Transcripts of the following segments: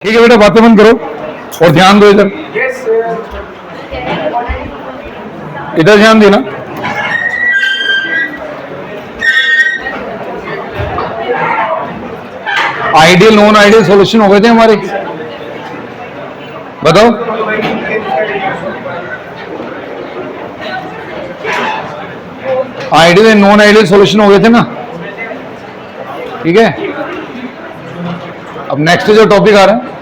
ठीक है बेटा, बातें बंद करो और ध्यान दो इधर। इधर ध्यान देना। आइडियल नॉन आइडियल सॉल्यूशन हो गए थे हमारे, बताओ। Ideal and non ideal solution हो गए थे ना, ठीक है। अब नेक्स्ट जो टॉपिक आ रहा है,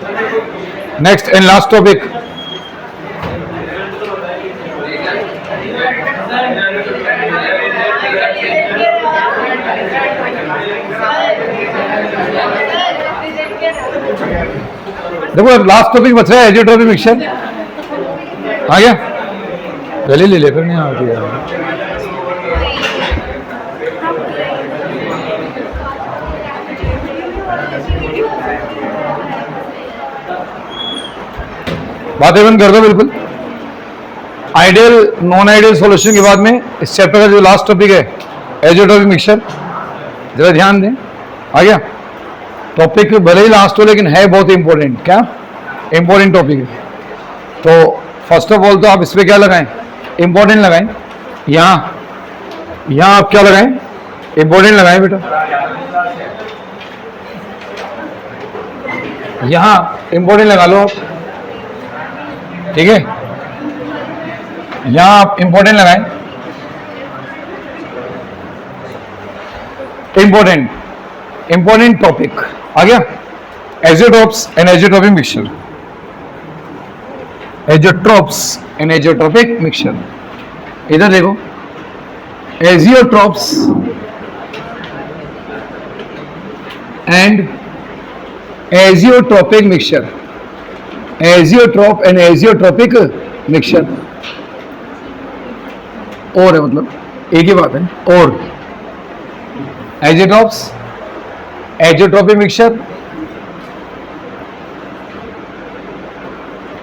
नेक्स्ट एंड लास्ट टॉपिक, देखो लास्ट टॉपिक बच रहा है एजियोट्रोपिक मिक्सचर। आ गया, गली ले ले फिर नहीं आती है। बातें बंद कर दो बिल्कुल। आइडियल नॉन आइडियल सॉल्यूशन के बाद में इस चैप्टर का जो लास्ट टॉपिक है एजियोट्रोपिक मिक्सचर, जरा ध्यान दें। आ गया, टॉपिक भले ही लास्ट हो लेकिन है बहुत इंपॉर्टेंट। क्या इंपॉर्टेंट टॉपिक है। तो फर्स्ट ऑफ ऑल तो आप इस पर क्या लगाएं, इंपॉर्टेंट लगाएं। यहाँ आप क्या लगाएं, इंपॉर्टेंट लगाएं बेटा। यहाँ इंपॉर्टेंट लगा लो आप, ठीक है। यहां आप इंपॉर्टेंट लगाएं, इंपॉर्टेंट टॉपिक। आ गया, azeotropes and azeotropic mixture, azeotropes and azeotropic mixture. इधर देखो, azeotropes and azeotropic mixture, azeotrope and azeotropic mixture. और है, मतलब एक ही बात है। और एजियोट्रोप्स, एजियोट्रोपिक मिक्सचर,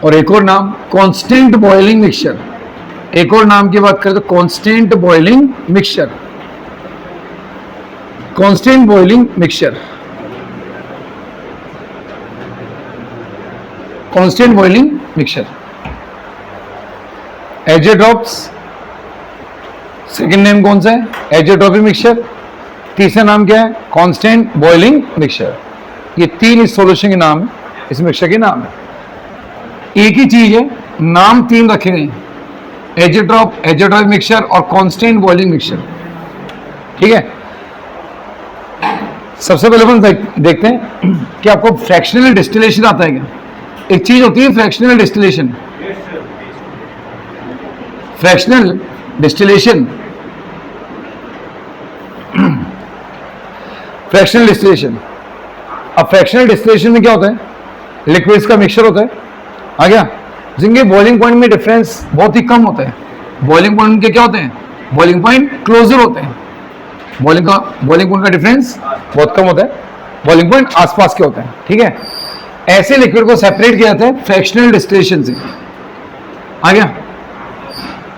और एक और नाम कांस्टेंट बॉइलिंग मिक्सचर। एक और नाम की बात करें तो constant boiling mixture, constant boiling mixture, constant boiling mixture. Azeotropes second name कौन सा है, एजियोट्रोपिक मिक्सचर। तीसरा नाम क्या है, कांस्टेंट बॉइलिंग मिक्सचर। ये तीन इस सॉल्यूशन के नाम है, इस मिक्सचर के नाम है। एक ही चीज है, नाम तीन रखे गए, एजियोट्रोप, एजियोट्रोपिक मिक्सचर और कांस्टेंट बॉइलिंग मिक्सचर, ठीक है। सबसे पहले अपन देखते हैं कि आपको फ्रैक्शनल डिस्टिलेशन आता है क्या। एक चीज होती है fractional distillation, fractional distillation, fractional distillation. अब फ्रैक्शनल डिस्टिलेशन में क्या होता है, लिक्विड्स का मिक्सचर होता है। आ गया, जिनके बॉइलिंग पॉइंट में डिफरेंस बहुत ही कम होता है। बॉइलिंग पॉइंट के क्या होते हैं, बॉइलिंग पॉइंट क्लोजर होते हैं। बॉइलिंग पॉइंट का डिफरेंस बहुत कम होता है, बॉइलिंग पॉइंट आसपास के होते हैं, ठीक है। ऐसे लिक्विड को सेपरेट किया जाता है फ्रैक्शनल डिस्टिलेशन से। आ गया,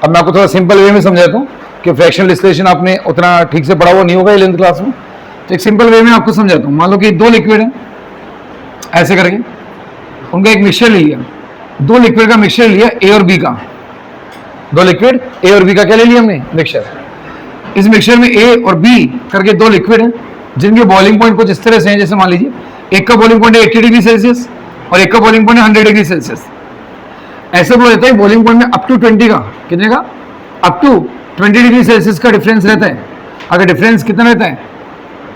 अब मैं आपको थोड़ा सिंपल वे में समझाता हूँ कि फ्रैक्शनल डिस्टिलेशन आपने उतना ठीक से पढ़ा हुआ नहीं होगा 11th क्लास में, तो एक सिंपल वे में आपको समझाता हूँ। मान लो कि दो लिक्विड हैं, ऐसे करके उनका एक मिक्सचर ले लिया, दो लिक्विड का मिक्सचर लिया ए और बी का, दो लिक्विड ए और बी का क्या ले लिया हमने, मिक्सचर। इस मिक्सचर में ए और बी करके दो लिक्विड हैं जिनके बॉइलिंग पॉइंट कुछ इस तरह से हैं। जैसे मान लीजिए एक का बॉइलिंग पॉइंट है 80 डिग्री सेल्सियस और एक का बॉइलिंग पॉइंट है 100 डिग्री सेल्सियस। ऐसे बोला जाता है बॉइलिंग पॉइंट में अप टू 20 का, कितने का, अप टू 20 डिग्री सेल्सियस का डिफरेंस रहता है। अगर डिफरेंस कितना रहता है,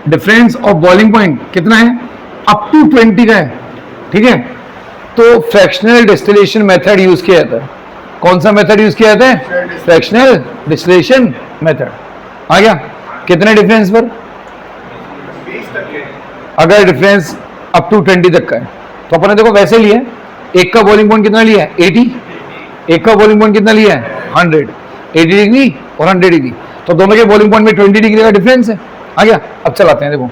डिफरेंस ऑफ बॉइलिंग पॉइंट कितना है, अप टू 20 का है, ठीक है। तो फ्रैक्शनल डिस्टिलेशन मेथड यूज किया जाता है। कौन सा मेथड यूज किया जाता है, फ्रैक्शनल डिस्टिलेशन मेथड। आ गया, कितने डिफरेंस पर, अगर डिफरेंस अप टू 20 तक का है तो अपने देखो वैसे लिया, एक का बॉइलिंग पॉइंट कितना लिया है 80, एक का बॉइलिंग पॉइंट कितना लिया है 100, 80 डिग्री और 100 डिग्री, तो दोनों के बॉइलिंग पॉइंट में 20 डिग्री का डिफरेंस है। आ गया, अब चलाते हैं। देखो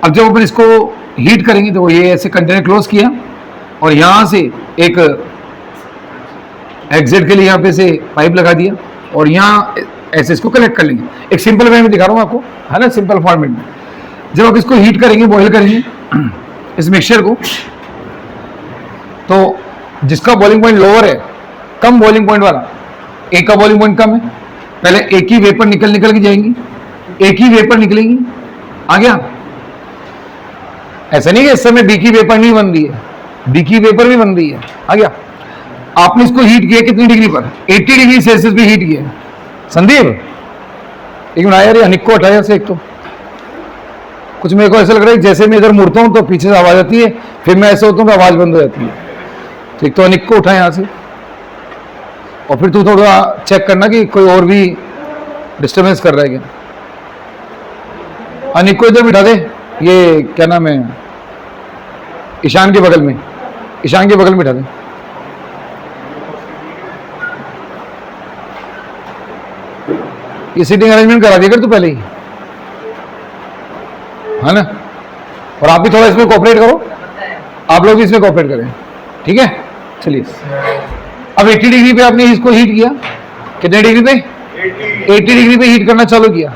अब जब अपन इसको हीट करेंगे तो ये ऐसे कंटेनर क्लोज किया और यहाँ से एक एग्जिट के लिए यहाँ पे से पाइप लगा दिया और यहाँ ऐसे इसको कनेक्ट कर लेंगे। एक सिंपल वे में दिखा रहा हूँ आपको, है ना, सिंपल फॉर्मेट में। जब आप इसको हीट करेंगे, बॉईल करेंगे इस मिक्सचर को, तो जिसका बॉइलिंग पॉइंट लोअर है, कम बॉइलिंग पॉइंट वाला, ए का बॉइलिंग पॉइंट कम है, पहले एक ही वेपर निकल निकल के जाएंगी, एक ही वेपर निकलेंगी। आ गया? ऐसा नहीं कि इस समय बी की वेपर नहीं बन रही है, बी की वेपर भी बन रही है। आ गया? आपने इसको हीट किया कितनी डिग्री पर? 80 डिग्री सेल्सियस पे हीट किया। संदीप एक मिनट यार, अनिक को हटाया से। एक तो कुछ मेरे को ऐसा लग रहा है जैसे मैं इधर मुड़ता हूं तो पीछे से आवाज आती है, फिर मैं ऐसे होता हूं तो आवाज बंद हो जाती है। तो एक तो अनिक को उठा यहां से, और फिर तू थोड़ा चेक करना कि कोई और भी डिस्टर्बेंस कर रहा है क्या। अनिक को इधर बिठा दे, ये क्या नाम है, ईशान के बगल में, ईशान के बगल में बिठा दे। ये सीटिंग अरेंजमेंट करा दिया कर तू पहले ही, है ना। और आप भी थोड़ा इसमें कोऑपरेट करो, आप लोग भी इसमें कोऑपरेट करें, ठीक है। चलिए, अब 80 डिग्री पे आपने इसको हीट किया, कितने डिग्री पे? 80 डिग्री पे हीट करना चालू किया।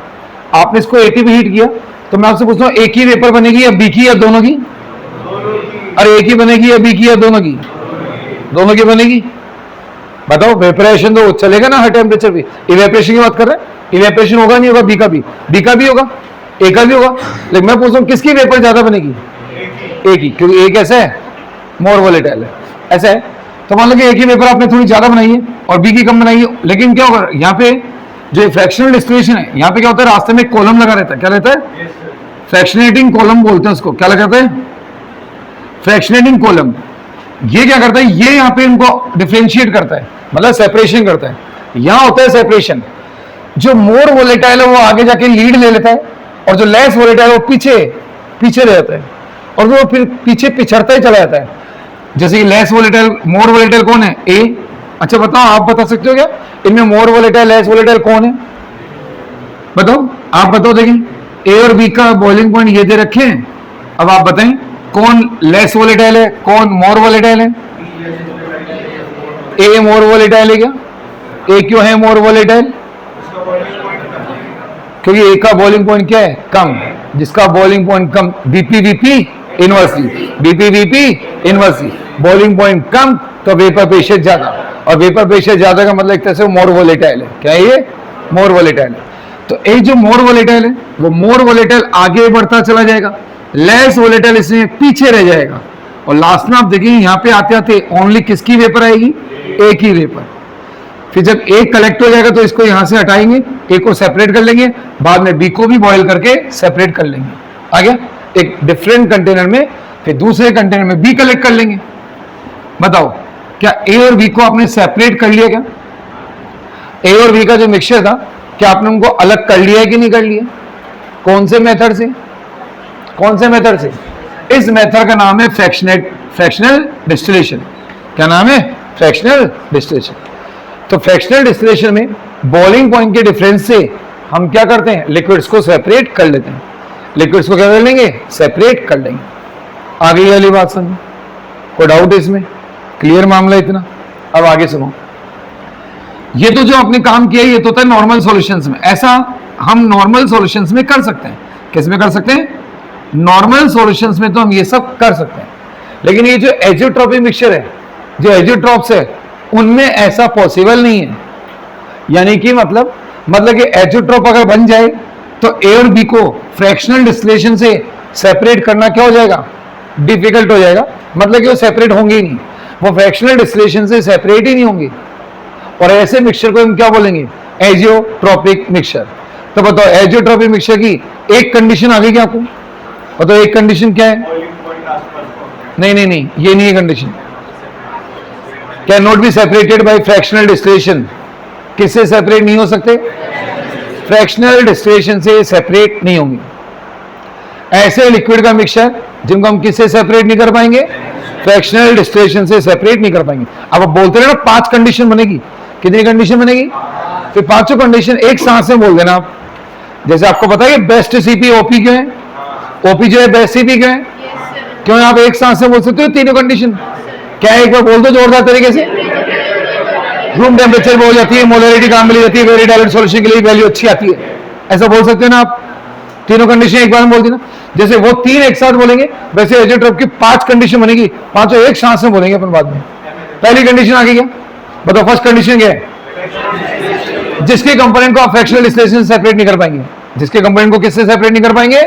आपने इसको 80 पे हीट किया, तो मैं आपसे पूछता हूँ एक ही वेपर बनेगी या बी की या दोनों की? अरे एक ही बनेगी या बी की या दोनों की? दोनों की बनेगी। बताओ, वेपरेशन तो चलेगा ना हर टेम्परेचर पे। इवेपोरेशन की बात कर रहे हैं, इवेपोरेशन होगा नहीं होगा? बी का भी होगा, ए का भी होगा। लेकिन मैं पूछ रहा हूँ किसकी वेपर ज्यादा बनेगी? ए की, क्योंकि ए कैसा है? मोर वोलेटाइल है। ऐसा है तो मान लो कि एक ही वेपर आपने थोड़ी ज्यादा बनाई है और बी की कम बनाई है, लेकिन क्या होगा यहाँ पे जो फ्रैक्शनल डिस्टिलेशन है, यहाँ पे क्या होता है, रास्ते में कॉलम लगा रहता है। क्या रहता है? फ्रैक्शनेटिंग कॉलम बोलते हैं उसको। क्या लगाते हैं? Fractionating column. ये क्या करता है, ये यहाँ पे इनको डिफरेंशिएट करता है, मतलब सेपरेशन करता है। यहाँ होता है सेपरेशन। जो मोर वोलेटाइल है वो आगे जाके लीड ले लेता है, और जो लेस वोलेटाइल है वो पीछे रह जाता है, और वो फिर पीछे पिछड़ता ही चला जाता है। जैसे कि लेस वोलेटाइल, मोर वोलेटाइल कौन है? ए। अच्छा बताओ, आप बता सकते हो क्या इनमें मोर वोलेटाइल लेस वोलेटाइल कौन है? बताओ, आप बताओ। देखिए ए और बी का बॉइलिंग पॉइंट ये दे रखे हैं, अब आप बताएं कौन लेस वोलेटाइल है, कौन मोर वोलेटाइल है? ए मोर वोलेटाइल है क्या? ए क्यों है मोर वोलेटाइल? क्योंकि ए का बॉइलिंग पॉइंट क्या है? कम। जिसका बॉइलिंग पॉइंट कम, बीपीवीपी इनवर्सली, बीपीवीपी इनवर्सली, बॉइलिंग पॉइंट कम तो वेपर प्रेशर ज्यादा, और वेपर प्रेशर ज्यादा का मतलब एक तरह से मोर वोलेटाइल है। क्या है ये? मोर वोलेटाइल है। तो ये जो मोर वोलेटाइल है वो मोर वोलेटाइल आगे बढ़ता चला जाएगा, लेस वोलेटाइल इसमें पीछे रह जाएगा। और लास्ट में आप देखेंगे यहाँ पे आते आते ओनली किसकी वेपर आएगी? एक ही वेपर। फिर जब एक कलेक्ट हो जाएगा तो इसको यहां से हटाएंगे, एक को सेपरेट कर लेंगे, बाद में बी को भी बॉयल करके सेपरेट कर लेंगे। आ गया? एक डिफरेंट कंटेनर में, फिर दूसरे कंटेनर में बी कलेक्ट कर लेंगे। बताओ, क्या ए और बी को आपने सेपरेट कर लिया? क्या ए और बी का जो मिक्सचर था, क्या आपने उनको अलग कर लिया है कि नहीं कर लिया? कौन से मेथड से? कौन से मेथड से? इस मेथड का नाम है फ्रैक्शनल डिस्टिलेशन। क्या नाम है? Fractional distillation. तो फ्रैक्शनल डिस्टिलेशन में बॉइलिंग पॉइंट के डिफरेंस से हम क्या करते हैं? लिक्विड्स को सेपरेट कर लेते हैं। लिक्विड्स को क्या कर लेंगे? सेपरेट कर लेंगे। आ गई वाली बात समझ? कोई डाउट इसमें? क्लियर मामला इतना? अब आगे सुनो। ये तो जो आपने काम किया ये तो था नॉर्मल सॉल्यूशंस में। ऐसा हम नॉर्मल सॉल्यूशंस में कर सकते हैं। किस में कर सकते हैं? नॉर्मल सॉल्यूशंस में तो हम ये सब कर सकते हैं। लेकिन ये जो एजियोट्रॉपिक मिक्सचर है, जो एजियोट्रॉप्स है, उनमें ऐसा पॉसिबल नहीं है। यानी कि मतलब कि एजियोट्रॉप अगर बन जाए तो ए और बी को फ्रैक्शनल डिस्टिलेशन से सेपरेट करना क्या हो जाएगा? डिफिकल्ट हो जाएगा। मतलब कि वो सेपरेट होंगे ही नहीं, वो फ्रैक्शनल डिस्टिलेशन से सेपरेट ही नहीं होंगे। और ऐसे मिक्सचर को हम क्या बोलेंगे? Azeotropic mixture. तो बताओ, एजियोट्रॉपिक मिक्सचर की एक कंडीशन आ गई क्या आपको? बताओ एक कंडीशन क्या है? नहीं, ये नहीं है condition. Can not be separated by fractional distillation. किससे सेपरेट नहीं हो सकते? फ्रैक्शनल डिस्टिलेशन से सेपरेट नहीं होंगे। ऐसे लिक्विड का मिक्सचर जिनको हम किससे सेपरेट नहीं कर पाएंगे? फ्रैक्शनल डिस्टिलेशन से सेपरेट नहीं कर पाएंगे। अब आप बोलते रहे ना 5 कंडीशन बनेगी। कितनी कंडीशन बनेगी? फिर 5 कंडीशन एक सांस में बोल देना आप। जैसे आपको पता है बेस्ट सीपी ओपी क्यों है? ओपी जो है बेस्ट सीपी क्यों है? क्यों आप एक सांस में बोल सकते हो तीनों कंडीशन? क्या एक बार बोल दो जोरदार तरीके से। रूम टेम्परेचर भी हो जाती है, मोलरिटी काम मिल जाती है, वेरी डायल्यूट सॉल्यूशन के लिए वैल्यू अच्छी आती है। ऐसा बोल सकते हैं ना आप? तीनों कंडीशन एक बार में बोल दी ना। जैसे वो तीन एक साथ बोलेंगे वैसे एजियोट्रोप की 5 कंडीशन बनेगी, पांचों एक सांस में बोलेंगे अपन बाद में। पहली कंडीशन आगे क्या बताओ, फर्स्ट कंडीशन क्या है? जिसके कंपोनेंट को आप फ्रैक्शनल डिस्टिलेशन से सेपरेट नहीं कर पाएंगे। जिसके कंपोनेंट को किससे सेपरेट नहीं कर पाएंगे?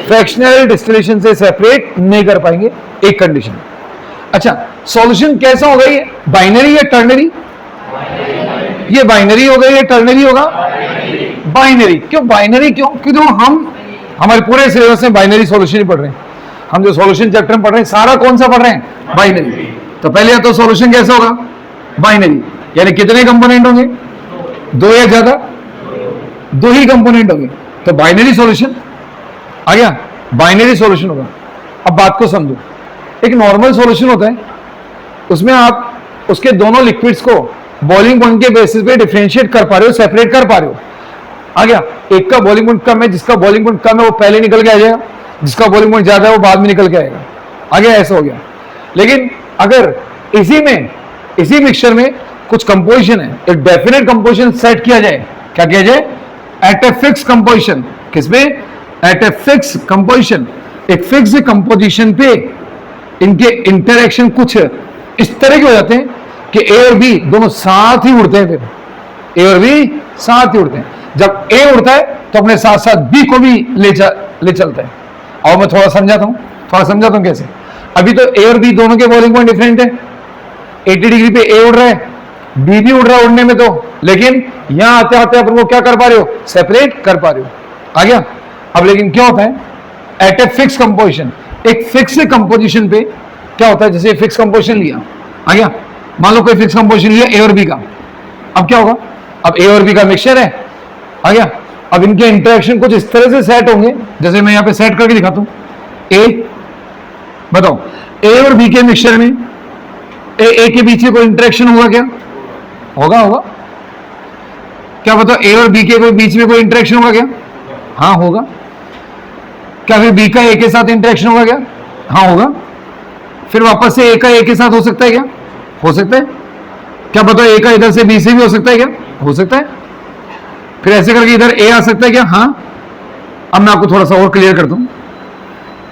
फ्रैक्शनल डिस्टिलेशन से सेपरेट नहीं कर पाएंगे, एक कंडीशन। अच्छा, सॉल्यूशन कैसा होगा? ये बाइनरी या टर्नरी? ये बाइनरी होगा या टर्नरी होगा? बाइनरी। क्यों बाइनरी? क्यों? क्योंकि हम हमारे पूरे सिलेबस में बाइनरी सॉल्यूशन ही पढ़ रहे हैं। हम जो सॉल्यूशन चैप्टर में पढ़ रहे हैं सारा कौन सा पढ़ रहे हैं? बाइनरी। तो पहले तो सॉल्यूशन कैसा होगा? बाइनरी। यानी कितने कंपोनेंट होंगे? दो या ज्यादा? दो ही कंपोनेंट होंगे, तो बाइनरी सॉल्यूशन आ गया। बाइनरी सॉल्यूशन होगा। अब बात को समझो, एक नॉर्मल सॉल्यूशन होता है, उसमें आप उसके दोनों लिक्विड्स को बॉइलिंग पॉइंट के बेसिस पे डिफरेंशिएट कर पा रहे हो, सेपरेट कर पा रहे हो। आ गया। एक का बॉइलिंग पॉइंट कम है, जिसका बॉइलिंग पॉइंट कम है वो पहले निकल के आ जाएगा, जिसका बॉइलिंग पॉइंट ज्यादा है वो बाद में निकल के आएगा। आ गया, ऐसा हो गया। लेकिन अगर इसी मिक्सचर में कुछ कंपोजिशन है, एक डेफिनेट कंपोजिशन सेट किया जाए, क्या किया जाए? At a fix composition. किसमें? At a fix composition. एक फिक्स कंपोजिशन पे इनके इंटरेक्शन कुछ इस तरह के हो जाते हैं कि ए और बी दोनों साथ ही उड़ते हैं। फिर ए और बी साथ ही उड़ते हैं। जब ए उड़ता है तो अपने साथ साथ बी को भी ले चलता है। और मैं थोड़ा समझाता हूं कैसे। अभी तो ए और बी दोनों के बॉइलिंग पॉइंट डिफरेंट है। 80 डिग्री पे ए उड़ रहा है, बी भी उड़ रहा है उड़ने में तो, लेकिन यहां आते आते अपन को क्या कर पा रहे हो? सेपरेट कर पा रहे हो। आ गया। अब लेकिन क्या होता है? एट ए फिक्स कंपोजिशन, एक फिक्स कंपोजिशन पे क्या होता है? जैसे फिक्स कंपोजिशन लिया, आ गया, मान लो कोई फिक्स कंपोजिशन लिया ए और बी का। अब क्या होगा? अब ए और बी का मिक्सचर है, आ गया। अब इनके इंटरेक्शन कुछ इस तरह से सेट होंगे, जैसे मैं यहां पे सेट करके दिखाता हूं। ए, बताओ, ए और बी के मिक्सचर में ए के बीच में कोई इंटरेक्शन होगा क्या? होगा क्या बताओ? ए और बी के कोई बीच में कोई इंटरेक्शन होगा क्या? हाँ होगा। क्या फिर बी का ए के साथ इंटरेक्शन होगा क्या? हाँ होगा। फिर वापस से ए का ए के साथ हो सकता है क्या? हो सकता है। क्या बताओ? ए का इधर से बी से भी हो सकता है क्या? हो सकता है। फिर ऐसे करके इधर ए आ सकता है क्या? हाँ। अब मैं आपको थोड़ा सा और क्लियर कर दूं।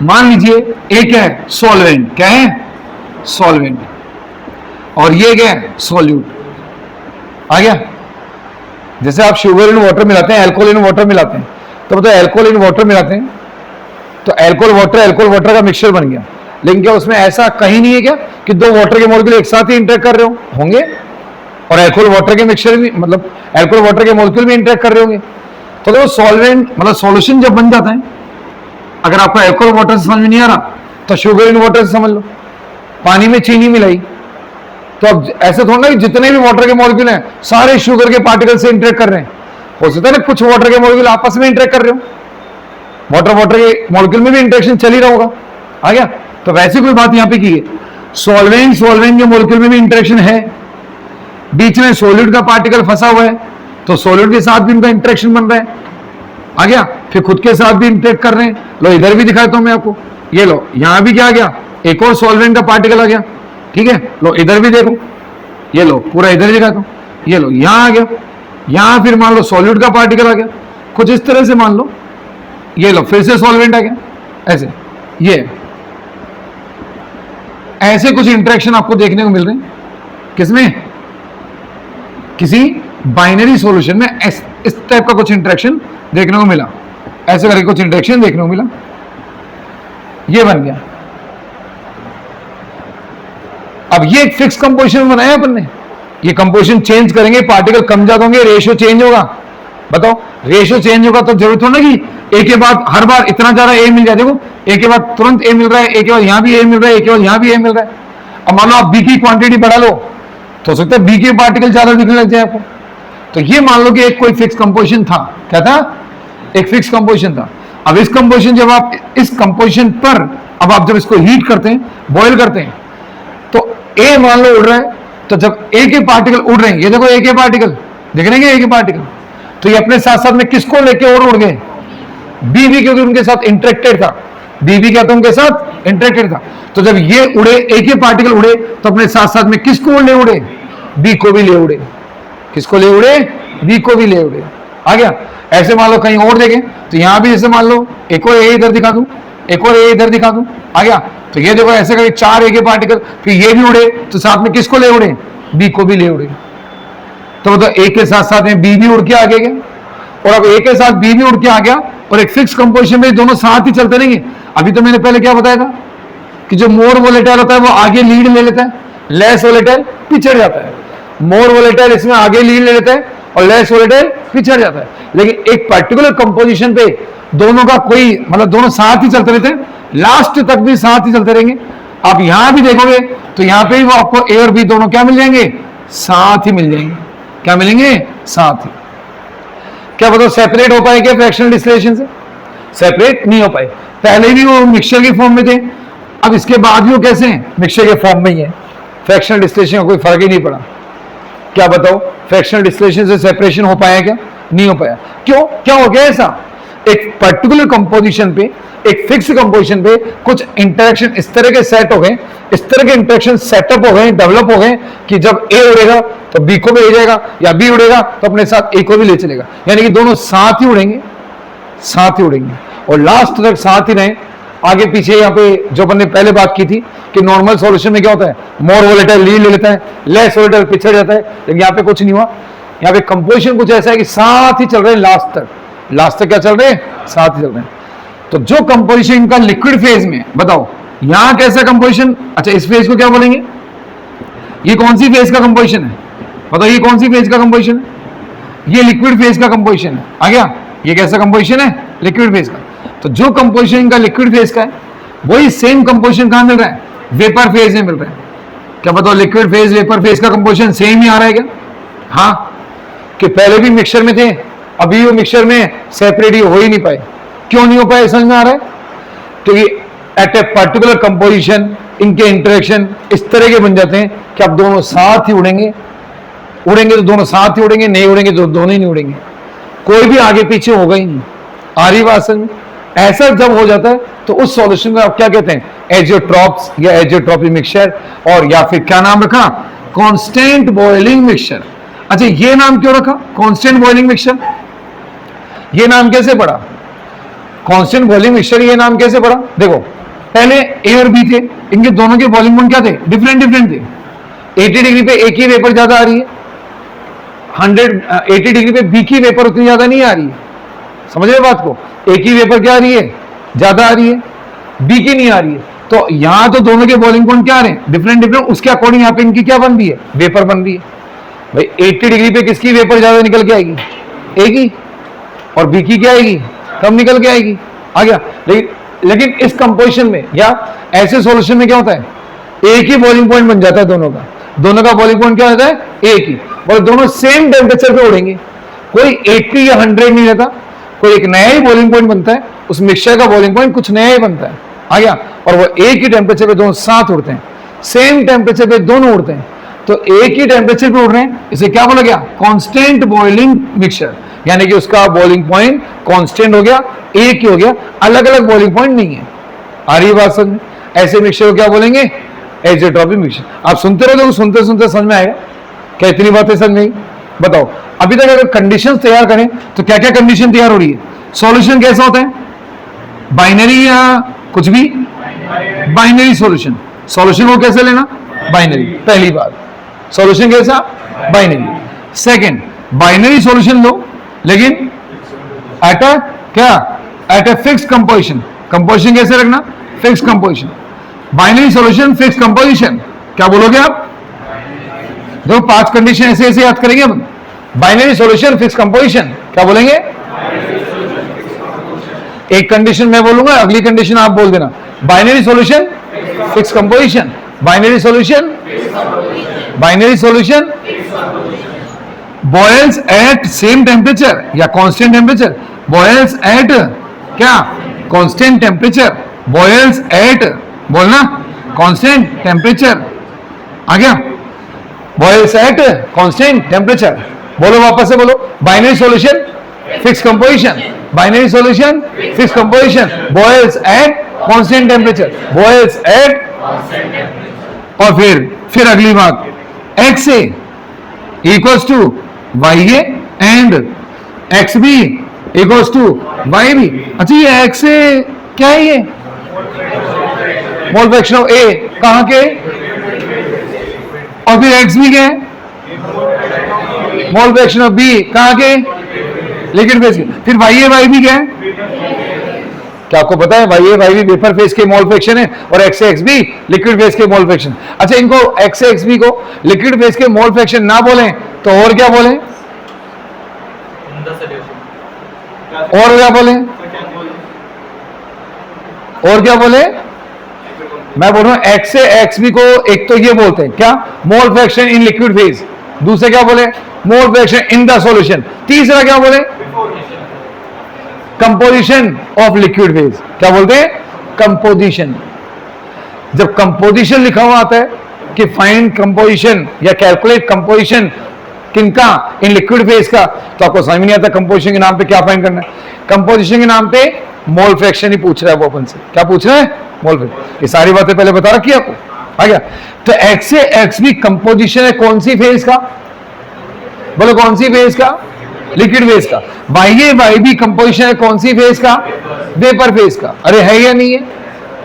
मान लीजिए ए क्या है? सॉल्वेंट। क्या है? सॉल्वेंट। और ये क्या है? सॉल्यूट। आ गया। जैसे आप शुगर इन वाटर मिलाते हैं, अल्कोहल इन वाटर मिलाते हैं, तो बताओ अल्कोहल इन वाटर मिलाते हैं तो अल्कोहल वाटर का मिक्सचर बन गया। लेकिन क्या उसमें ऐसा कहीं नहीं है क्या कि दो वाटर के मॉलिक्यूल एक साथ ही इंटरेक्ट कर रहे होंगे? और अल्कोहल वाटर के मिक्सचर भी, मतलब अल्कोहल वाटर के मॉलिक्यूल भी इंटरेक्ट कर रहे होंगे। तो देखो सॉल्वेंट मतलब सॉल्यूशन जब बन जाता है, अगर आपको अल्कोहल वाटर से समझ में नहीं आ रहा तो शुगर इन वाटर से समझ लो। पानी में चीनी मिलाई तो अब ऐसे थोड़ा ना कि जितने भी वाटर के मॉलिक्यूल हैं सारे शुगर के पार्टिकल से इंटरेक्ट कर रहे हैं। हो सकता है ना कुछ वाटर के मॉलिक्यूल आपस में इंटरेक्ट कर रहे हो, वाटर के मॉलिक्यूल में भी इंटरेक्शन चल ही रहा होगा। आ गया। तो वैसे कोई बात यहां पे की है, सॉल्वेंट के मॉलिक्यूल में भी इंटरेक्शन है, बीच में सॉल्यूट का पार्टिकल फंसा हुआ है तो सॉल्यूट के साथ भी इनका इंटरेक्शन बन रहा है। आ गया। फिर खुद के साथ भी इंटरेक्ट कर रहे हैं। लो इधर भी दिखाता हूं मैं आपको, ये लो यहां भी क्या आ गया? एक और सॉल्वेंट का पार्टिकल आ गया। ठीक है, लो इधर भी देखो, ये लो पूरा इधर दिखाता हूं, ये लो यहां आ गया। यहां फिर मान लो सॉल्यूट का पार्टिकल आ गया, कुछ इस तरह से मान लो, ये लो फिर से सॉल्वेंट आ गया। ऐसे ये ऐसे कुछ इंटरेक्शन आपको देखने को मिल रहे हैं। किसमें? किसी बाइनरी सॉल्यूशन में इस टाइप का कुछ इंटरेक्शन देखने को मिला, ऐसे करके कुछ इंटरेक्शन देखने को मिला, ये बन गया। अब ये एक फिक्स कंपोजिशन बनाया अपन ने, ये कंपोजिशन चेंज करेंगे, पार्टिकल कम ज्यादा होंगे, रेशियो चेंज होगा। बताओ रेशियो चेंज होगा तो जरूरत हो ना कि ए के बाद हर बार इतना ज्यादा ए मिल जाए। देखो ए के बाद तुरंत ए मिल रहा है, ए के बाद यहां भी ए मिल रहा है, ए के बाद यहां भी ए मिल रहा है। अब मान लो आप बी की क्वांटिटी बढ़ा लो तो हो सकता है बी के पार्टिकल ज्यादा दिखने लग जाए आपको। तो ये मान लो कि एक कोई फिक्स कंपोजिशन था। क्या था? एक फिक्स कंपोजिशन था। अब इस कंपोजिशन जब आप इस कंपोजिशन पर अब आप जब इसको हीट करते हैं, बॉयल करते हैं, तो ए मान लो उड़ रहा है, तो जब ए के पार्टिकल उड़ रहे हैं, ये देखो ए के पार्टिकल दिख रहे हैं, ए के पार्टिकल, तो ये अपने साथ साथ में किसको लेके और उड़ गए? बी भी, क्योंकि उनके साथ इंटरेक्टेड था। बी भी क्या था? उनके साथ इंटरेक्टेड था। तो जब ये उड़े, ए के पार्टिकल उड़े, तो अपने साथ साथ में किसको ले उड़े? बी को भी ले उड़े। किसको ले उड़े? बी को भी ले उड़े। आ गया। ऐसे मान लो कहीं और देखें तो यहां भी जैसे मान लो एक और ए इधर दिखा दूं, एक और ए इधर दिखा दूं, आ गया। तो ये देखो ऐसे करके 4 ए के पार्टिकल, फिर ये भी उड़े तो साथ में किसको ले उड़े, बी को भी ले उड़े। तो मतलब ए के साथ साथ में बी भी उड़ के आगे गया, और अब ए के साथ बी भी उड़ के आ गया, और एक फिक्स कंपोजिशन में दोनों साथ ही चलते रहेंगे। अभी तो मैंने पहले क्या बताया था कि जो मोर वोलेटाइल होता है वो आगे लीड ले लेता है, लेस वोलेटाइल पिछड़ जाता है। मोर वोलेटाइल इसमें आगे लीड ले लेता है और लेस वोलेटाइल पिछड़ जाता है। लेकिन एक पर्टिकुलर कंपोजिशन पे दोनों का कोई मतलब दोनों साथ ही चलते रहते हैं, लास्ट तक भी साथ ही चलते रहेंगे। आप यहां भी देखोगे तो यहां पे भी वो आपको ए और बी दोनों क्या मिल जाएंगे, साथ ही मिल जाएंगे। क्या मिलेंगे, साथ ही। क्या बताओ सेपरेट हो पाए क्या फ्रैक्शनल डिस्टिलेशन से, सेपरेट नहीं हो पाए। पहले भी वो मिक्सचर के फॉर्म में थे, अब इसके बाद भी वो कैसे हैं, मिक्सचर के फॉर्म में ही है। फ्रैक्शनल डिस्टिलेशन का कोई फर्क ही नहीं पड़ा। क्या बताओ फ्रैक्शनल डिस्टिलेशन से सेपरेशन हो पाया क्या, नहीं हो पाया। क्यों, क्या हो गया ऐसा, एक पर्टिकुलर कंपोजिशन पे, एक फिक्स कंपोजिशन पे कुछ इंटरेक्शन इस तरह के सेट हो गए, इस तरह के इंटरेक्शन सेटअप हो गए, डेवलप हो गए कि जब ए उड़ेगा तो बी को भी ले जाएगा, या बी उड़ेगा तो अपने साथ ए को भी ले चलेगा। यानी कि दोनों साथ ही उड़ेंगे, साथ ही उड़ेंगे और लास्ट तक साथ ही रहें। आगे पीछे यहाँ पे जो अपन ने पहले बात की थी कि नॉर्मल सॉल्यूशन में क्या होता है, मोर वोलेटाइल लीड ले लेता है, लेस वोलेटाइल पिछड़ जाता है। लेकिन यहाँ पे कुछ नहीं हुआ, यहाँ पे कंपोजिशन कुछ ऐसा है कि साथ ही चल रहे हैं लास्ट तक। लास्ट तक क्या चल रहे हैं, साथ ही चल रहे हैं। तो जो कंपोजिशन इनका लिक्विड फेज में, बताओ यहां कैसा कंपोजिशन, अच्छा इस फेज को क्या बोलेंगे, ये कौन सी फेज का कंपोजिशन है, बताओ ये कौन सी फेज का कंपोजिशन है, ये लिक्विड फेज का कंपोजिशन है। आ गया, ये कैसा कंपोजिशन है, लिक्विड फेज का। तो जो कंपोजिशन इनका लिक्विड फेज का है वही सेम कंपोजिशन कहां मिल रहा है, वेपर फेज में मिल रहा है। क्या बताओ लिक्विड फेज वेपर फेज का कंपोजिशन सेम ही आ रहा है क्या, हाँ, कि पहले भी मिक्सचर में थे, अभी वो मिक्सचर में सेपरेट ही हो ही नहीं पाए। क्यों नहीं हो पाए, समझ में आ रहा है, क्योंकि एट ए पर्टिकुलर कंपोजिशन इनके इंटरेक्शन इस तरह के बन जाते हैं कि अब दोनों साथ ही उड़ेंगे, उड़ेंगे तो दोनों साथ ही उड़ेंगे, नहीं उड़ेंगे तो दोनों ही नहीं उड़ेंगे, कोई भी आगे पीछे होगा ही नहीं। आ रही बात समझ में। ऐसा जब हो जाता है तो उस सॉल्यूशन को आप क्या कहते हैं, एजियोट्रॉप्स या एजियोट्रॉपिक मिक्सचर, और या फिर क्या नाम रखा, कांस्टेंट बॉइलिंग मिक्सचर। अच्छा ये नाम क्यों रखा, कांस्टेंट बॉइलिंग मिक्सचर, ये नाम कैसे पड़ा, कांस्टेंट बॉइलिंग मिक्सचर ये नाम कैसे पड़ा। देखो पहले ए और बी थे, इनके दोनों के बॉइलिंग पॉइंट क्या थे, डिफरेंट डिफरेंट थे। 80 डिग्री पे ए की वेपर ज्यादा आ रही है, 180 डिग्री पे बी की वेपर उतनी ज्यादा नहीं आ रही है। समझ रहे बात को, ए की वेपर क्या आ रही है, ज्यादा आ रही है, बी की नहीं आ रही है। तो यहां तो दोनों के बॉइलिंग पॉइंट क्या आ रहे हैं, डिफरेंट डिफरेंट, उसके अकॉर्डिंग यहाँ पे इनकी क्या बन रही है, वेपर बन रही है। भाई 80 डिग्री पे किसकी वेपर ज्यादा निकल के आएगी, ए की, और बी की क्या आएगी, कम निकल के आएगी। आ गया। लेकिन इस कंपोजिशन में या ऐसे सॉल्यूशन में क्या होता है, एक ही बॉइलिंग पॉइंट बन जाता है दोनों का, दोनों का बॉइलिंग पॉइंट क्या होता है, एक ही, और दोनों सेम टेम्परेचर पे उड़ेंगे, कोई 80 या 100 नहीं रहता, कोई एक नया ही बॉइलिंग पॉइंट बनता है, उस मिक्सचर का बॉइलिंग पॉइंट कुछ नया ही बनता है। आ गया, और वो एक ही टेम्परेचर पे दोनों साथ उड़ते हैं, सेम टेम्परेचर पे दोनों उड़ते हैं, तो एक ही टेम्परेचर पे उड़ रहे हैं, इसे क्या बोला गया, कांस्टेंट बॉइलिंग मिक्सचर। यानी कि उसका बॉइलिंग पॉइंट कांस्टेंट हो गया, एक ही हो गया, अलग अलग बॉइलिंग पॉइंट नहीं है। आ रही बात समझ में। ऐसे मिक्सचर को क्या बोलेंगे, एजियोट्रॉपिक मिक्सचर। आप सुनते रहो तो सुनते सुनते समझ में आएगा। क्या इतनी बातें समझ में आई, बताओ। अभी तक अगर कंडीशंस तैयार करें तो क्या क्या कंडीशन तैयार हो रही है, सॉल्यूशन कैसा होता है, बाइनरी या कुछ भी, बाइनरी सॉल्यूशन। सॉल्यूशन को कैसे लेना, बाइनरी, पहली बात। सॉल्यूशन कैसा, बाइनरी। सेकंड, बाइनरी सॉल्यूशन लो लेकिन एट अ क्या, at a fix composition. Composition कैसे रखना, fix composition. Binary solution fix composition, क्या बोलोगे आप, देखो 5 कंडीशन ऐसे ऐसे याद करेंगे हम। बाइनरी सॉल्यूशन फिक्स कंपोजिशन, क्या बोलेंगे, एक कंडीशन मैं बोलूंगा, अगली कंडीशन आप बोल देना। Binary solution fix composition, binary solution, binary solution boils at same temperature या कांस्टेंट टेम्परेचर, बॉयल्स एट क्या, कांस्टेंट टेम्परेचर, बॉयल्स एट, बोलना कांस्टेंट टेम्परेचर। आ गया, बॉयल्स एट कांस्टेंट टेम्परेचर। बोलो वापस से बोलो, binary solution fix composition, binary solution fix composition, boils at constant temperature, boils at, और फिर अगली बात, x a equals to y a and x b equals to y B. अच्छा ये एक्स क्या है, ये मोल फ्रैक्शन ऑफ ए कहां के, और फिर एक्स बी क्या है, मोल फ्रैक्शन ऑफ बी कहां के, लिक्विड फेज के। फिर वाई बी क्या है, क्या आपको पता है वाई बी वेपर फेज के मोल फ्रैक्शन है और x x b liquid phase के मोल फ्रैक्शन। अच्छा इनको एक्स एक्स बी को लिक्विड फेज के मोल फ्रैक्शन ना बोले तो और क्या बोले, और क्या बोले, और क्या बोले, मैं बोल रहा हूं एक्स से एक्स बी को एक तो ये बोलते हैं क्या, mole fraction in liquid phase, दूसरे क्या बोले, mole fraction in the solution, तीसरा क्या बोले, कंपोजिशन ऑफ लिक्विड फेज। क्या बोलते हैं, कंपोजिशन। जब कंपोजिशन लिखा हुआ आता है कि फाइंड कंपोजिशन या कैलकुलेट कंपोजिशन किनका, इन लिक्विड फेज का, तो आपको समझ नहीं आता कंपोजिशन के नाम पे क्या फाइंड करना है। कंपोजिशन के नाम पे मोल फ्रैक्शन ही पूछ रहा है वो अपन से, क्या पूछ रहा है, मोल फ्रैक्शन। ये सारी बातें पहले बता रखी है आपको, आ गया। तो एक्स से एक्स बी कंपोजिशन है कौन सी फेज का, बोलो कौन सी फेज का, लिक्विड फेज का। वाई बी कंपोजिशन है कौन सी फेज का, वेपर फेज का। अरे है या नहीं है,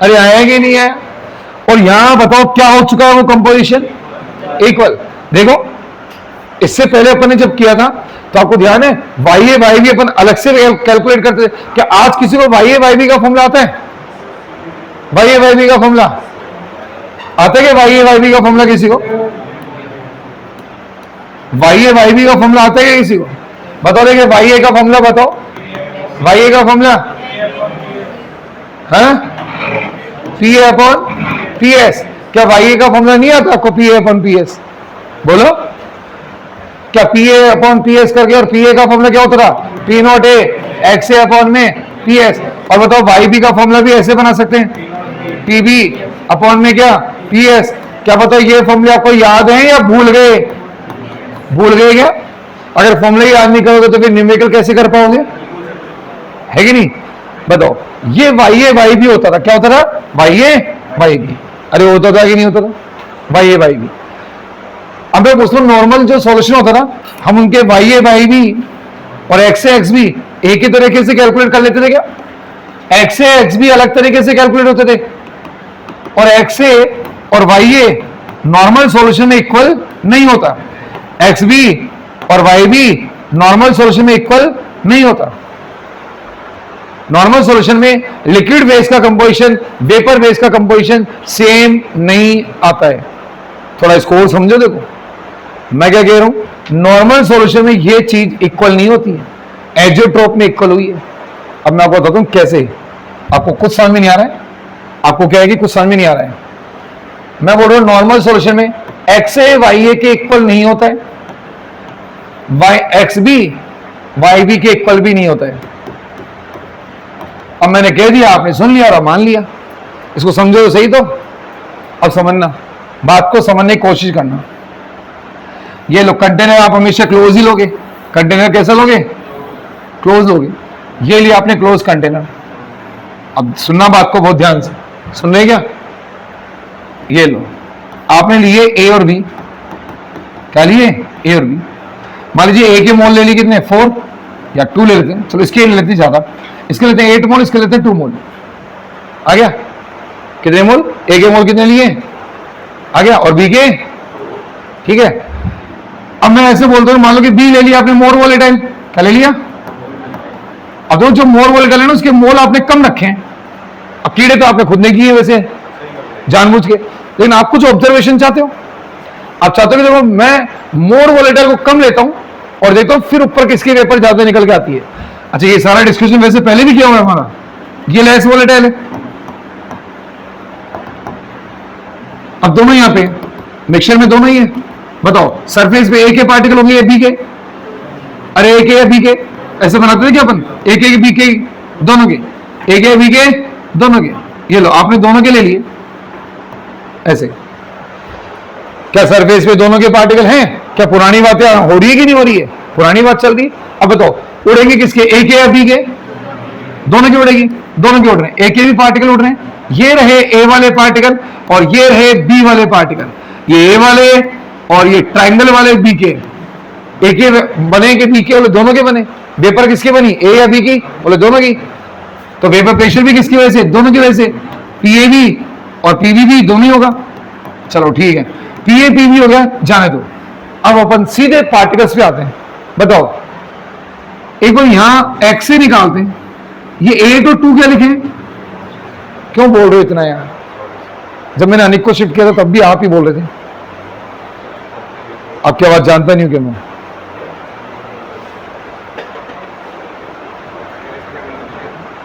अरे आया कि नहीं है। और यहां बताओ क्या हो चुका है वो कंपोजिशन, इक्वल। देखो इससे पहले अपन ने जब किया था तो आपको ध्यान है वाई बी अपन अलग से कैलकुलेट करते थे। क्या आज किसी को वाई बी का फॉर्मूला आता है, वाई बी का फॉर्मूला आता है, क्या वाई बी का फॉर्मूला किसी को, वाई बी का फॉर्मूला आता है किसी को, बताओ। देखिए वाई ए का फॉर्मूला बताओ, वाई ए का फॉर्मूला है P A upon P S. क्या वाई ए का फॉर्मूला नहीं आता आपको, P A upon P S, बोलो। क्या P A upon P S करके, और पी ए का फॉर्मूला क्या होता था, P not a x A upon में पी एस। और बताओ वाई बी का फॉर्मूला भी ऐसे बना सकते हैं, पी बी अपॉन में क्या, पी एस। क्या बताओ ये फॉर्मूले आपको याद है या भूल गए, भूल गए क्या। अगर फॉर्मूला याद नहीं करोगे तो फिर न्यूमेरिकल कैसे कर पाओगे, है कि नहीं, बताओ। ये वाई बी होता था, क्या होता था, वाई बी। अरे होता था कि नहीं होता था, वाई बी। अब मैं पूछता हूं नॉर्मल जो सॉल्यूशन होता था, हम उनके वाई बी और एक्स एक्स बी एक ही तरीके से कैलकुलेट कर लेते थे क्या, एक्स एक्स बी अलग तरीके से कैलकुलेट होते थे, और एक्स ए और वाई ए नॉर्मल सॉल्यूशन में इक्वल नहीं होता, एक्स बी और वाई बी नॉर्मल सॉल्यूशन में इक्वल नहीं होता। नॉर्मल सॉल्यूशन में लिक्विड फेज का कंपोजिशन वेपर फेज का कंपोजिशन सेम नहीं आता है। थोड़ा इसको और समझो, देखो मैं क्या कह रहा हूं, नॉर्मल सॉल्यूशन में ये चीज इक्वल नहीं होती है, एजियोट्रोप में इक्वल हुई है। अब मैं आपको बताता हूं कैसे, आपको कुछ समझ में नहीं आ रहा है, आपको क्या है कि कुछ समझ में नहीं आ रहा है। मैं बोल रहा हूं नॉर्मल सॉल्यूशन में एक्स ए वाई ए के इक्वल नहीं होता है, y x B y B के इक्वल भी नहीं होता है। अब मैंने कह दिया, आपने सुन लिया और मान लिया, इसको समझो तो सही। तो अब समझना, बात को समझने की कोशिश करना। ये लो कंटेनर आप हमेशा क्लोज ही लोगे, कंटेनर कैसा लोगे, क्लोज लोगे। ये लिया आपने क्लोज कंटेनर। अब सुनना बात को बहुत ध्यान से, सुन रहे क्या, ये लो आपने लिए ए और बी, क्या लिए, ए और बी। मान लीजिए ए के मोल ले लिए कितने, 4 या 2 ले लेते हैं, चलो इसके ले लेते हैं ज्यादा, इसके लेते हैं 8 मोल, इसके लेते हैं 2 मोल। आ गया, कितने मोल, ए के मोल कितने लिए, आ गया, और बी के, ठीक है। अब मैं ऐसे बोलता हूं, मान लो कि बी ले लिया आपने मोर वोलेटाइल, क्या ले लिया। अब तो जो मोर वोलेटाइल है ना उसके मोल आपने कम रखे हैं। अब कीड़े तो आपने खुद ने किए वैसे जानबूझ के, लेकिन आप कुछ ऑब्जर्वेशन चाहते हो, आप चाहते हो कि देखो मैं मोर वोलेटाइल को कम लेता हूं और देखता हूं फिर ऊपर किसकी वेपर ज्यादा निकल के आती है। अच्छा ये सारा डिस्कशन वैसे पहले भी किया हुआ है हमारा, ये लेस वोलेटाइल है। अब दोनों यहां पे मिक्सचर में दोनों ही है, बताओ सरफेस पे ए के पार्टिकल होंगे या बी के, अरे ए के या बी के, ऐसे बनाते थे क्या अपन, ए के बी के दोनों के, ए के बी के दोनों के। ये लो आपने दोनों के ले लिए ऐसे। क्या सरफेस पे दोनों के पार्टिकल हैं, क्या पुरानी बातें हो रही है कि नहीं हो रही है, पुरानी बात चल रही है। अब बताओ उड़ेंगे किसके, ए के या बी के, दोनों की उड़ेगी, दोनों के उड़ रहे हैं, ए के भी पार्टिकल उड़ रहे हैं। ये रहे ए वाले पार्टिकल और ये रहे बी वाले पार्टिकल, ये ए वाले और ये ट्राइंगल वाले बी के, ए के बने कि बी के? बोले दोनों के बने। वेपर किसके बनी, ए या बी की? बोले दोनों की। तो वेपर प्रेशर भी किसकी वजह से? दोनों की वजह से। पीए भी और पीवी भी दोनों ही होगा। चलो ठीक है, पीए पीवी हो गया, जाने दो। अब अपन सीधे पार्टिकल्स पे आते हैं। बताओ, एक बार यहां एक्स से निकालते हैं, ये 8 और 2 क्या लिखे? क्यों बोल रहे हो इतना यार? जब मैंने अनिक को शिफ्ट किया था तब भी आप ही बोल रहे थे। आपकी आवाज जानता नहीं हूं क्या मैं?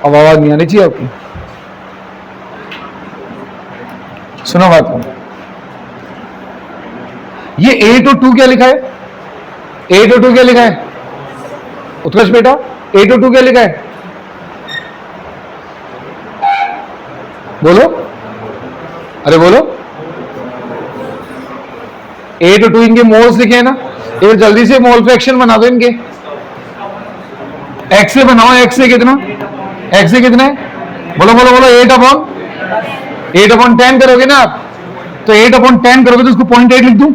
अब आवाज नहीं आनी चाहिए आपकी। सुनो बात को, ये 8 और 2 क्या लिखा है? 8 और 2 क्या लिखा है? उत्कर्ष बेटा, 8 और 2 क्या लिखा है? बोलो, अरे बोलो। 8 और 2 इनके मोल्स लिखे हैं ना? ये जल्दी से मोल फ्रैक्शन बना दो इनके। एक्स से बनाओ, एक्स से कितना? एक्स से कितना है? बोलो बोलो बोलो। 8/10 करोगे ना आप? तो 8/10 करोगे तो उसको 0.8 लिख दूं?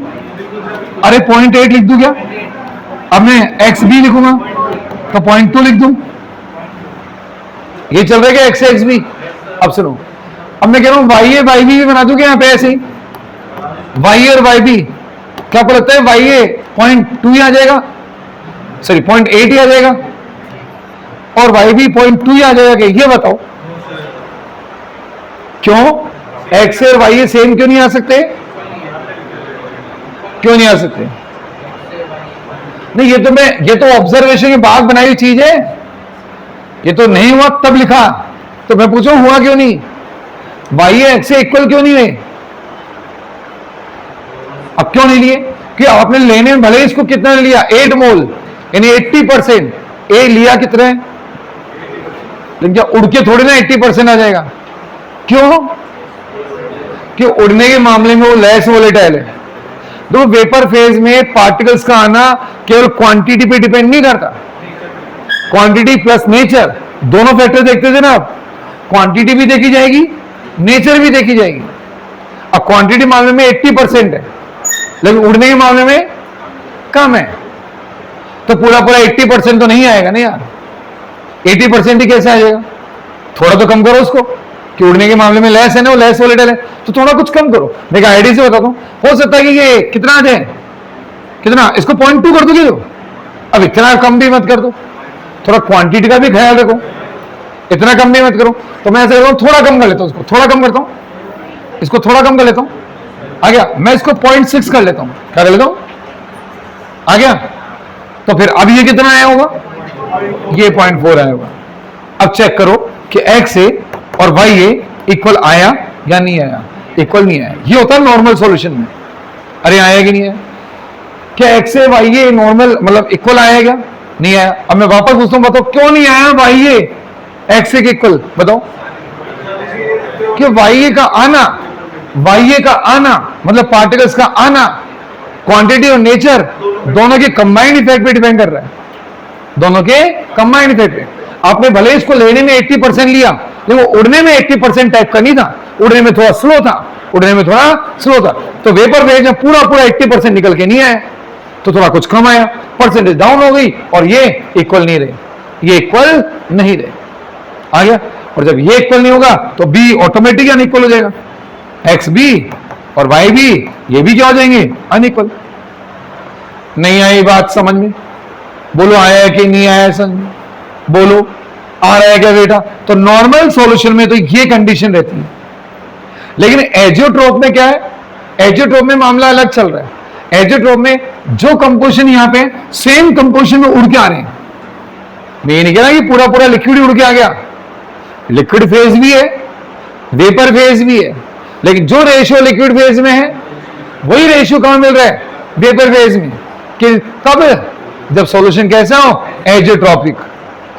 अरे 0.8 लिख दूं क्या? अब मैं एक्स बी लिखूंगा तो 0.2 लिख दूं? ये चल रहा है क्या एक्स एक्स बी? अब सुनो, अब मैं कह रहा हूं वाई ए वाई बी भी बना दूं क्या यहां पे ऐसे ही? वाई और वाई बी, क्या आपको लगता है वाई ए 0.2 ही आ जाएगा? सॉरी 0.8 ही आ जाएगा और वाई बी 0.2 ही आ जाएगा क्या? ये बताओ क्यों? एक्स और वाई ए सेम क्यों नहीं आ सकते? क्यों नहीं आ सकते? नहीं, ये तो ऑब्जर्वेशन के बाद बनाई हुई चीज है। ये तो नहीं हुआ तब लिखा, तो मैं पूछूं हुआ क्यों नहीं? वाई एक्स से इक्वल क्यों नहीं हुए? अब क्यों नहीं लिए? कि आपने लेने में भले इसको कितना लिया, 8 मोल यानी 80%। ए लिया कितना है? लेकिन क्या उड़ के थोड़ी ना 80% आ जाएगा? क्यों? कि उड़ने के मामले में वो लेस वोलेटाइल है। तो वेपर फेज में पार्टिकल्स का आना केवल क्वांटिटी पे डिपेंड नहीं करता। क्वांटिटी प्लस नेचर दोनों फैक्टर देखते थे ना आप? क्वांटिटी भी देखी जाएगी, नेचर भी देखी जाएगी। अब क्वांटिटी मामले में 80% है, लेकिन उड़ने के मामले में कम है, तो पूरा 80% तो नहीं आएगा ना यार। 80% ही कैसे आ जाएगा? थोड़ा तो कम करो उसको, कि उड़ने के मामले में लेस है ना, वो लेस वोलेटाइल है, तो थोड़ा कुछ कम करो। देखा आईडी से बताता हूं, हो सकता है कि ये कितना आ जाए, कितना, इसको 0.2 कर दोगे तो? अब इतना कम भी मत कर दो, थोड़ा क्वांटिटी का भी ख्याल रखो। इतना कम भी मत करो, तो मैं ऐसा करता हूं, थोड़ा कम कर लेता हूं, इसको थोड़ा कम करता हूं, इसको थोड़ा कम कर लेता हूं। आ गया? मैं इसको 0.6 कर लेता हूं। क्या कर लेता हूं? आ गया? तो फिर अब ये कितना आया होगा? ये 0.4 आया होगा। अब चेक करो कि एक्स ए और वाई ए इक्वल आया या नहीं आया? इक्वल नहीं आया। ये होता है नॉर्मल सॉल्यूशन में। अरे आया कि नहीं आया? क्या x A y A normal मतलब इक्वल आया क्या? नहीं आया। अब मैं वापस पूछता हूं, बताओ क्यों नहीं आया वाई ए एक्स ए के इक्वल? बताओ। कि वाई ए का आना, वाई ए का आना मतलब पार्टिकल्स का आना क्वांटिटी और नेचर दोनों के कंबाइंड इफेक्ट पे डिपेंड कर रहा है। दोनों के कंबाइंड इफेक्ट पे। आपने भले इसको लेने में 80% लिया, लेकिन वो उड़ने में 80% टाइप का नहीं था, उड़ने में थोड़ा स्लो था, उड़ने में थोड़ा स्लो था। तो वेपर फेज में पूरा 80% निकल के नहीं आया, तो थोड़ा कुछ कम आया, परसेंटेज डाउन हो गई, और ये इक्वल नहीं रहे, ये इक्वल नहीं रहे। आ गया? और जब ये इक्वल नहीं होगा तो बी ऑटोमेटिक अनइक्वल हो जाएगा। एक्स बी और वाई बी ये भी क्या हो जाएंगे? अनइक्वल। नहीं आई बात समझ में? बोलो आया कि नहीं आया समझ में? बोलो आ रहा है क्या बेटा? तो नॉर्मल सॉल्यूशन में तो ये कंडीशन रहती है, लेकिन एजियोट्रोप में क्या है? एजियोट्रोप में मामला अलग चल रहा है। एजियोट्रोप में जो कंपोजिशन यहां पे सेम कंपोजिशन में उड़ के आ रहे हैं। मैं ये नहीं कह रहा कि पूरा पूरा लिक्विड उड़ के आ गया, लिक्विड फेज भी है, वेपर फेज भी है, लेकिन जो रेशियो लिक्विड फेज में है वही रेशियो कहां मिल रहा है? वेपर फेज में। कि कब? जब सॉल्यूशन कैसा हो? एजियोट्रोपिक।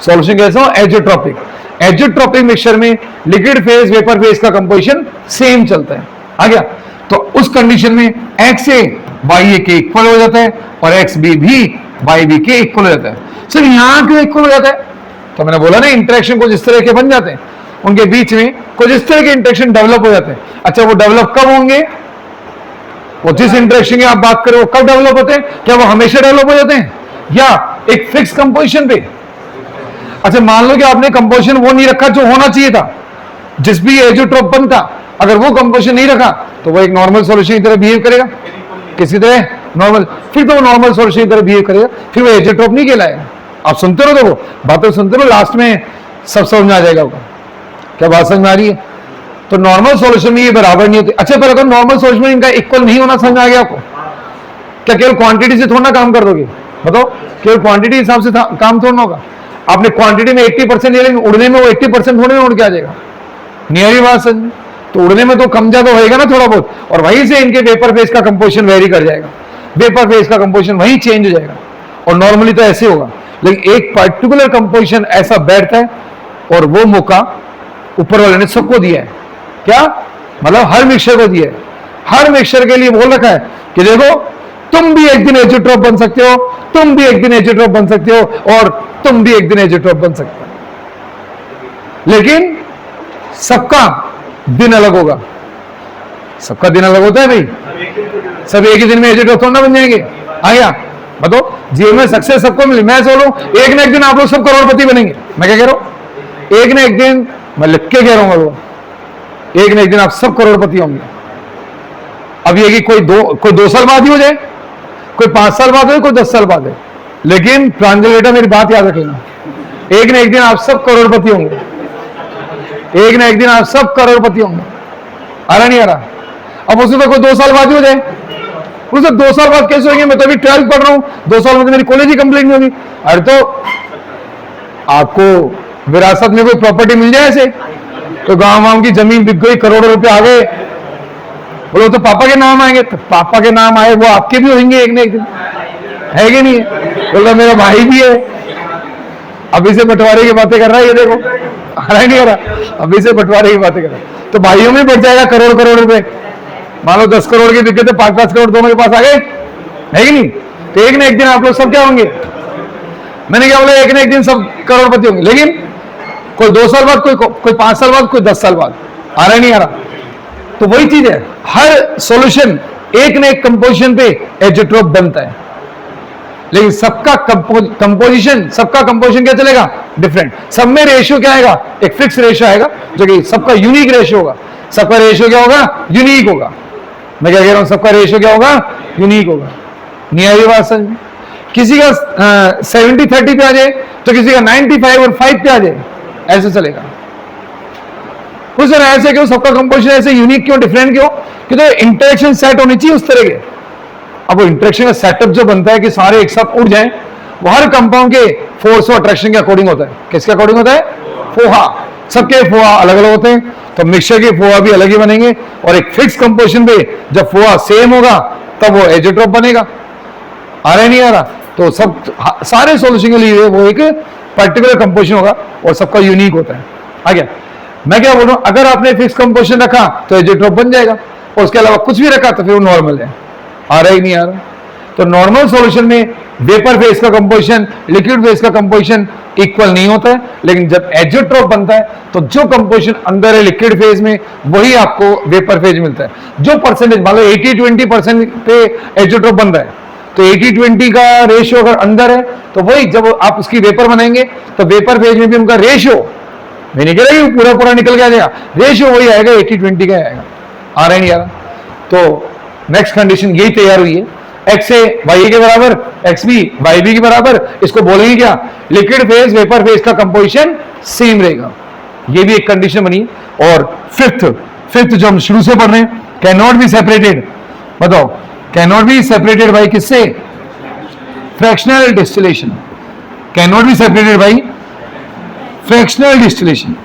सॉल्यूशन कैसा हो? एजियोट्रोपिक। एजियोट्रोपिक मिक्सचर में लिक्विड फेज वेपर फेज का कंपोजिशन सेम चलता है। आ गया? तो उस कंडीशन में एक्स ए वाई ए के इक्वल हो जाता है और एक्स बी भी वाई बी के इक्वल हो जाता है। सर यहां क्यों इक्वल हो जाता है? तो मैंने बोला ना, इंटरेक्शन कुछ इस तरह के बन जाते हैं, उनके बीच में कुछ इस तरह के इंटरेक्शन डेवलप हो जाते हैं। अच्छा, वो डेवलप कब होंगे? वो जिस इंटरेक्शन की आप बात करें वो कब डेवलप होते हैं? क्या वो हमेशा डेवलप हो जाते हैं या एक फिक्स कंपोजिशन पे? अच्छा, मान लो कि आपने कंपोजिशन वो नहीं रखा जो होना चाहिए था, जिस भी एजोट्रोप बनता, अगर वो कंपोजिशन नहीं रखा तो वो एक नॉर्मल सॉल्यूशन की तरह बिहेव करेगा, किसी तरह नॉर्मल, फिर तो वो नॉर्मल सॉल्यूशन की तरह बिहेव करेगा, फिर वो एजोट्रोप नहीं कहलाएगा। आप सुनते रहो, देखो बातें सुनते रहो, लास्ट में सब समझ में आ जाएगा। क्या बात समझ में आ रही है? तो नॉर्मल सॉल्यूशन में ये बराबर नहीं होते। अच्छा, पर अगर नॉर्मल सॉल्यूशन में इनका इक्वल नहीं होना समझ में आ गया आपको? क्या केवल क्वांटिटी से थोड़ा ना काम कर दोगे? बताओ, केवल क्वांटिटी हिसाब से काम थोड़ा होगा। आपने क्वांटिटी में 80% ले लेंगे, उड़ने में वो 80% थोड़े में उड़ के आ जाएगा। नियरी बात समझ, तो उड़ने में तो कम ज्यादा होएगा ना थोड़ा बहुत, और वहीं से इनके वेपर फेज का कंपोजिशन वेरी कर जाएगा, वेपर फेज का कंपोजिशन वहीं चेंज हो जाएगा, और नॉर्मली तो ऐसे होगा। लेकिन एक पर्टिकुलर कंपोजिशन ऐसा बैठता है, और वो मौका ऊपर वाले ने सबको दिया है। क्या मतलब? हर मिक्सचर को दिया है। हर मिक्सचर के लिए बोल रखा है कि देखो, तुम भी एक दिन एजोट्रोप बन सकते हो, तुम भी एक दिन एजोट्रोप बन सकते हो, और तुम भी एक दिन एजोट्रोप बन सकते हो। लेकिन सबका दिन अलग होगा। सबका दिन अलग होता है भाई। सब एक ही दिन में एजोट्रोप थोड़ा ना बन जाएंगे। आया बताओ, जीवन में सक्सेस सबको मिली। मैं बोलूं एक ना एक दिन आप लोग सब करोड़पति बनेंगे। मैं क्या कह रहा हूं? एक ना एक दिन, मैं लिख के कह रहा हूं, एक ना एक दिन आप सब करोड़पति होंगे। अब ये कि कोई 2 साल बाद ही हो जाए, कोई 5 साल बाद हो, कोई 10 साल बाद है, लेकिन प्रांजल बेटा मेरी बात याद रखेगा, एक ना एक दिन आप सब करोड़पति होंगे। एक ना एक दिन आप सब करोड़पति होंगे। आ रहा नहीं आ रहा? अब उसे तो कोई 2 साल बाद ही हो जाए, उसे 2 साल बाद कैसे होंगे? मैं तो अभी 12th पढ़ रहा हूं, 2 साल में तो मेरी कॉलेज ही कंप्लीट नहीं होगी। अरे तो आपको विरासत में कोई प्रॉपर्टी मिल जाए ऐसे, तो गांव की जमीन बिक गई, करोड़ों रुपए आ गए, बोलो तो पापा के नाम आएंगे, तो पापा के नाम आए वो आपके भी होंगे एक ना एक दिन, है कि नहीं है? बोलो मेरा भाई भी है, अभी से बंटवारे की बातें कर रहा है, ये देखो आ रहा नहीं आ रहा, अभी से बंटवारे की बातें कर रहा है। तो भाइयों में बढ़ जाएगा करोड़ करोड़ रुपए। मान लो 10 करोड़ की बिके थे, 5-5 करोड़ दोनों के पास आ गए, है कि नहीं? तो एक ना एक दिन आप लोग सब क्या होंगे? मैंने क्या बोला? एक ना एक दिन सब करोड़पति होंगे। लेकिन कोई 2 साल बाद, कोई 5 साल बाद, कोई 10 साल बाद। आ रहा नहीं आ रहा? तो वही चीज है, हर सॉल्यूशन एक ना एक कंपोजिशन पे एजोट्रोप बनता है, लेकिन सबका कंपोजिशन क्या चलेगा? डिफरेंट। सब में रेशियो क्या आएगा? एक फिक्स रेशियो आएगा, जो कि सबका यूनिक रेशियो होगा। सबका रेशियो क्या होगा? यूनिक होगा। मैं क्या कह रहा हूं? सबका रेशियो क्या होगा? यूनिक होगा। नहीं आई बात समझ? किसी का 70-30 पे आ जाए, तो किसी का 95 और 5 पे आ जाए, ऐसे चलेगा। उस तरह ऐसे क्यों? सबका कंपोजिशन ऐसे यूनिक क्यों, डिफरेंट क्यों? कि तो इंटरेक्शन सेट होनी चाहिए उस तरह के। अब वो इंटरेक्शन का सेटअप जो बनता है कि सारे एक साथ उड़ जाएं, वो हर कंपाउंड के फोर्स और अट्रैक्शन के अकॉर्डिंग होता है। किसके अकॉर्डिंग होता है? फोहा। सबके फोहा अलग अलग होते हैं, तो मिक्सचर के फोहा भी अलग ही बनेंगे, और एक फिक्स कंपोजिशन पे जब फोहा सेम होगा तब वो एजोट्रोप बनेगा। आ रहा नहीं आ रहा? तो सब सारे सॉल्यूशन के लिए वो एक पर्टिकुलर कंपोजिशन होगा, और सबका यूनिक होता है। आ गया? मैं क्या बोल रहा हूं? अगर आपने फिक्स कंपोजिशन रखा तो एजोट्रोप बन जाएगा, और उसके अलावा कुछ भी रखा तो फिर वो नॉर्मल है। आ रहा ही नहीं आ रहा? तो नॉर्मल सॉल्यूशन में वेपर फेज का कंपोजिशन, लिक्विड फेज का कंपोजिशन इक्वल नहीं होता है, लेकिन जब एजोट्रोप बनता है तो जो कंपोजिशन अंदर है लिक्विड फेज में, वही आपको वेपर फेज मिलता है। जो परसेंटेज, मान लो 80-20% पे एजोट्रोप बन रहा है, तो 80-20 का रेशियो अगर अंदर है, तो वही जब आप उसकी वेपर बनाएंगे तो वेपर फेज में भी उनका रेशियो, मैं नहीं कह रहा कि पूरा पूरा निकल के आ जाएगा, रेशियो वही आएगा, 80-20 का आएगा। आ रहा नहीं आ रहा? तो नेक्स्ट कंडीशन यही तैयार हुई है, एक्स ए वाई के बराबर, एक्स बी वाई बी के बराबर। इसको बोलेंगे क्या? लिक्विड फेज वेपर फेज का कंपोजिशन सेम रहेगा। ये भी एक कंडीशन बनी है। और फिफ्थ जो हम शुरू से पढ़ रहे हैं, कैन नॉट बी सेपरेटेड। बताओ, can not be separated by किससे? Fractional distillation. Can not be separated by fractional distillation.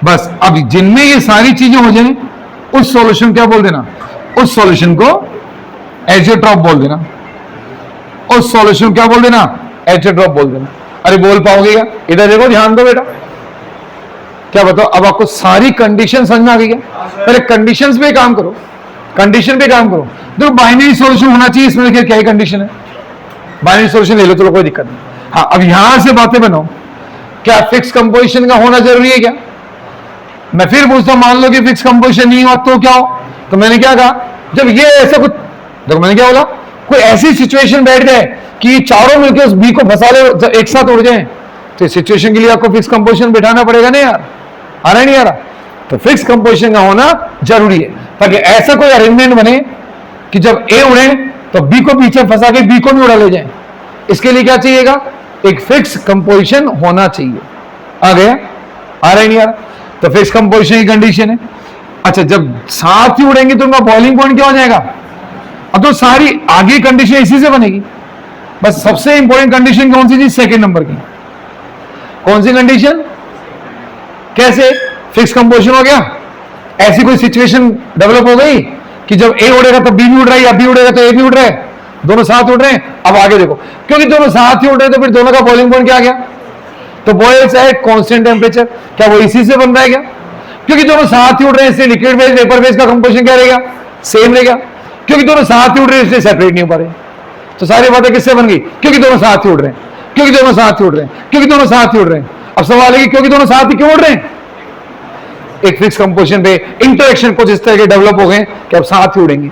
बस अब जिनमें ये सारी चीजें हो जाए, उस सॉल्यूशन क्या बोल देना? उस सॉल्यूशन को एजोट्रोप बोल देना। उस सॉल्यूशन क्या बोल देना? एजोट्रोप बोल देना। अरे बोल पाओगे क्या? इधर देखो, ध्यान दो बेटा। क्या बताओ? अब आपको सारी कंडीशन समझ में आ गई क्या? पहले कंडीशंस पे काम करो, कंडीशन पे काम करो। देखो बाइनरी सॉल्यूशन होना चाहिए, इसमें देखिए क्या ही कंडीशन है। बाइनरी सॉल्यूशन ले लो, चलो कोई दिक्कत नहीं। हाँ, अब यहां से बातें बनाओ। क्या फिक्स कंपोजिशन का होना जरूरी है क्या? मैं फिर पूछता हूं, मान लो कि फिक्स कंपोजिशन नहीं हुआ तो क्या हो? तो मैंने क्या कहा? जब ये ऐसा कुछ, देखो मैंने क्या बोला, कोई ऐसी सिचुएशन बैठ जाए कि चारों मिलकर उस बी को फंसा ले, जब एक साथ उड़ जाए, तो सिचुएशन के लिए आपको फिक्स कंपोजिशन बिठाना पड़ेगा ना यार, आ रहा नहीं आ रहा? तो फिक्स कंपोजिशन का होना जरूरी है ताकि ऐसा कोई अरेंजमेंट बने कि जब ए उड़े तो बी को पीछे फंसा के बी को भी उड़ा ले जाए। इसके लिए क्या चाहिएगा? एक फिक्स कंपोजिशन होना चाहिए। आ गया? आ रहा नहीं आ रहा? तो फिक्स कंपोजिशन की कंडीशन है। अच्छा, जब साथ ही उड़ेंगे तो उनका बॉइलिंग पॉइंट क्या हो जाएगा? अब तो सारी आगे कंडीशन इसी से बनेगी। बस सबसे इंपॉर्टेंट कंडीशन कौन सी थी? सेकंड नंबर की। कौन सी कंडीशन? कैसे फिक्स कंपोजिशन हो गया? ऐसी कोई सिचुएशन डेवलप हो गई कि जब ए उड़ेगा तो बी भी उड़ रहा है, या बी उड़ेगा तो ए भी उड़ रहा है, दोनों साथ उड़ रहे हैं। अब आगे देखो, क्योंकि दोनों साथ ही उड़ रहे हैं तो फिर दोनों का बॉइलिंग पॉइंट क्या आ गया? तो बॉयल्स एट कांस्टेंट टेम्परेचर। क्या वो इसी से बन रहा है क्या? क्योंकि दोनों साथ ही उड़ रहे हैं इसलिए लिक्विड फेज वेपर फेज का कंपोजिशन क्या रहेगा? सेम रहेगा। क्योंकि दोनों साथ ही उड़ रहे हैं इसलिए सेपरेट नहीं हो पा रहे। तो सारी बातें किससे बन गई? क्योंकि दोनों साथ ही उड़ रहे हैं, क्योंकि दोनों साथ ही उड़ रहे हैं, क्योंकि दोनों साथ ही उड़ रहे हैं। अब सवाल है कि क्योंकि दोनों साथ ही क्यों उड़ रहे हैं? एक फिक्स कंपोजिशन पे इंटरेक्शन कुछ इस तरह के डेवलप हो गए कि अब साथ ही उड़ेंगे।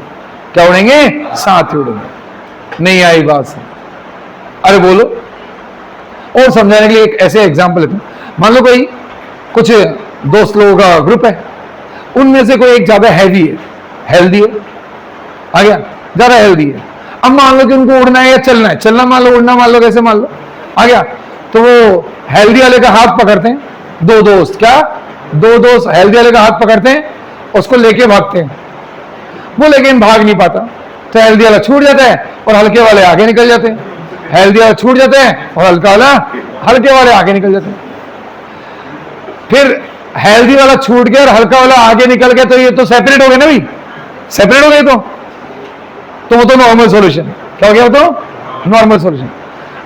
क्या उड़ेंगे? साथ ही उड़ेंगे। नहीं आई बात से? अरे बोलो। और समझाने के लिए एक ऐसे एग्जांपल लेते हैं। मान लो कोई कुछ दोस्त लोगों का ग्रुप है, उनमें से कोई एक ज्यादा हैवी है, हेल्दी है, आ गया, ज्यादा हेल्दी है। अब मान लो कि उनको उड़ना है या चलना है, चलना मान लो, उड़ना मान लो, कैसे मान लो, आ गया। तो वो हेल्दी वाले का हाथ पकड़ते हैं, दो दोस्त, क्या दो दोस्त हेल्दी वाले का हाथ पकड़ते हैं, उसको लेके भागते हैं। वो लेकिन भाग नहीं पाता, तो हेल्दी वाला छूट जाता है और हल्के वाले आगे निकल जाते हैं। हेल्दी वाला छूट जाता है और हल्के वाले आगे निकल जाते हैं। फिर हेल्दी वाला छूट गया और हल्का वाला आगे निकल गया, तो ये तो सेपरेट हो गए ना भाई, सेपरेट हो गए। तो वो तो नॉर्मल सॉल्यूशन। क्या हो गया? वो तो नॉर्मल सॉल्यूशन।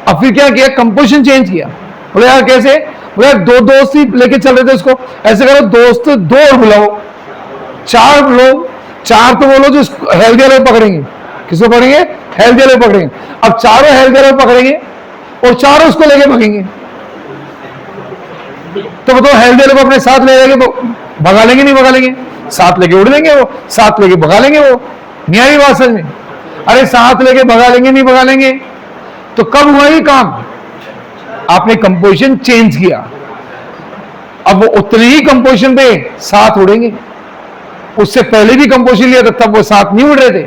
अब फिर क्या किया? कंपोजिशन चेंज किया। बोले यार कैसे? बोले यार दो दोस्त ही लेके चल रहे थे उसको, ऐसे करो दोस्त दो और बुलाओ, चार लोग, चार तो बोलो जो हेल्दी वाले पकड़ेंगे। किसको पकड़ेंगे? हेल्दी वाले पकड़ेंगे। अब चारों हेल्दी वाले पकड़ेंगे और चारों उसको लेके भागेंगे। तो बताओ हेल्दी वाले को अपने साथ ले जाएंगे, भगा लेंगे नहीं भगा लेंगे? साथ लेके उड़ लेंगे, वो साथ लेके भगा लेंगे। वो नहीं आई बात समझ में? अरे साथ लेके भगा लेंगे नहीं भगा लेंगे? तो कब हुआ ये काम? आपने कंपोजिशन चेंज किया। अब वो उतने ही कंपोजिशन पे साथ उड़ेंगे। उससे पहले भी कंपोजिशन लिया था तब वो साथ नहीं उड़ रहे थे।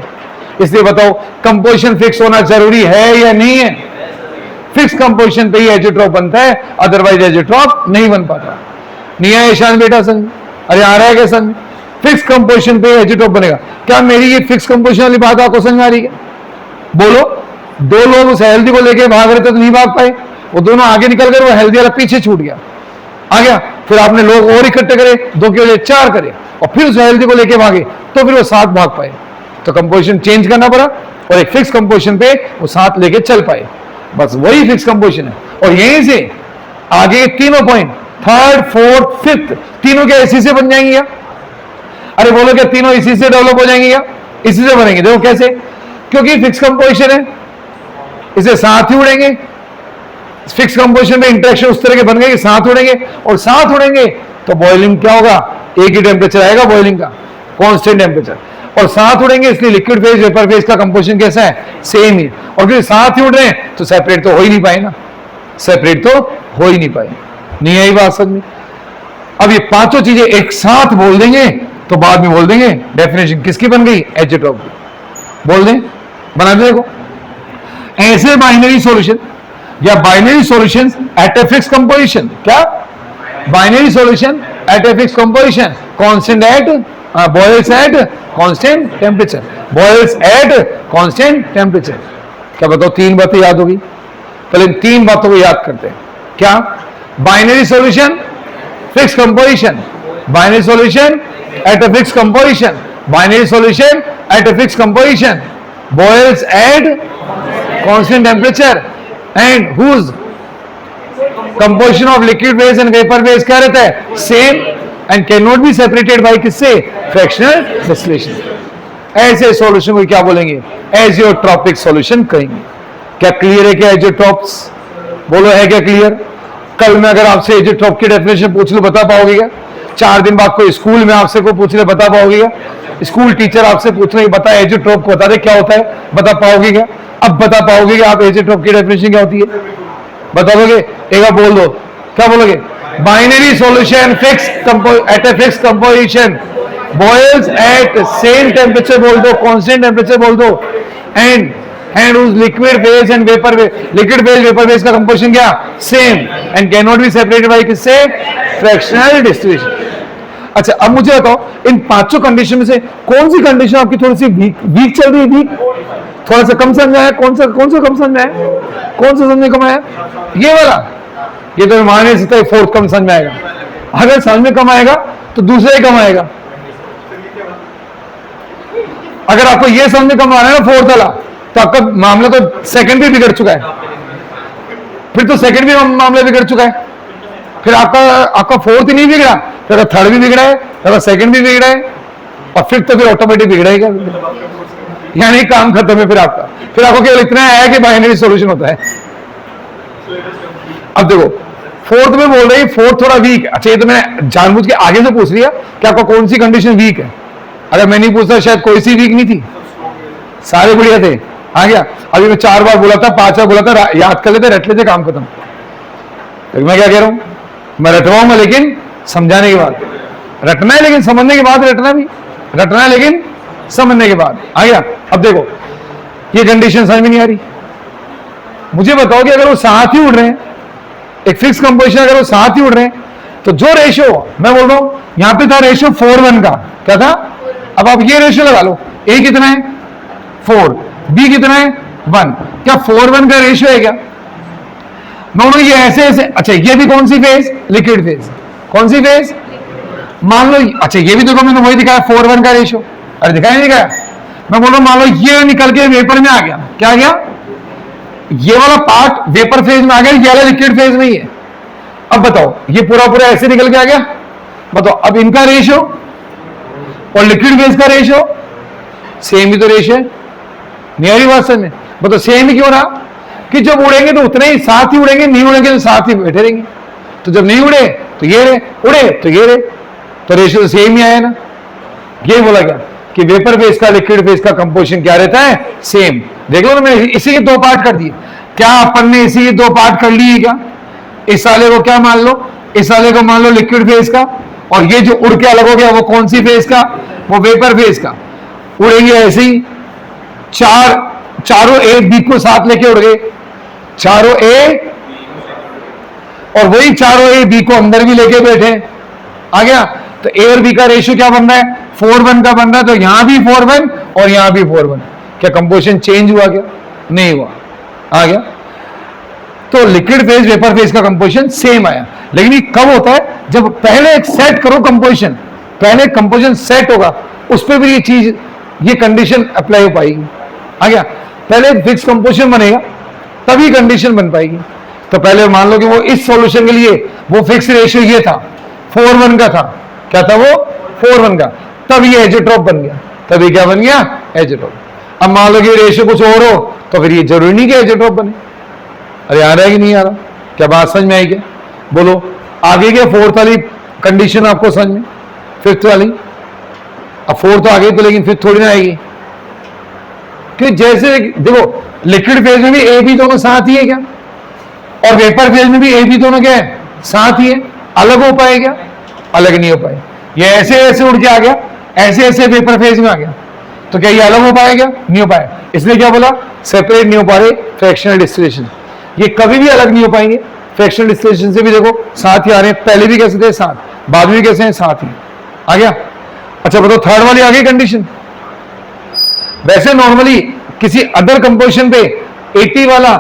इसलिए बताओ कंपोजिशन फिक्स होना जरूरी है या नहीं है? फिक्स कंपोजिशन पे ही एजिट्रॉप बनता है, अदरवाइज एजिट्रॉप नहीं बन पाता। नहीं है ईशान बेटा समझ? अरे आ रहा है क्या समझ? फिक्स कंपोजिशन पे एजिट्रॉप बनेगा। क्या मेरी ये फिक्स कंपोजिशन वाली बात आपको समझ आ रही है? बोलो। दो लोग उस हेल्दी को लेके भाग रहे थे तो नहीं भाग पाए, वो दोनों आगे निकल गए, वो हेल्दी वाला पीछे छूट गया, आ गया। फिर आपने लोग और इकट्ठे करे, दो के वजह चार करे और फिर उस हेल्दी को लेके भागे, तो फिर वो साथ भाग पाए। तो कंपोजिशन चेंज करना पड़ा और एक फिक्स कंपोजिशन पे वो साथ लेके चल पाए। बस वही फिक्स कंपोजिशन है। और यहीं से आगे तीनों पॉइंट, थर्ड, फोर्थ, फिफ्थ, तीनों क्या इसी से बन जाएंगे क्या? अरे बोलो क्या तीनों इसी से डेवलप हो जाएंगे क्या? इसी से बनेंगे। देखो कैसे? क्योंकि फिक्स कंपोजिशन है, इसे साथ ही उड़ेंगे। फिक्स कंपोजिशन में इंटरेक्शन उस तरह के बन गए कि साथ उड़ेंगे, और साथ उड़ेंगे तो बॉइलिंग क्या होगा? एक ही टेम्परेचर आएगा बॉइलिंग का, कांस्टेंट टेम्परेचर। और साथ उड़ेंगे इसलिए लिक्विड फेज वेपर फेज का कंपोजिशन कैसा है? सेम ही। और फिर साथ ही उड़ रहे हैं तो सेपरेट तो हो ही नहीं पाए ना, सेपरेट तो हो ही नहीं पाए। नहीं आई बात समझ में? अब ये पांचों चीजें एक साथ बोल देंगे तो बाद में बोल देंगे डेफिनेशन किसकी बन गई? एजिट्रॉप की। बोल दें, बना दे। देखो ऐसे बाइनरी सॉल्यूशन या binary solutions at a fix composition, क्या binary solution at a fix composition, constant at boils at constant temperature, boils at constant temperature. क्या बताओ? तीन बातें याद होगी। पहले तीन बातों को याद करते हैं। क्या? Binary solution fix composition, binary solution at a fix composition, binary solution at a fix composition, boils at constant temperature and whose composition of liquid phase and vapor phase क्या रहता है? Same and cannot be separated by किससे? Fractional distillation। ऐसे solution को क्या बोलेंगे? Azeotropic solution कहेंगे। क्या क्लियर है? क्या एजियोट्रॉप्स? बोलो है क्या क्लियर? कल मैं अगर आपसे एजियोट्रॉप की डेफिनेशन पूछ लूं बता पाओगे क्या? 4 दिन बाद कोई स्कूल में आपसे कोई पूछ ले, बता पाओगे क्या? स्कूल टीचर आपसे पूछ रहे बता एजियोट्रोप को बता दे क्या होता है, बता पाओगे क्या? अब बता पाओगे कि आप एजियोट्रोप की डेफिनेशन क्या होती है? बता दोगे? एक बार बोल दो, क्या बोलोगे? Binary solution fix at a fix composition boils at same temperature बोल दो, कांस्टेंट टेम्परेचर बोल दो, एंड उस liquid phase and vapour liquid phase vapour phase का कंपोजिशन क्या? Same, and can not be separated by किससे? Fractional distribution. अच्छा अब मुझे बताओ इन पांचों कंडीशन में से कौन सी कंडीशन आपकी थोड़ी सी वीक चल रही है? वीक, थोड़ा सा कम समझ आया? कौन सा कम समझ आया? कौन सा समझ कम आया? ये वाला, ये तो मान नहीं सकता फोर्थ कम समझ में आएगा। अगर समझ में कम आएगा तो दूसरा ही कम आएगा। अगर आपको ये समझ में कम आ रहा है ना फोर्थ वाला, तो आपका मामला तो सेकंड भी बिगड़ चुका है, फिर तो सेकंड भी मामला बिगड़ चुका है, फिर आपका फोर्थ ही नहीं बिगड़ा, फिर थर्ड भी बिगड़ा है, फिर सेकंड भी बिगड़ा है, और फिर ऑटोमेटिक बिगड़ेगा, यानी काम खत्म है फिर आपका। फिर आपको केवल इतना है कि बाइनरी सॉल्यूशन होता है। अब देखो फोर्थ में बोल रही फोर्थ थोड़ा वीक। अच्छा ये तो मैंने जानबूझ के आगे से पूछ लिया कि आपका कौन सी कंडीशन वीक है। अगर मैं नहीं पूछता शायद कोई सी वीक नहीं थी, सारे बढ़िया थे। आ गया? अभी मैं 4 बार बोला था, 5 बार बोला था, याद कर लेते, रट लेते, काम खत्म। तो मैं क्या कह रहा हूं, मैं रटवाऊंगा लेकिन समझाने के बाद। रटना है लेकिन समझने के बाद, रटना भी रटना है लेकिन समझने के बाद। आ गया? अब देखो ये कंडीशन समझ में नहीं आ रही, मुझे बताओ कि अगर वो साथ ही उड़ रहे हैं, एक फिक्स कंपोजिशन अगर वो साथ ही उड़ रहे हैं, तो जो रेशियो मैं बोल रहा हूं यहां पे था रेशियो 4:1 का, क्या था? अब आप ये रेशियो लगा लो, ए कितना है? 4, बी कितना है? 1। क्या 4:1 का रेशियो है क्या? दोनों ये ऐसे। अच्छा ये भी कौन सी फेज? Liquid phase. कौन सी फेज? मान लो, अच्छा ये भी देखो मैंने वही दिखाया 4:1 का रेशियो। अरे दिखाया नहीं दिखाया? मैं बोल रहा हूं मान लो ये निकल के वेपर में आ गया, क्या आ गया? ये वाला पार्ट वेपर फेज में आ गया, ये वाला लिक्विड फेज में ही है। अब बताओ ये पूरा ऐसे निकल के आ गया, बताओ अब इनका रेशियो और लिक्विड फेज का रेशियो सेम ही तो रेशियो है। नहीं आ रही बात समझ में? बताओ सेम ही क्यों रहा? कि जब उड़ेंगे तो उतने ही साथ ही उड़ेंगे, नहीं उड़ेंगे तो साथ ही बैठे रहेंगे। तो जब नहीं उड़े तो ये रहे, उड़े तो ये रहे, तो रेशियो तो सेम ही आया ना। ये बोला क्या कि वेपर फेज का लिक्विड फेज का कंपोजिशन क्या रहता है? सेम। देख लो ना, मैंने इसी के 2 पार्ट कर दिए। क्या अपन ने इसी के 2 पार्ट कर लिए क्या? इस वाले को क्या मान लो, इस वाले को मान लो लिक्विड फेज का, और ये जो उड़ के अलग हो गया वो कौन सी फेज का? वो वेपर फेज का। उड़ेंगे ऐसे ही, चारों ए बी को साथ लेके उड़ गए, चारों ए, और वही चारों ए बी को अंदर भी लेके बैठे। आ गया? तो ए और बी का रेशियो क्या बन रहा है? 4:1 का बन रहा है। तो यहां भी 4:1 और यहां भी 4:1। क्या कंपोजिशन चेंज हुआ क्या? नहीं हुआ। आ गया? तो लिक्विड फेज वेपर फेज का कंपोजिशन सेम आया। लेकिन ये कब होता है? जब पहले एक सेट करो कंपोजिशन, पहले कंपोजिशन सेट होगा, उस पर भी ये चीज, ये कंडीशन अप्लाई हो पाएगी। आ गया? पहले फिक्स कंपोजिशन बनेगा तभी कंडीशन बन पाएगी। तो पहले मान लो कि वो इस सॉल्यूशन के लिए वो फिक्स रेशियो ये था, 4:1 का था। क्या था वो? 4:1 का। तब ये एजियोट्रोप बन गया। तभी क्या बन गया? एजियोट्रोप। अब मान लो कि रेशियो कुछ और हो तो फिर ये जरूरी नहीं कि एजियोट्रोप बने। अरे आ रहा है कि नहीं आ रहा? क्या बात समझ में आई क्या? बोलो आगे क्या? फोर्थ वाली कंडीशन आपको समझ में? फिफ्थ वाली? अब फोर्थ तो आ गई तो, लेकिन फिफ्थ थोड़ी ना आएगी। कि जैसे देखो लिक्विड फेज में भी ए बी दोनों साथ ही है क्या? और वेपर फेज में भी ए बी दोनों क्या है? साथ ही है। अलग हो पाए क्या? अलग नहीं हो पाए। ये ऐसे ऐसे उड़ के आ गया, ऐसे ऐसे वेपर फेज में आ गया, तो क्या ये अलग हो पाएगा? नहीं हो पाए। इसलिए क्या बोला? सेपरेट नहीं हो पा रहे फ्रैक्शनल डिस्टिलेशन। ये कभी भी अलग नहीं हो पाएंगे। फ्रैक्शनल डिस्टिलेशन से भी देखो साथ ही आ रहे हैं, पहले भी कैसे थे साथ, बाद में भी कैसे हैं साथ ही। आ गया? अच्छा बताओ थर्ड वाली आ गई कंडीशन। वैसे नॉर्मली किसी अदर कंपोजिशन पे 80 वाला,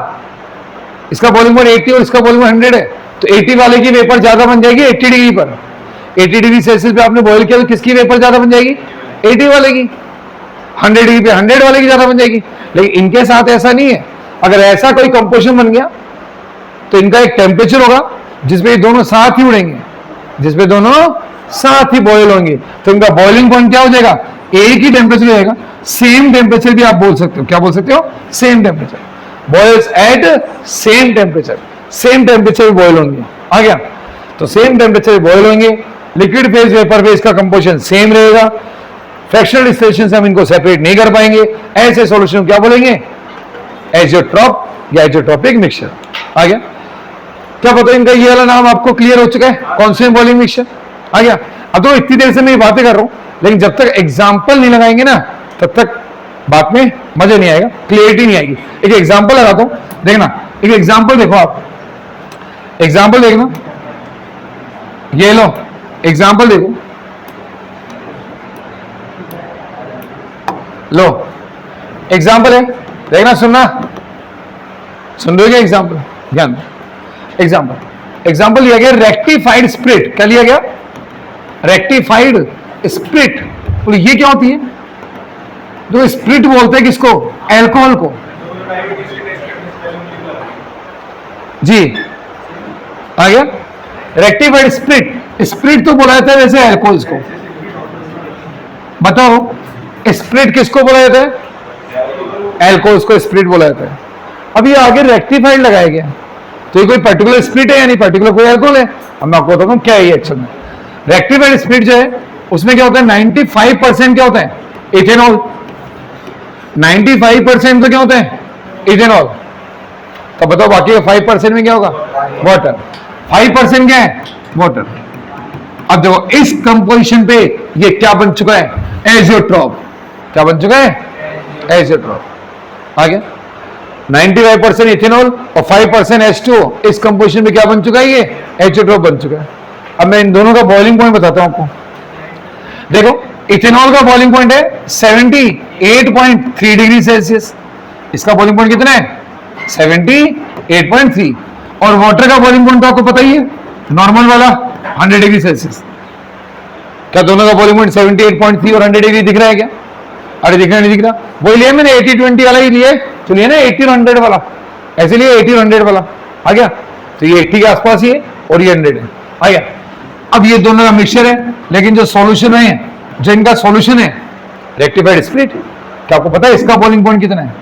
इसका बॉइलिंग पॉइंट 80 और इसका बॉइलिंग पॉइंट 100 है, तो 80 वाले की वेपर ज्यादा बन जाएगी 80 डिग्री पर। 80 डिग्री सेल्सियस पे आपने बॉइल किया तो किसकी वेपर ज्यादा बन जाएगी? 80 वाले की। 100 डिग्री पे 100 वाले की ज्यादा बन जाएगी। लेकिन इनके साथ ऐसा नहीं है। अगर ऐसा कोई कंपोजिशन बन गया तो इनका एक टेम्परेचर होगा जिसपे ये दोनों साथ ही उड़ेंगे, जिसपे दोनों साथ ही बॉयल होंगे, तो इनका बॉइलिंग पॉइंट क्या हो जाएगा? एक ही टेम्परेचर रहेगा। सेम टेम्परेचर भी आप बोल सकते हो। क्या बोल सकते हो? Same temperature. Boils at same temperature, same temperature boil होंगे। आ गया? तो सेम टेम्परेचर बॉयल होंगे, लिक्विड फेज वेपर फेज का कंपोजिशन सेम रहेगा, फ्रैक्शनल डिस्टिलेशन से हम इनको सेपरेट नहीं कर पाएंगे, ऐसे सॉल्यूशन क्या बोलेंगे, एजियोट्रॉप या एजियोट्रॉपिक मिक्सचर। आ गया? क्या पता इनका ये वाला नाम आपको क्लियर हो चुका है, कॉन्स्टेंट बॉइलिंग मिक्सचर। आ गया? अब तो इतनी देर से मैं बातें कर रहा हूं, लेकिन जब तक एग्जाम्पल नहीं लगाएंगे ना तब तक बात में मजा नहीं आएगा, क्लियरिटी नहीं आएगी। एक एग्जाम्पल लगाता हूं, देखना, एक एग्जाम्पल देखो आप, एग्जाम्पल देखना, ये लो एग्जाम्पल देखो, लो एग्जाम्पल है, देखना, सुनना, सुन रहे हो क्या? एग्जाम्पल ध्यान, एग्जाम्पल लिया गया रेक्टिफाइड स्प्रिट। क्या लिया गया? Rectified spirit. बोले ये क्या होती है? जो स्प्रिट बोलते हैं किसको? अल्कोहल को। जी आ गया? रेक्टिफाइड स्प्रिट, स्प्रिट तो बोला जाता है वैसे अल्कोहल्स को। बताओ स्प्रिट किसको बोला जाता है? अल्कोहल्स को स्प्रिट बोला जाता है। अब ये आगे रेक्टिफाइड लगाया गया, तो ये कोई पर्टिकुलर स्प्रिट है या नहीं, पर्टिकुलर कोई अल्कोहल है? अब मैं आपको बताता हूं क्या है ये एक्चुअल में। रेक्टिफाइड स्प्रिट जो है उसमें क्या होता है, 95% क्या होता है? इथेनॉल। 95% तो क्या होता है? इथेनॉल। तो बताओ बाकी का 5% में क्या होगा? वाटर। 5% क्या है? वाटर। अब देखो इस कंपोजिशन पे ये क्या बन चुका है? एजियोट्रॉप। क्या बन चुका है? एजियोट्रॉप। आ गया? 95% इथेनॉल और 5% H2O, इस कंपोजिशन में क्या बन चुका है? ये एजियोट्रॉप बन चुका है। अब मैं इन दोनों का बॉइलिंग पॉइंट बताता हूं आपको। देखो इथेनॉल का बॉइलिंग पॉइंट है 78.3 डिग्री सेल्सियस, इसका बॉइलिंग पॉइंट कितना है? 78.3। और वाटर का बॉइलिंग पॉइंट तो आपको पता ही है, नॉर्मल वाला 100 डिग्री सेल्सियस। क्या दोनों का बॉइलिंग पॉइंट 78.3 और 100 डिग्री दिख रहा है क्या? अरे दिख रहा नहीं? दिख रहा, वही लिया मैंने 80-20 वाला ही लिया, चलिए ना 80-100 वाला, ऐसे लिए 80-100 वाला। आ गया? तो ये 80 के आसपास ही है और ये 100 है। आ गया? अब ये दोनों का मिक्सचर है, लेकिन जो सॉल्यूशन है, जो इनका सॉल्यूशन है रेक्टिफाइड स्प्रिट, क्या आपको पता है इसका बॉइलिंग पॉइंट कितना है?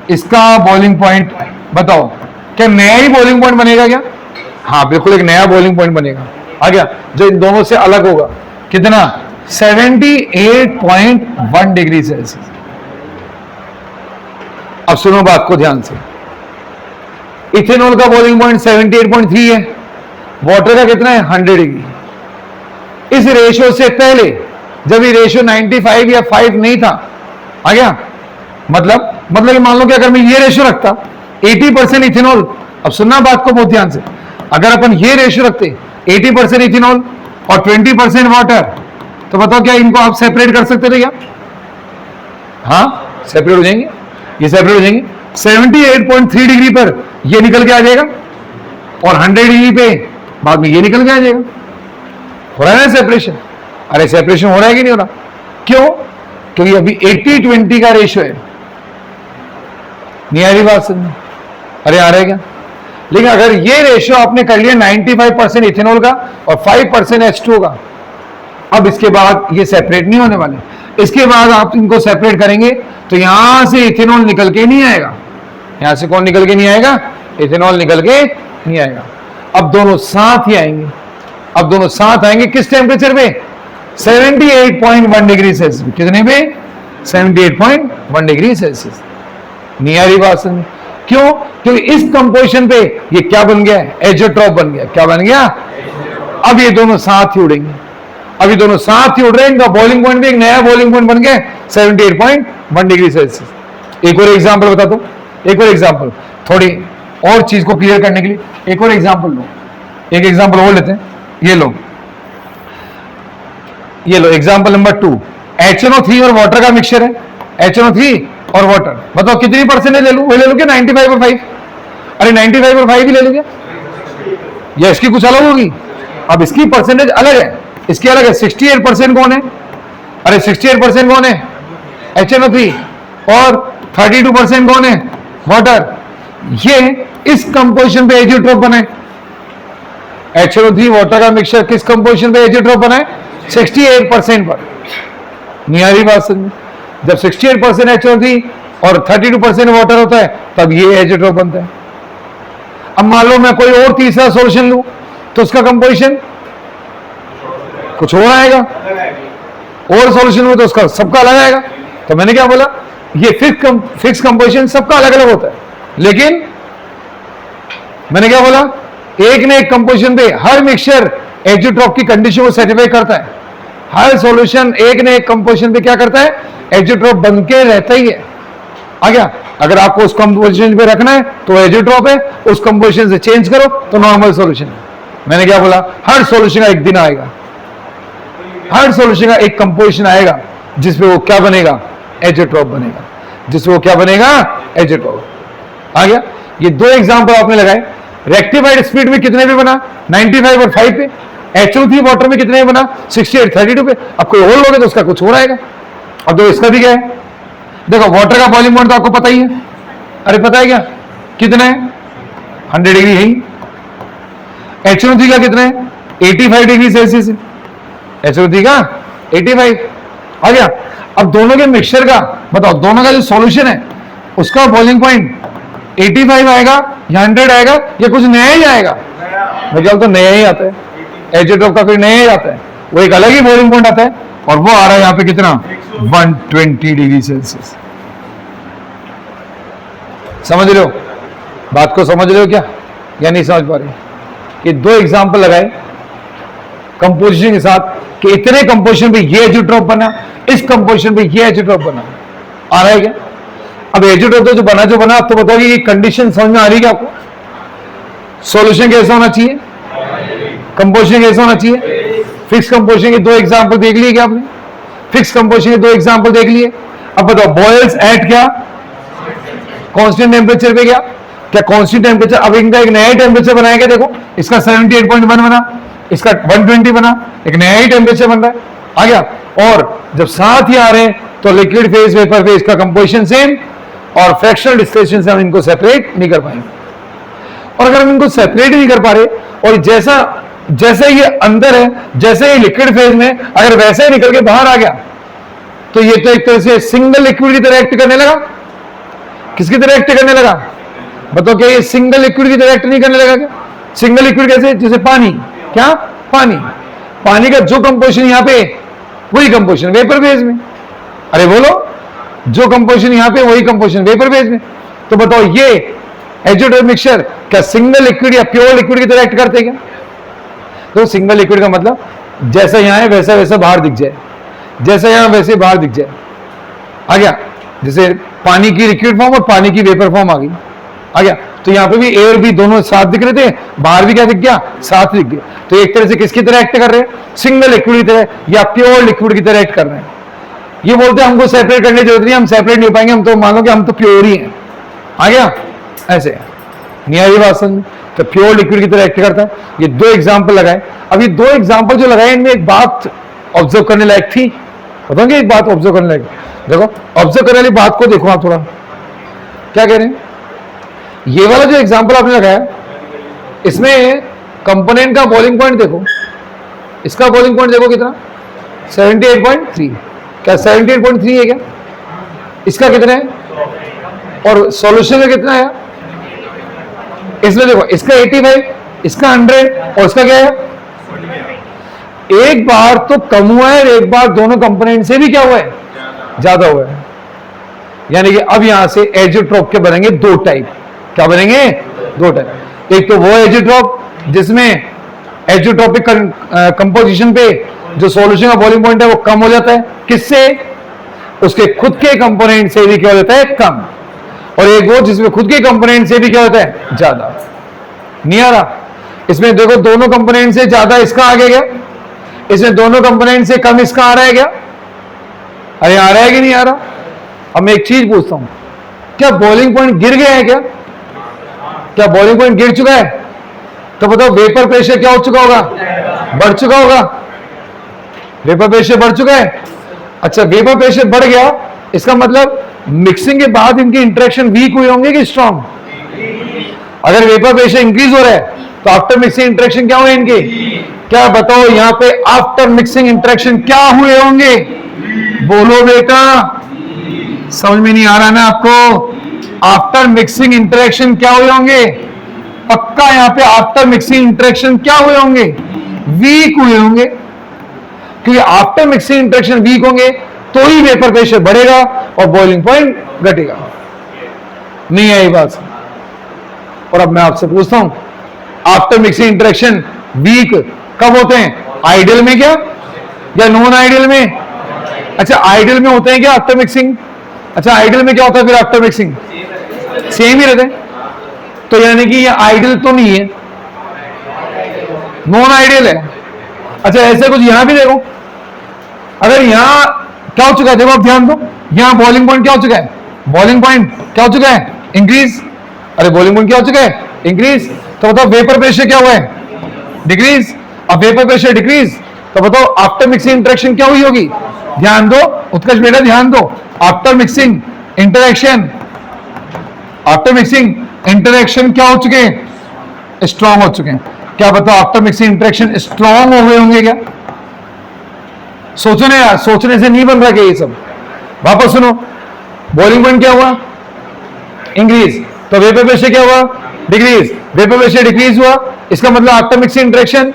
इसका बॉइलिंग पॉइंट बताओ, क्या नया ही बॉइलिंग पॉइंट बनेगा क्या? हाँ बिल्कुल, एक नया बॉइलिंग पॉइंट बनेगा। आ गया? जो इन दोनों से अलग होगा। कितना? 78.1 डिग्री सेल्सियस। अब सुनो बात को ध्यान से, इथेनॉल का बॉइलिंग पॉइंट 78.3 है, वाटर का कितना है? 100 डिग्री। इस रेशियो से पहले जब ये रेशियो 95 या 5 नहीं था, आ गया? मतलब मान लो कि अगर मैं ये रेशियो रखता 80% इथेनॉल, अब सुनना बात को बहुत ध्यान से, अगर अपन ये रेशियो रखते 80% इथेनॉल और 20% वाटर, तो बताओ क्या इनको आप सेपरेट कर सकते थे क्या? हाँ सेपरेट हो जाएंगे, ये सेपरेट हो जाएंगे। 78.3 डिग्री पर ये निकल के आ जाएगा और 100 डिग्री पे बाद में ये निकल के आ जाएगा। हो रहा है ना सेपरेशन? अरे सेपरेशन हो रहा है कि नहीं हो रहा? क्यों? क्योंकि अभी 80-20 का रेशियो है। नहीं आ रही बात समझ? अरे आ रहा है क्या? लेकिन अगर ये रेशियो आपने कर लिया 95% इथेनॉल का और 5% H2O का, अब इसके बाद ये सेपरेट नहीं होने वाले। इसके बाद आप इनको सेपरेट करेंगे तो यहां से इथेनॉल निकल के नहीं आएगा। यहां से कौन निकल के नहीं आएगा? इथेनॉल निकल के नहीं आएगा। अब दोनों साथ ही आएंगे। अब दोनों साथ आएंगे किस टेम्परेचर पे? 78.1 डिग्री सेल्सियस। कितने पे? 78.1 डिग्री सेल्सियस। नहीं आ रही बात समझ? क्यों? क्योंकि इस कंपोजिशन पे ये क्या बन गया? एजियोट्रॉप बन गया। क्या बन गया? अब ये दोनों साथ ही उड़ेंगे। अभी दोनों साथ ही उड़ रहे हैं, इनका बॉइलिंग पॉइंट भी एक नया बॉइलिंग पॉइंट बन गया 78.1 डिग्री सेल्सियस। एक और एग्जांपल बता दो, एक और एग्जांपल, थोड़ी और चीज को क्लियर करने के लिए एक और एग्जांपल लो। एक एग्जांपल और लेते हैं, ये लो, ये लो एग्जांपल नंबर 2। HNO3 और वाटर का मिक्सचर है। HNO3 और वाटर, बताओ कितनी परसेंटेज ले लूं? वही ले लूं क्या 95 और 5? अरे 95 और 5 ही ले लूं क्या? या इसकी कुछ अलग होगी? अब इसकी परसेंटेज अलग है, इसकी अलग है। 68% कौन है? अरे 68% कौन है? HNO3। और 32% कौन है? वाटर। ये इस कंपोजिशन पे एजियोट्रॉप बनाए। HNO3 वाटर का मिक्सचर किस कंपोजिशन पे एजियोट्रॉप बनाए? 68% पर। नहीं आ रही बात समझ? जब 68% HNO3 और 32% वाटर होता है तब ये एजियोट्रॉप बनता है। अब मान लो मैं कोई और तीसरा सॉल्यूशन लूं तो उसका कंपोजिशन कुछ और आएगा, और सॉल्यूशन में तो उसका सबका अलग आएगा। तो मैंने क्या बोला, ये फिक्स कंपोजिशन सबका अलग अलग होता है, लेकिन मैंने क्या बोला, एक ने एक कंपोजिशन पे हर मिक्सचर एजियोट्रॉप की कंडीशन को सेटिस्फाई करता है। हर सॉल्यूशन एक ने एक कंपोजिशन पे क्या करता है, एजियोट्रॉप बन के रहता ही है। आ गया? अगर आपको उस कंपोजिशन पे रखना है तो एजियोट्रॉप है, उस कंपोजिशन से चेंज करो तो नॉर्मल सॉल्यूशन है। मैंने क्या बोला, हर सॉल्यूशन का एक दिन आएगा, हर सॉल्यूशन का एक कंपोजिशन आएगा जिसपे वो क्या बनेगा, एजियोट्रॉप बनेगा, जिसपे वो क्या बनेगा, एजियोट्रॉप। आ गया? ये दो एग्जांपल आपने लगाए। रेक्टिफाइड स्पीड में कितने पे बना, 95 और 5 पे। HO3 वाटर में कितने पे बना, 68 32 पे। अब कोई और लोगे तो उसका कुछ हो आएगा। अब तो इसका भी क्या है, देखो वाटर का बॉइलिंग पॉइंट तो आपको पता ही है, अरे पता है क्या, कितना है, 100 डिग्री है। HO3 का कितना है, 85 डिग्री सेल्सियस है। HO3 का 85 आ गया। अब दोनों के मिक्सचर का बताओ, दोनों का जो सॉल्यूशन है उसका बॉइलिंग पॉइंट 85 आएगा या 100 आएगा या कुछ नया ही आएगा? मेरे ख्याल तो नया ही आता है, एजियोट्रॉप का कोई नया ही आता है, वो एक अलग ही बॉइलिंग पॉइंट आता है, और वो आ रहा है यहाँ पे कितना, 120 डिग्री सेल्सियस। समझ रहे हो बात को, समझ रहे हो क्या या नहीं समझ पा रहे? ये दो एग्जांपल लगाए कंपोजिशन के साथ कि इतने कंपोजिशन पे ये एजियोट्रॉप बना, इस कंपोजिशन पे ये एजियोट्रॉप बना। आ रहा है क्या? अब एजियोट्रॉप तो जो बना आप तो बताओगे कि कंडीशन समझ में आ रही है क्या आपको? सॉल्यूशन कैसा होना चाहिए, कंपोजिशन कैसा होना चाहिए। फिक्स कंपोजिशन के दो एग्जांपल देख लिए क्या आपने? फिक्स कंपोजिशन के दो एग्जांपल देख लिए। अब बताओ बॉयल्स एट क्या, कांस्टेंट टेम्परेचर पे, क्या कांस्टेंट टेम्परेचर। अब इनका एक नया टेम्परेचर बनाएगा, देखो इसका 78.1 बना, इसका 120 बना, एक नया ही टेम्परेचर बन रहा है। आ गया? और जब साथ ही आ रहे हैं तो लिक्विड फेज वेपर फेज का कंपोजिशन सेम, और फ्रैक्शनल डिस्टिलेशन से हम इनको सेपरेट नहीं कर पाएंगे। और अगर हम इनको सेपरेट नहीं कर पा रहे, और जैसे ये अंदर है, जैसे ये लिक्विड फेज में, अगर वैसे ही निकल के बाहर आ गया तो ये तो एक तरह से सिंगल लिक्विड की तरह एक्ट करने लगा। किसकी तरह एक्ट करने लगा बताओ? क्या ये सिंगल लिक्विड की तरह एक्ट नहीं करने लगा क्या? सिंगल लिक्विड कैसे, जैसे पानी, क्या पानी का जो कंपोजिशन यहाँ पे वही कंपोजिशन वेपर फेज में। अरे बोलो, जो कंपोजिशन यहाँ पे वही कंपोजिशन वेपर फेज में। तो बताओ ये एजियोट्रॉप मिक्सचर क्या सिंगल लिक्विड या प्योर लिक्विड की तरह एक्ट करते क्या? तो सिंगल लिक्विड का मतलब जैसा यहां है वैसा वैसा बाहर दिख जाए, जैसा यहां वैसे बाहर दिख जाए। आ गया? जैसे पानी की लिक्विड फॉर्म और पानी की वेपर फॉर्म आ गई। आ गया? तो यहां पे भी एयर भी दोनों साथ दिख रहे थे, बाहर भी क्या दिख गया, साथ दिख गया। तो एक तरह से किसकी तरह एक्ट कर रहे हैं, सिंगल लिक्विड की तरह या प्योर लिक्विड की तरह एक्ट कर रहे हैं। ये बोलते हैं हमको सेपरेट करने की जरूरत नहीं, हम सेपरेट नहीं हो पाएंगे, हम तो मान लो कि हम तो प्योर ही हैं। आ गया? ऐसे नहीं आई बात समझ? तो प्योर लिक्विड की तरह एक्ट करता है। ये दो एग्जांपल लगाए। अब ये दो एग्जांपल जो लगाए इनमें एक बात ऑब्जर्व करने लायक थी, बताओगे एक बात ऑब्जर्व करने लायक। देखो ऑब्जर्व करने वाली बात को देखो आप थोड़ा, क्या कह रहे हैं। ये वाला जो एग्जांपल आपने लगाया इसमें कंपोनेंट का बॉइलिंग पॉइंट देखो, इसका बॉइलिंग पॉइंट देखो कितना, 78.3। क्या 78.3 है क्या? इसका कितना है, और सॉल्यूशन का कितना है? इसमें देखो इसका 85, इसका 100, और इसका क्या है, एक बार तो कम हुआ है, एक बार दोनों कंपोनेंट से भी क्या हुआ है, ज्यादा हुआ है। यानी कि अब यहां से एजियोट्रॉप के बनेंगे दो टाइप। क्या बनेंगे? दो टाइप। एक तो वो एजियोट्रॉप जिसमें एजियोट्रॉपिक कंपोजिशन पे जो सॉल्यूशन का बॉइलिंग पॉइंट है वो कम हो जाता है, किससे, उसके खुद के कंपोनेंट से भी क्या हो जाता है, कम। और एक वो जिसमें खुद के कंपोनेंट से भी क्या होता है, ज्यादा। नहीं आ रहा? इसमें देखो दोनों कंपोनेंट से ज्यादा इसका आ गया, इसमें दोनों कंपोनेंट से कम इसका आ रहा है क्या? अरे आ रहा है कि नहीं आ रहा? अब मैं एक चीज पूछता हूं, क्या बॉइलिंग पॉइंट गिर गया है क्या? क्या बॉइलिंग पॉइंट गिर चुका है? तो बताओ वेपर प्रेशर क्या हो चुका होगा, बढ़ चुका होगा। वेपर प्रेशर बढ़ चुका है। अच्छा वेपर प्रेशर बढ़ गया, इसका मतलब मिक्सिंग के बाद इनके इंटरेक्शन वीक हुए होंगे कि स्ट्रॉन्ग? अगर वेपर प्रेशर इंक्रीज हो रहा है तो आफ्टर मिक्सिंग इंटरेक्शन क्या हुए इनके? क्या बताओ यहाँ पे आफ्टर मिक्सिंग इंटरेक्शन क्या हुए होंगे? बोलो बेटा, समझ में नहीं आ रहा ना आपको? आफ्टर मिक्सिंग इंटरेक्शन क्या हुए होंगे? पक्का यहाँ पे आफ्टर मिक्सिंग इंटरेक्शन क्या हुए होंगे? वीक हुए होंगे। क्योंकि आफ्टर मिक्सिंग इंटरेक्शन वीक होंगे तो ही वेपर प्रेशर बढ़ेगा और बॉइलिंग पॉइंट घटेगा। नहीं है ये बात। और अब मैं आपसे पूछता हूं, आफ्टर मिक्सिंग इंटरेक्शन वीक कब होते हैं? आइडियल में क्या या नॉन आइडियल में? अच्छा, आइडियल में होते हैं क्या आफ्टर मिक्सिंग? अच्छा, आइडियल में क्या होता है फिर आफ्टर मिक्सिंग? सेम ही रहते हैं। तो यानी कि ये आइडियल तो नहीं है, नॉन आइडियल है। अच्छा, ऐसे कुछ यहां भी देखो, अगर यहां क्या हो चुका है, देखो आप ध्यान दो, यहां बॉइलिंग पॉइंट क्या हो चुका है? बॉइलिंग पॉइंट क्या हो चुका है? इंक्रीज। अरे बॉइलिंग पॉइंट क्या हो चुका है? इंक्रीज। तो बताओ वेपर प्रेशर क्या हुआ है? डिक्रीज। अब वेपर प्रेशर डिक्रीज, तो बताओ आफ्टर मिक्सिंग इंटरेक्शन क्या हुई होगी? ध्यान दो उत्कर्ष बेटा, ध्यान दो। After mixing interaction, after mixing interaction क्या हो चुके हैं? स्ट्रॉन्ग हो चुके हैं। क्या बताओ आफ्टर मिक्सिंग इंटरेक्शन स्ट्रॉन्ग हो गए होंगे क्या? सोचो ना यार, सोचने से नहीं बन रहा क्या ये सब। वापस सुनो, बॉइलिंग पॉइंट क्या हुआ? इंक्रीज। तो वेपर प्रेशर क्या हुआ? डिक्रीज। वेपर प्रेशर डिक्रीज हुआ, इसका मतलब after mixing interaction,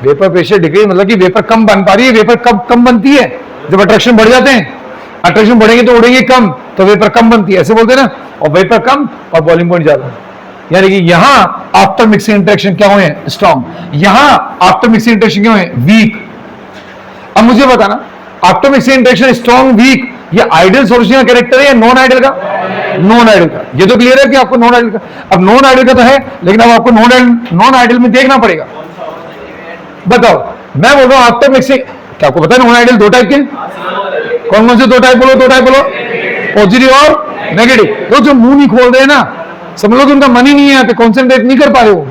vapour pressure decrease मतलब कि वेपर कम बन पा रही है। वेपर कब कम बनती है? जब अट्रैक्शन बढ़ जाते हैं। अट्रैक्शन बढ़ेंगे तो उड़ेंगे कम, तो वेपर कम बनती है, ऐसे बोलते हैं ना। और वेपर कम और बॉइलिंग पॉइंट ज्यादा। यानी कि यहां आफ्टर मिक्सिंग इंटरेक्शन क्या हुए? स्ट्रॉन्ग। यहां आफ्टर मिक्सिंग इंटरेक्शन क्या हुए? वीक। अब मुझे बताना, after mixing interaction strong week, ये आइडियल सॉल्यूशन का कैरेक्टर है या नॉन आइडियल का? नॉन आइडियल का। ये तो क्लियर है कि आपको नॉन आइडियल का, अब नॉन आइडियल का तो है, लेकिन अब आपको नॉन आइडियल में देखना पड़ेगा। बताओ, मैं बोल रहा हूं आफ्टर मिक्सिंग, क्या आपको पता है नॉन आइडियल दो टाइप के? कौन कौन से दो टाइप बोलो? दो टाइप बोलो, पॉजिटिव और नेगेटिव। वो जो मुंह नहीं खोल रहे हैं ना, समझ लो कि उनका मन ही नहीं है यहाँ पे, कॉन्सेंट्रेट नहीं कर पा रहे हो।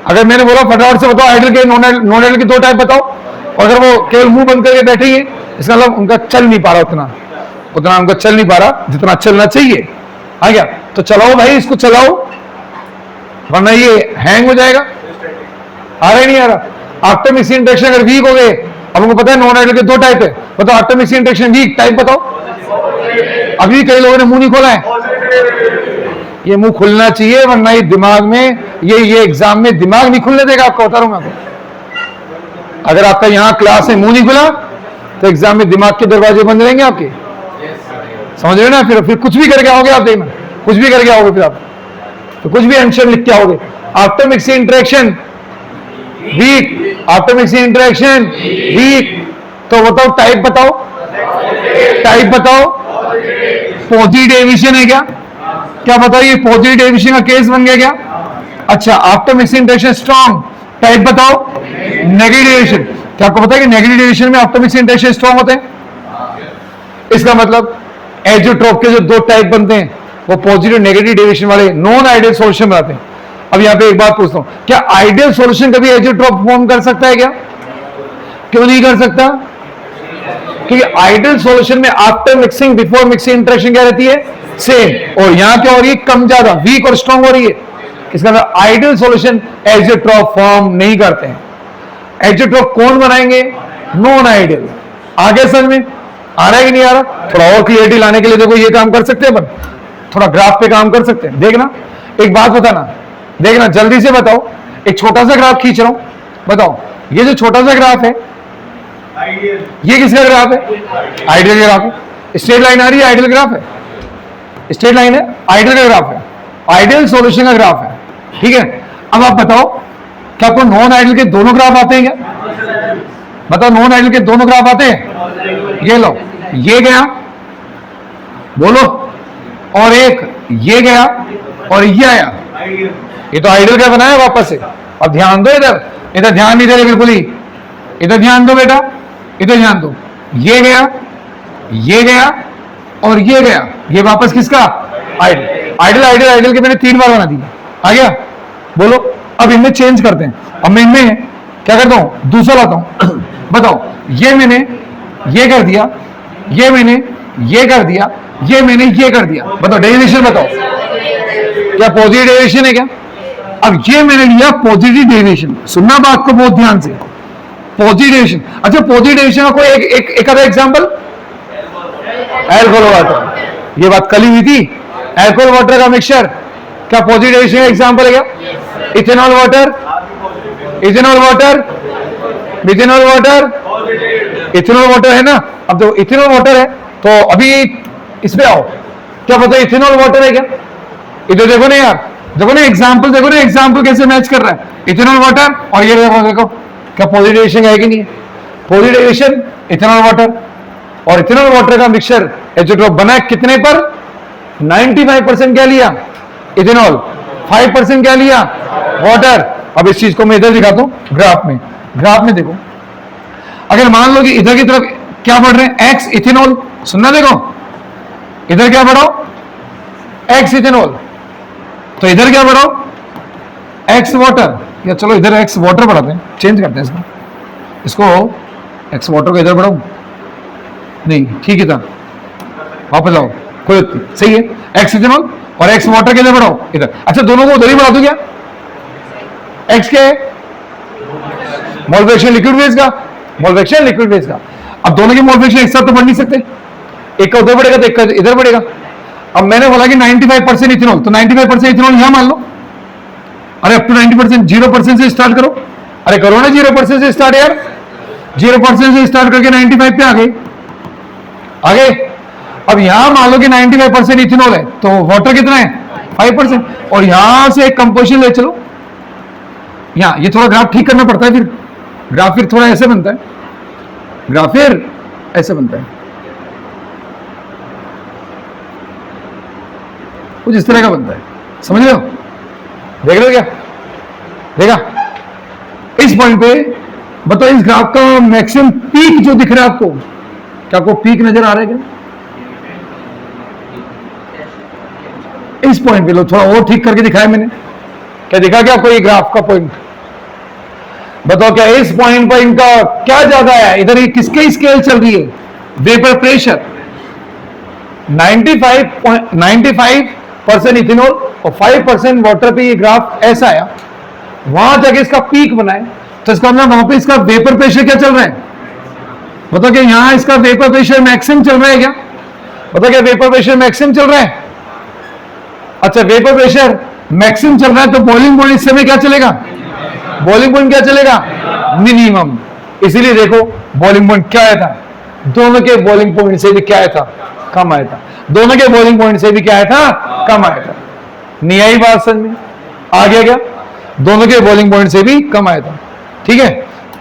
अगर मैंने बोला फटाफट से बताओ आइडियल के नॉन आइडियल के दो टाइप बताओ, और अगर वो केवल मुंह बंद करके बैठे हैं, इसका मतलब उनका चल नहीं पा रहा उतना उनका चल नहीं पा रहा जितना चलना चाहिए। आ गया? तो चलाओ भाई, इसको चलाओ, वरना ये हैंग हो जाएगा। आ रहा ही नहीं आ रहा। आफ्टर मिक्सिंग इंटरेक्शन अगर वीक हो गए, अब उनको पता है नॉन आइडियल के दो टाइप है, बताओ after mixing interaction weak type बताओ। अभी कई लोगों ने मुंह नहीं खोला है, ये मुंह खुलना चाहिए, वरना ये दिमाग में ये एग्जाम में दिमाग नहीं खुलने देगा आपको, बता रहा हूं मैं आपको। अगर आपका यहां क्लास में मुंह नहीं खुला तो एग्जाम में दिमाग के दरवाजे बंद रहेंगे आपके, समझ रहे हो ना? फिर कुछ भी करके आओगे आप, देखना कुछ भी करके आओगे फिर आप, तो कुछ भी आंसर लिख के आओगे। After mixing interaction weak, after mixing interaction weak, तो बताओ टाइप बताओ, टाइप बताओ। पॉजिटिव डेविएशन है क्या? क्या बताओ, ये पॉजिटिव डेविएशन का केस बन गया क्या? अच्छा, after mixing interaction strong, type बताओ नेगेटिव डेविएशन। क्या आपको पता है कि नेगेटिव डेविएशन में आफ्टर मिक्सिंग इंटरेक्शन स्ट्रॉन्ग होते हैं? इसका मतलब एजोट्रोप के जो दो टाइप बनते हैं वो पॉजिटिव नेगेटिव डेविएशन वाले नॉन आइडियल सॉल्यूशन बनाते हैं। अब यहां पे एक बात पूछता हूं, क्या आइडियल सॉल्यूशन कभी एजोट्रोप फॉर्म कर सकता है क्या? क्यों नहीं कर सकता? क्योंकि आइडियल सॉल्यूशन में after mixing before mixing interaction क्या रहती है? सेम। और यहां क्या हो रही है? कम ज्यादा, वीक और स्ट्रॉन्ग हो रही है। इसका मतलब आइडियल सॉल्यूशन एजोट्रोप फॉर्म नहीं करते हैं। एजोट्रोप कौन बनाएंगे? Non ideal. आगे समझ में आ रहा है कि नहीं आ रहा? थोड़ा और क्लियरिटी लाने के लिए देखो ये काम कर सकते हैं अपन, थोड़ा ग्राफ पे काम कर सकते हैं। देखना, एक बात बताना, देखना जल्दी से बताओ। एक छोटा सा ग्राफ खींच रहा हूं, बताओ ये जो छोटा सा ग्राफ है ये किसका ग्राफ है? आइडियल ग्राफ है। स्ट्रेट लाइन आ रही है, आइडियल ग्राफ है, स्ट्रेट लाइन है, आइडियल का ग्राफ है, आइडियल सॉल्यूशन का ग्राफ है। ठीक है, अब आप बताओ क्या आपको नॉन आइडियल के दोनों ग्राफ आते हैं क्या? बताओ नॉन आइडियल के दोनों ग्राफ आते हैं? ये लो, ये गया, बोलो, और एक ये गया और ये आया। ये तो आइडियल का बनाया वापस से। अब ध्यान दो, इधर इधर ध्यान नहीं दे रहे बिल्कुल ही, इधर ध्यान दो बेटा, इधर ध्यान दो। ये गया, ये गया और ये गया, ये वापस किसका? आइडियल। आइडियल आइडियल आइडियल के मैंने 3 बार बना दिया। आ गया? बोलो, अब इनमें चेंज करते हैं। अब मैं इनमें क्या करता हूं? दूसरा लाता हूं। बताओ, ये मैंने ये कर दिया, ये मैंने ये कर दिया, ये मैंने ये कर दिया। बताओ डेविएशन बताओ, क्या पॉजिटिव डेविएशन है क्या? अब ये मैंने लिया पॉजिटिव डेविएशन, सुनना बात को बहुत ध्यान से, पॉजिटिव डेविएशन। अच्छा, पॉजिटिव डेविएशन का कोई एक आधा एग्जांपल? अल्कोहल वाटर, ये बात कल ही हुई थी। अल्कोहल वाटर का मिक्सचर क्या पॉजिटिव डेविएशन का एग्जांपल है क्या? Ethanol water, ethanol water, methanol water, ethanol water है ना। अब तो इथेनॉल वाटर है तो अभी इस पे आओ, क्या पता इथेनॉल वाटर है क्या? इधर देखो ना यार, देखो ना एग्जांपल, देखो ना एग्जांपल कैसे मैच कर रहा है। इथेनॉल वाटर और ये देखो क्या पॉजिटिवेशन है कि नहीं है? पॉजिटिवेशन इथेनॉल वाटर और इथेनॉल वाटर का मिक्सचर एज़ोट्रोप बना है कितने पर? 95% क्या लिया? इथेनॉल। 5% क्या लिया? वाटर। अब इस चीज को मैं इधर दिखाता हूं ग्राफ में। ग्राफ में देखो, अगर मान लो कि इधर की तरफ क्या बढ़ रहे हैं? X ethanol. सुनना, देखो इधर क्या बढ़ाओ? X ethanol. तो इधर क्या बढ़ाओ? X water. या चलो इधर एक्स वाटर बढ़ाते हैं, चेंज करते हैं इसको एक्स वाटर को इधर बढ़ाऊं? नहीं, ठीक है था, वापस आओ, कोई सही है। एक्स इथेनॉल और एक्स वाटर के इधर बढ़ाओ इधर। अच्छा, दोनों को उधर ही बढ़ा दो क्या? एक्स क्या है? मोल फ्रैक्शन लिक्विड फेज का, मोल फ्रैक्शन लिक्विड फेज का। अब दोनों के मोल फ्रैक्शन एक साथ तो बढ़ नहीं सकते, एक का उधर बढ़ेगा तो एक का इधर बढ़ेगा। अब मैंने बोला कि 95% इथेनॉल, तो 95% इथेनॉल यहां मान लो। अरे अप टू 90%, 0% से स्टार्ट करो। अरे करो ना 0% से स्टार्ट यार, 0% से स्टार्ट करके 95 पे आ गए, आगे। अब यहां मान लो कि 95% इथेनॉल है, तो वाटर कितना है? 5%। और यहां से एक कंपोजिशन ले चलो, यहां ये थोड़ा ग्राफ ठीक करना पड़ता है, फिर ग्राफ फिर थोड़ा ऐसे बनता है, ग्राफ फिर ऐसे बनता है, कुछ इस तरह का बनता है, समझ रहे हो? देख रहे हो क्या? देखा इस पॉइंट पे? बताओ इस ग्राफ का मैक्सिमम पीक जो दिख रहा है आपको, क्या आपको पीक नजर आ रहा है क्या? इस पॉइंट पे लो, थोड़ा और ठीक करके दिखाया मैंने, क्या दिखा क्या आपको ये ग्राफ का पॉइंट? बताओ क्या इस पॉइंट पर इनका क्या ज्यादा है? इधर ये किसके स्केल चल रही है? Vapour pressure. 95% इथेनॉल और 5% वाटर पे ये ग्राफ ऐसा आया, वहां जाके इसका पीक बनाए, तो इसका मतलब वहां पे इसका वेपर प्रेशर क्या चल रहा है? बताओ क्या यहां इसका वेपर प्रेशर मैक्सिमम चल रहा है क्या? बताओ क्या वेपर प्रेशर मैक्सिमम चल रहा है? अच्छा, वेपर प्रेशर मैक्सिमम चल रहा है तो बॉइलिंग पॉइंट इस समय क्या चलेगा? बॉइलिंग पॉइंट क्या चलेगा? मिनिमम। इसीलिए देखो बॉइलिंग पॉइंट क्या आया था? दोनों के बॉइलिंग पॉइंट से भी क्या आया था? कम आया था। दोनों के बॉइलिंग पॉइंट से भी क्या आया था? कम आया था। नहीं आई बात समझ में? आ गया क्या? दोनों के बॉइलिंग पॉइंट से भी कम आया था, ठीक है।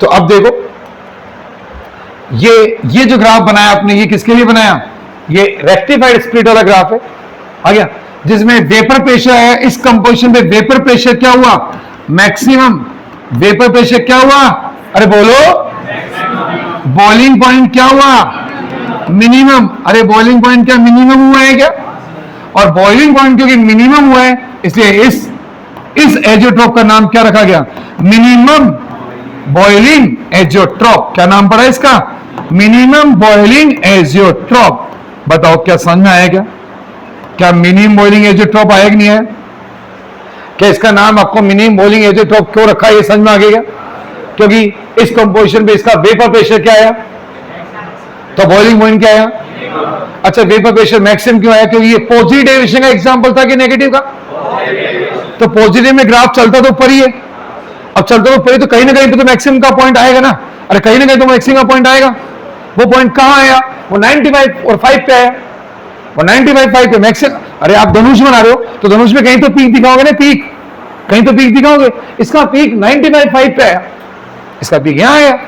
तो अब देखो ये जो ग्राफ बनाया आपने, ये किसके लिए बनाया? ये रेक्टिफाइड स्प्लिट वाला ग्राफ है, आ गया, जिसमें वेपर प्रेशर है। इस कंपोजिशन पे वेपर प्रेशर क्या हुआ? मैक्सिमम। वेपर प्रेशर क्या हुआ? अरे बोलो, बॉइलिंग पॉइंट क्या हुआ? मिनिमम। अरे बॉइलिंग पॉइंट क्या मिनिमम हुआ है क्या? और बॉइलिंग पॉइंट क्योंकि मिनिमम हुआ है, इसलिए इस एज़ोट्रोप का नाम क्या रखा गया? Minimum boiling azeotrope. क्या नाम पड़ा इसका? Minimum boiling azeotrope. बताओ क्या समझ में आया क्या? क्या मिनिमम बॉइलिंग एज़ोट्रोप आया कि नहीं आया? क्या इसका नाम आपको मिनिमम बॉइलिंग एज़ोट्रोप क्यों रखा है, ये समझ में आ गया? क्योंकि इस कंपोजिशन पे इसका वेपर प्रेशर क्या आया, तो बॉइलिंग पॉइंट क्या आया? अच्छा, वेपर प्रेशर मैक्सिमम क्यों आया? क्योंकि ये पॉजिटिव डेविएशन का एग्जांपल था कि नेगेटिव का? तो पॉजिटिव में ग्राफ चलता तो ऊपर ही है, अब चलता तो ऊपर ही, तो कहीं ना कहीं पे तो मैक्सिमम का पॉइंट आएगा ना। अरे कहीं ना कहीं तो मैक्सिमम का पॉइंट आएगा। वो पॉइंट कहां आया? वो 95 और 5 पे आया। वो 95 पे मैक्सिमम। अरे आप धनुष बना रहे हो तो धनुष में कहीं तो पीक दिखाओगे ना, पीक कहीं तो पीक दिखाओगे। इसका पीक 95 पे आया, इसका पीक यहां आया।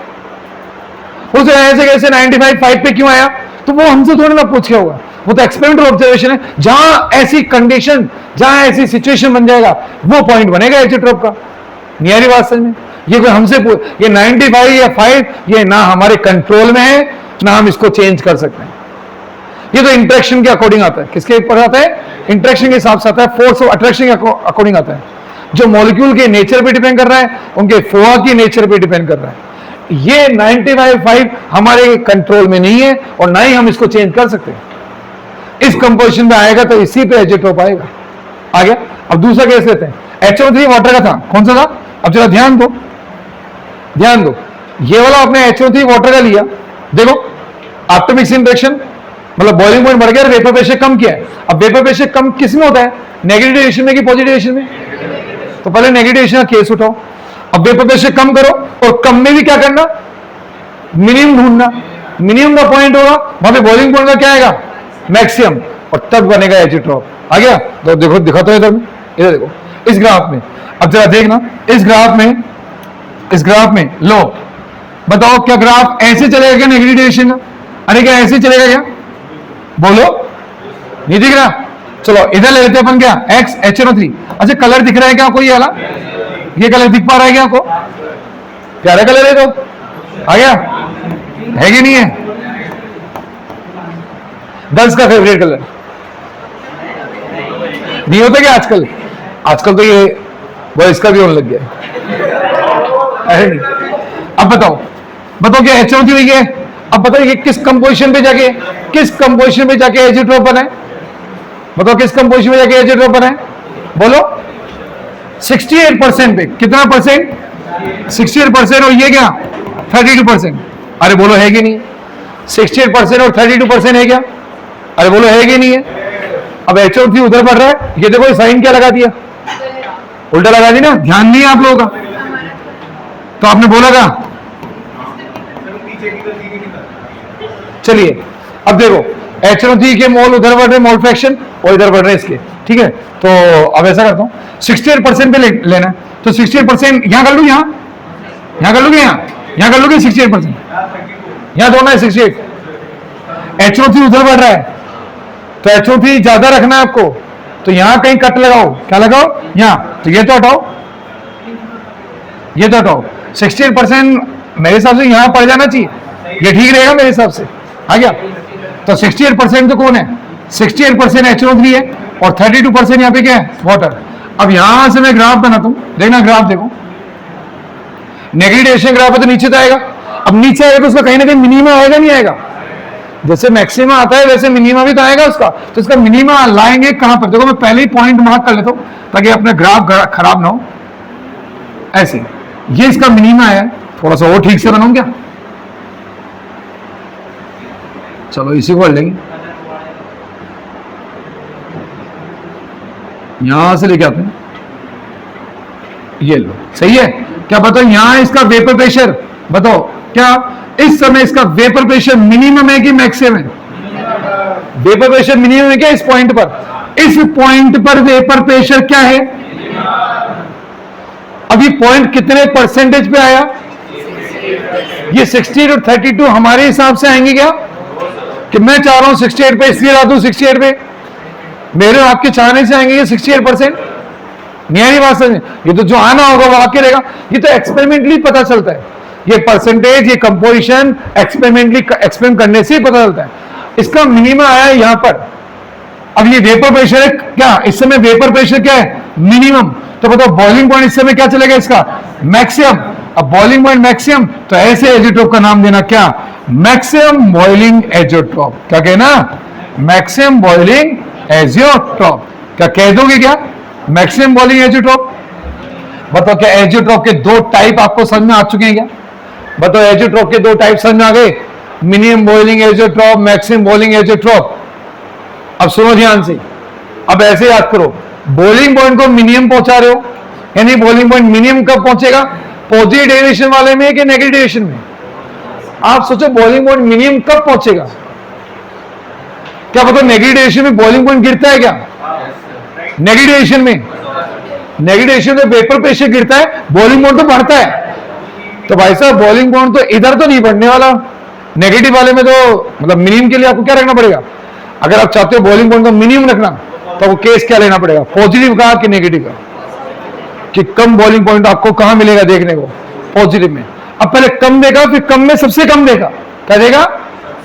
उस ऐसे कैसे 95 पे क्यों आया? तो वो हमसे थोड़ी ना पूछ के होगा, वो तो एक्सपेरिमेंटल ऑब्जर्वेशन है। जहां ऐसी कंडीशन, जहां ऐसी सिचुएशन बन जाएगा, वो पॉइंट बनेगा एज़ोट्रोप का। नियारी बात समझ में? ये कोई हमसे ये 95 या 5 ये ना हमारे कंट्रोल में है, ना हम इसको चेंज कर सकते हैं। ये तो इंटरेक्शन के अकॉर्डिंग आता है। किसके ऊपर आता है? इंटरेक्शन के हिसाब से आता है, फोर्स ऑफ अट्रैक्शन के अकॉर्डिंग आता है। जो मॉलिक्यूल के नेचर पे डिपेंड कर रहा है, उनके फोआ की नेचर पे डिपेंड कर रहा है। ये 95 हमारे कंट्रोल में नहीं है और ना ही हम इसको चेंज कर सकते। इस कंपोजिशन में आएगा तो इसी पे एज़ोट्रोप आएगा। आ गया। अब दूसरा केस लेते हैं, HO3 वाटर का था, कौन सा था? अब जरा ध्यान दो, ध्यान दो। ये वाला आपने HO3 वाटर का लिया, देखो आफ्टर मिक्सिंग इंटरेक्शन मतलब बॉइलिंग पॉइंट बढ़ गया, वेपर प्रेशर कम किया है। अब वेपर प्रेशर कम किस में होता है? नेगेटिव डेविएशन में कि पॉजिटिव डेविएशन में? तो पहले नेगेटिव डेविएशन का केस उठाओ। अब वेपर प्रेशर कम करो और कम में भी क्या करना, मिनिमम ढूंढना। मिनिमम का पॉइंट होगा वहां पे बॉइलिंग पॉइंट का क्या आएगा, मैक्सिमम, और तब बनेगा एजिट्रॉप। आ गया? तो देखो दिखाता हूं इधर में, इधर देखो इस ग्राफ में। अब जरा देखना इस ग्राफ में लो, बताओ क्या ग्राफ ऐसे चलेगा क्या नेगेटिव डायरेक्शन का? अरे क्या ऐसे चलेगा क्या? बोलो, नहीं दिख रहा? चलो इधर ले लेते अपन क्या, एक्स HNO3। अच्छा कलर दिख रहा है क्या कोई वाला? ये कलर दिख पा रहा है क्या आपको? प्यारा कलर है तो आ गया, है कि नहीं है? गर्ल्स का फेवरेट कलर नहीं होता क्या आजकल? आजकल तो ये बॉयज का भी होने लग गया है नहीं? अब बताओ क्या HNO3 हुई है? अब बताओ ये किस कंपोजिशन पे जाके एजिट्रॉप बना है? बताओ किस कंपोजिशन पे जाके एजिट्रॉप बना है? बोलो 68% पे। कितना परसेंट? 68%। और ये क्या 32%। अरे बोलो है कि नहीं? 68% और 32% है क्या? अरे बोलो है कि नहीं है? अब HNO3 उधर बढ़ रहा है, ये देखो साइन क्या लगा दिया, उल्टा लगा दी ना, ध्यान नहीं है आप लोगों का। तो आपने बोला क्या? चलिए अब देखो HNO3 के मोल उधर बढ़ रहे, मोल फ्रैक्शन, और इधर बढ़ रहे इसके, ठीक है? तो अब ऐसा करता हूं 68% पे लेना है, तो 68% यहां कर लू, यहां कर लूंगे, यहां कर लूंगे 68%, यहां दोनों है 68। HNO3 उधर बढ़ रहा है तो HNO3 ज्यादा रखना है आपको, तो यहां कहीं कट लगाओ, क्या लगाओ यहां, तो ये तो हटाओ, 68% मेरे हिसाब से यहां पड़ जाना चाहिए, ये ठीक रहेगा मेरे हिसाब से। आ गया? तो 68% तो कौन है? 68% HNO3 है, और 32% यहां पे क्या है, वाटर। अब यहां से मैं ग्राफ बनाता हूं, देखना ग्राफ देखो, नेगेटिव डायरेक्शन ग्राफ है तो नीचे तो आएगा। अब नीचे आएगा तो उसका कहीं ना कहीं मिनिमम आएगा, नहीं आएगा? जैसे मैक्सिमम आता है वैसे मिनिमम भी तो आएगा उसका, तो इसका मिनिमम लाएंगे कहां पर? देखो मैं पहले ही पॉइंट मार्क कर लेता हूं ताकि अपना ग्राफ खराब ना हो। ऐसे ये इसका मिनिमम है, थोड़ा सा और ठीक से बनाऊं क्या? चलो इसी को कर लेंगे, यहां से लेके आते हैं, ये लो, सही है क्या? बताओ यहां इसका वेपर प्रेशर, बताओ क्या इस समय इसका वेपर प्रेशर मिनिमम है कि मैक्सिमम है? वेपर प्रेशर मिनिमम है क्या इस पॉइंट पर? इस पॉइंट पर वेपर प्रेशर क्या है? अभी पॉइंट कितने परसेंटेज पे आया? ये 68 और 32 हमारे हिसाब से आएंगे क्या? कि मैं चाह रहा हूं 68 पे इसलिए ला दूं 68 पे, मेरे आपके चाहने से आएंगे ये 68%? नहीं आई बात समझ? ये तो जो आना होगा वो आके रहेगा, ये तो एक्सपेरिमेंटली पता चलता है, ये परसेंटेज, ये कंपोजिशन एक्सपेरिमेंटली एक्सपेरिमेंट करने से ही पता चलता है। इसका मिनिमम आया है यहां पर। अब ये वेपर प्रेशर है क्या इस समय? वेपर प्रेशर क्या है? मिनिमम। तो बताओ बॉइलिंग पॉइंट इस समय क्या चलेगा इसका? मैक्सिमम। अब बॉइलिंग पॉइंट मैक्सिमम, तो ऐसे एजिट्रॉप का नाम देना क्या? Maximum boiling azeotrope. क्या कहना? Maximum boiling azeotrope. क्या कह दोगे क्या? Maximum boiling azeotrope. बताओ क्या एजिट्रॉप के दो टाइप आपको समझ में आ चुके हैं क्या? बताओ एजिट्रॉप के दो टाइप समझ में आ गए, मिनिमम बॉइलिंग एजिट्रॉप, मैक्सिमम बॉइलिंग एजिट्रॉप। अब सुनो ध्यान से, अब ऐसे याद करो, बॉइलिंग पॉइंट को मिनिमम पहुंचा रहे हो, यानी बॉइलिंग पॉइंट मिनिमम कब पहुंचेगा? पॉजिटिव डेरिवेशन वाले में कि नेगेटिव डेरिवेशन में? आप सोचो बॉइलिंग पॉइंट मिनिमम कब पहुंचेगा? क्या बताओ नेगेटिव डेरिवेशन में बॉइलिंग पॉइंट गिरता है क्या? नेगेटिव डेरिवेशन में, नेगेटिव डेरिवेशन में वेपर प्रेशर गिरता है, बॉइलिंग पॉइंट तो बढ़ता है। तो भाई साहब बॉइलिंग पॉइंट तो इधर तो नहीं बढ़ने वाला, नेगेटिव वाले में तो मतलब मिनिमम के लिए आपको क्या रखना पड़ेगा? अगर आप चाहते हो बॉइलिंग पॉइंट को मिनिमम रखना, तो वो केस क्या लेना पड़ेगा? पॉजिटिव का कि नेगेटिव का? कि कम बॉइलिंग पॉइंट आपको कहां मिलेगा देखने को? पॉजिटिव में। अब पहले कम देगा, फिर कम में सबसे कम देगा, क्या देगा?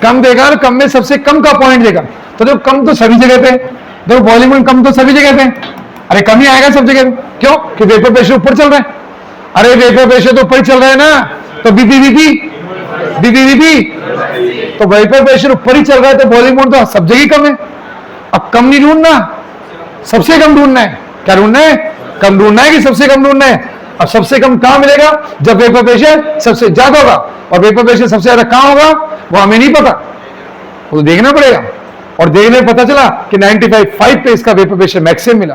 कम देगा, और कम में सबसे कम का पॉइंट देगा। तो देखो कम तो सभी जगह पे, देखो बॉइलिंग पॉइंट कम तो सभी जगह पे, अरे कम ही आएगा सब जगह पे। क्यों? कि वेपर प्रेशर ऊपर चल रहा है। अरे वेपर प्रेशर तो ऊपर चल रहा है ना, तो बीपी तो वेपर प्रेशर ऊपर ही चल रहा है, तो बॉइलिंग पॉइंट तो सब जगह कम है। अब कम नहीं ढूंढना, सबसे कम ढूंढना है। क्या ढूंढना है? कम ढूंढना है कि सबसे कम ढूंढना है? अब सबसे कम कहां मिलेगा? जब वेपर प्रेशर सबसे ज्यादा होगा, और वेपर प्रेशर सबसे ज्यादा कहां होगा वो हमें नहीं पता, वो देखना पड़ेगा। और देखने में पता चला कि 95.5 पे इसका वेपर प्रेशर मैक्सिमम मिला।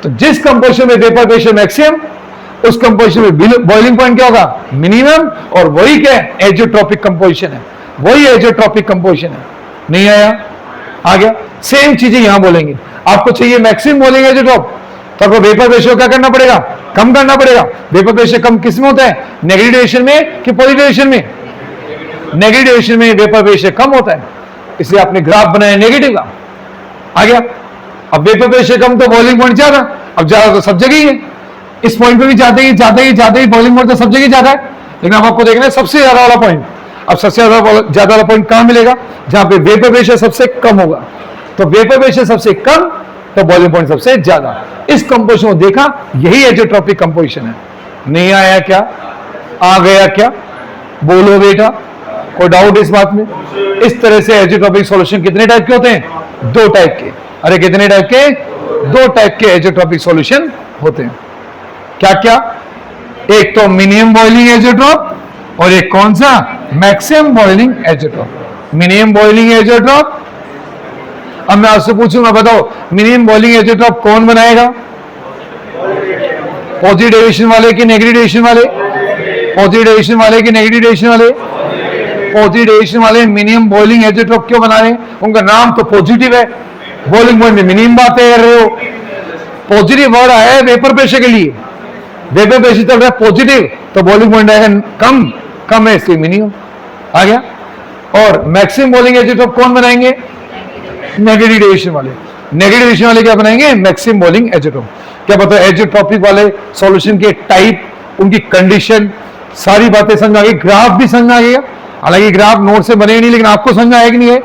तो जिस कंपोजिशन में वेपर प्रेशर मैक्सिमम, उस कंपोजिशन में बॉइलिंग पॉइंट क्या होगा? मिनिमम। और वही क्या है? एजोट्रॉपिक कंपोजिशन है, वही एजोट्रॉपिक कंपोजिशन है। नहीं आया? आ गया। सेम चीजें यहां बोलेंगे। आपको चाहिए मैक्सिमम बोलेंगे एजोट्रॉप, तो आपको वेपर रेशियो क्या करना पड़ेगा? कम करना पड़ेगा। वेपर रेशियो कम किस में होता है? नेगेटिव डेविएशन में कि पॉजिटिव डेविएशन में? नेगेटिव डेविएशन में वेपर रेशियो कम होता है, इसलिए आपने ग्राफ बनाया नेगेटिव का। आ गया। अब वेपर प्रेशर कम तो बॉइलिंग पॉइंट ज्यादा, अब ज्यादा तो सब जगह ही है, इस पॉइंट पे भी ज्यादा ही बॉइलिंग पॉइंट तो सब जगह ज्यादा है, लेकिन अब आपको देखना है सबसे ज्यादा वाला पॉइंट। अब सबसे ज्यादा वाला पॉइंट कहां मिलेगा? जहां पे वेपर प्रेशर सबसे कम होगा। तो वेपर प्रेशर सबसे कम तो बॉइलिंग पॉइंट सबसे ज्यादा। इस कंपोजिशन को देखा, यही एजोट्रॉपिक कंपोजिशन है। नहीं आया क्या? आ गया क्या? बोलो बेटा, कोई डाउट इस बात में? इस तरह से एजोट्रॉपिक सॉल्यूशन कितने टाइप के होते हैं? 2 टाइप के। अरे कितने टाइप के? 2 टाइप के एजोट्रॉपिक सॉल्यूशन होते हैं। क्या क्या? एक तो मिनिमम बॉइलिंग एजोट्रॉप और एक कौन सा? Maximum boiling azeotrope. Minimum boiling azeotrope. अब मैं आपसे पूछूंगा, बताओ मिनिमम बॉइलिंग एजोट्रॉप कौन बनाएगा? पॉजिटिव डेविएशन वाले कि नेगेटिव डेविएशन वाले? पॉजिटिव डेविएशन वाले कि नेगेटिव डेविएशन वाले? पॉजिटिव डेविएशन वाले मिनिमम बॉइलिंग एजोट्रॉप क्यों बना रहे हैं? उनका नाम तो पॉजिटिव है, बॉइलिंग पॉइंट में मिनिमम बातें कर रहे हो। पॉजिटिव वर्ड आया है वेपर प्रेशर के लिए, वेपर प्रेशर चल रहा है पॉजिटिव, तो बॉइलिंग पॉइंट आएगा कम, कम है इसलिए मिनिमम आ गया। और मैक्सिमम बॉइलिंग एजोट्रॉप कौन बनाएंगे? नेगेटिव डेविएशन वाले। नेगेटिव डेविएशन वाले क्या बनाएंगे? Maximum boiling azeotrope. क्या पता है एजोट्रॉपिक वाले सॉल्यूशन के टाइप, उनकी कंडीशन, सारी बातें समझ आ गई, ग्राफ भी समझ आ गया। हालांकि ग्राफ नोट से बने नहीं, लेकिन आपको समझ आएगा नहीं है,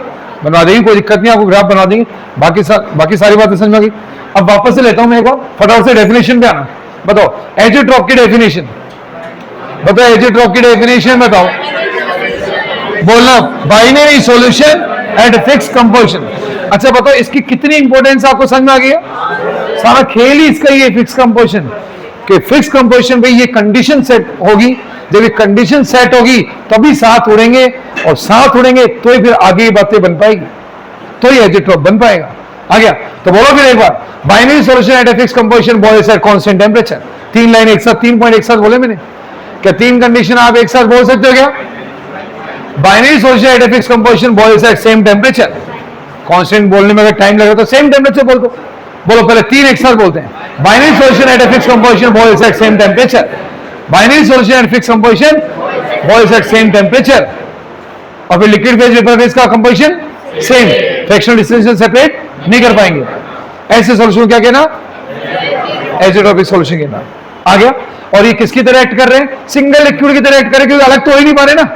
बनवा देंगे, कोई दिक्कत नहीं, आपको ग्राफ बना देंगे। बाकी सारी बातें समझ आ गई। अब वापस से लेता हूं मैं एक बार, फटाफट से डेफिनेशन पे आना। बताओ एजोट्रॉप की डेफिनेशन, बताओ एजोट्रॉप की डेफिनेशन बताओ। बोलना binary solution at fix composition. अच्छा बताओ इसकी कितनी इंपॉर्टेंस आपको समझ में आ गई? सारा खेल ही इसका ही है फिक्स कंपोजिशन के। फिक्स कंपोजिशन पे ये कंडीशन सेट होगी, जब ये कंडीशन सेट होगी तभी साथ उड़ेंगे, और साथ उड़ेंगे तो ही फिर आगे ये बातें बन पाएगी, तो ही एजोट्रॉप बन पाएगा। आ गया? तो बोलो फिर एक बार, binary solution at a fix composition boils at constant temperature. 3 line एक साथ, 3 पॉइंट एक साथ बोले मैंने। क्या 3 कंडीशन आप एक साथ बोल सकते हो क्या? Binary solution at a fix composition boils at same temperature. Constant बोलने में अगर टाइम लगेगा तो सेम टेंपरेचर बोल दो। बोलो पहले 3 एक साथ बोलते हैं। Binary solution at a fix composition boils at same temperature. Binary solution at fix composition boils at same temperature. और फिर लिक्विड फेज वेपर फेज का composition same, fractional distance separate नहीं कर पाएंगे। ऐसे सॉल्यूशन क्या कहना? एजोट्रॉपिक सॉल्यूशन कहना। आ गया? और ये किसकी तरह एक्ट कर रहे हैं? सिंगल लिक्विड की तरह एक्ट कर रहे हैं, क्योंकि अलग तो हो ही नहीं पा रहे ना,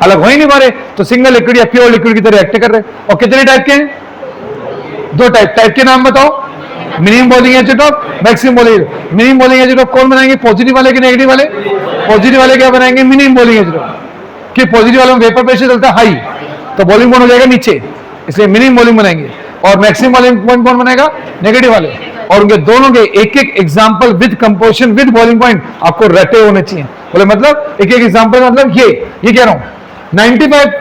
अलग हो ही नहीं पा रहे, तो सिंगल लिक्विड या प्योर लिक्विड की तरह एक्ट कर रहे हैं। और कितने टाइप के हैं? 2 टाइप। टाइप के नाम बताओ। Minimum boiling azeotrope, maximum boiling. Minimum boiling azeotrope कौन बनाएंगे? पॉजिटिव वाले कि नेगेटिव वाले? पॉजिटिव वाले क्या बनाएंगे? Minimum boiling azeotrope. कि पॉजिटिव वाले में वेपर प्रेशर चलता है हाई, तो बॉइलिंग पॉइंट हो जाएगा नीचे, इसलिए मिनिमम बॉइलिंग बनाएंगे। और मैक्सिमम बॉइलिंग पॉइंट कौन बनाएगा? नेगेटिव वाले। और उनके दोनों के एक एक example with composition with boiling point आपको रटे होने चाहिए। बोले मतलब एक एक एग्जांपल मतलब ये कह रहा हूं 95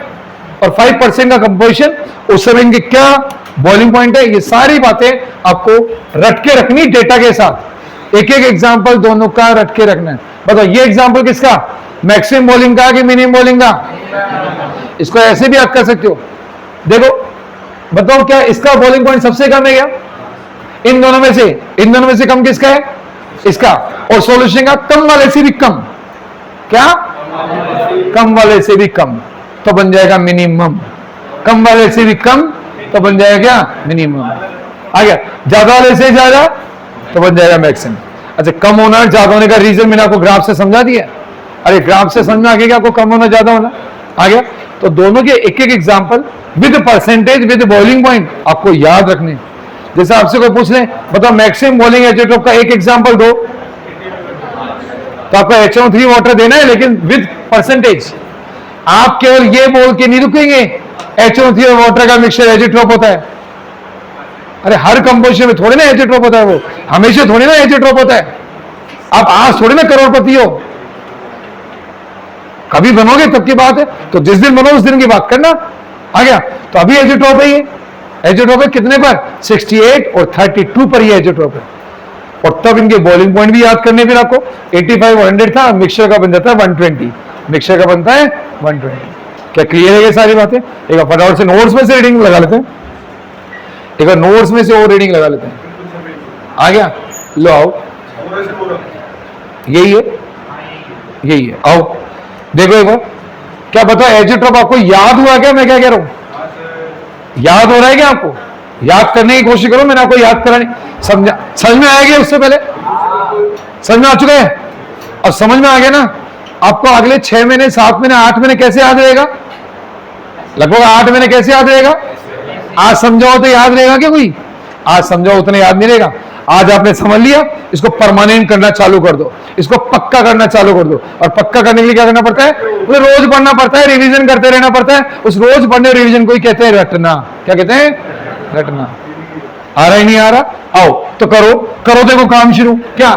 और 5% का कंपोजिशन, उस समय इनके क्या बॉइलिंग पॉइंट है, ये सारी बातें आपको रट के रखनी डेटा के साथ। एक एक एग्जांपल दोनों का रट के रखना है। बताओ ये एग्जांपल किसका? मैक्सिमम बॉइलिंग का कि मिनिमम बॉइलिंग का? इसको ऐसे भी आप कर सकते हो। देखो बताओ क्या इसका बॉइलिंग पॉइंट सबसे कम है क्या? इन दोनों में से कम किसका है? इसका। और सॉल्यूशन का कम वाले से भी कम, क्या? कम वाले से भी कम, तो बन जाएगा मिनिमम। कम वाले से भी कम तो बन जाएगा क्या? मिनिमम। आ गया? ज्यादा वाले से ज्यादा तो बन जाएगा मैक्सिमम। अच्छा कम होना ज्यादा होने का रीजन मैंने आपको ग्राफ से समझा दिया। अरे ग्राफ से समझ में आ गया आपको कम होना ज्यादा होना? आ गया? तो दोनों के एक एक example with percentage with boiling point आपको याद रखने। जैसे आपसे कोई पूछ ले बताओ मैक्सिमम बॉइलिंग एजोट्रॉप का एक एग्जांपल दो, तो आपको HNO3 वाटर देना है, लेकिन विद परसेंटेज। आप केवल ये बोल के नहीं रुकेंगे HNO3 और वाटर का मिक्सचर एजोट्रॉप होता है। अरे हर कंपोजिशन में थोड़ी ना एजोट्रॉप होता है, वो हमेशा थोड़ी ना एजोट्रॉप होता है। आप आज थोड़ी ना करोड़पति हो, कभी बनोगे तब की बात है, तो जिस दिन बनो उस दिन की बात करना। आ गया? तो अभी एजोट्रॉप है, ये एजोट्रॉप है कितने पर? 68 और 32 पर ये एजोट्रॉप है। और तब इनके बॉइलिंग पॉइंट भी याद करने, फिर आपको 85 और 100 था, मिक्सचर का बन जाता है 120, मिक्सचर का बनता है 120। क्या क्लियर है ये सारी बातें? एक बार फटाफट से नोट्स में से रीडिंग लगा लेते हैं, एक बार नोट्स में से और रीडिंग लगा लेते हैं। आ गया? लो आओ, यही है, यही है, आओ देखो एक बार। क्या पता एजिट्रॉप आपको याद हुआ क्या? मैं क्या कह रहा हूं, याद हो रहा है क्या आपको? याद करने की कोशिश करो, मैंने आपको याद करानी, समझा, समझ में आएगी उससे पहले? समझ में आ चुका है? अब समझ में आ गया ना, आपको अगले 6 महीने, 7 महीने, 8 महीने कैसे याद रहेगा? लगभग 8 महीने कैसे याद रहेगा? आज समझाओ तो याद रहेगा क्या कोई? आज समझाओ उतना याद नहीं रहेगा। आज आपने समझ लिया, इसको परमानेंट करना चालू कर दो, इसको पक्का करना चालू कर दो। और पक्का करने के लिए क्या करना पड़ता है? उसे रोज पढ़ना पड़ता है, रिवीजन करते रहना पड़ता है। उस रोज पढ़ने और रिवीजन को ही कहते हैं रटना। क्या कहते हैं? रटना। आ रहा ही नहीं आ रहा? आओ तो करो, करो, देखो काम शुरू। क्या?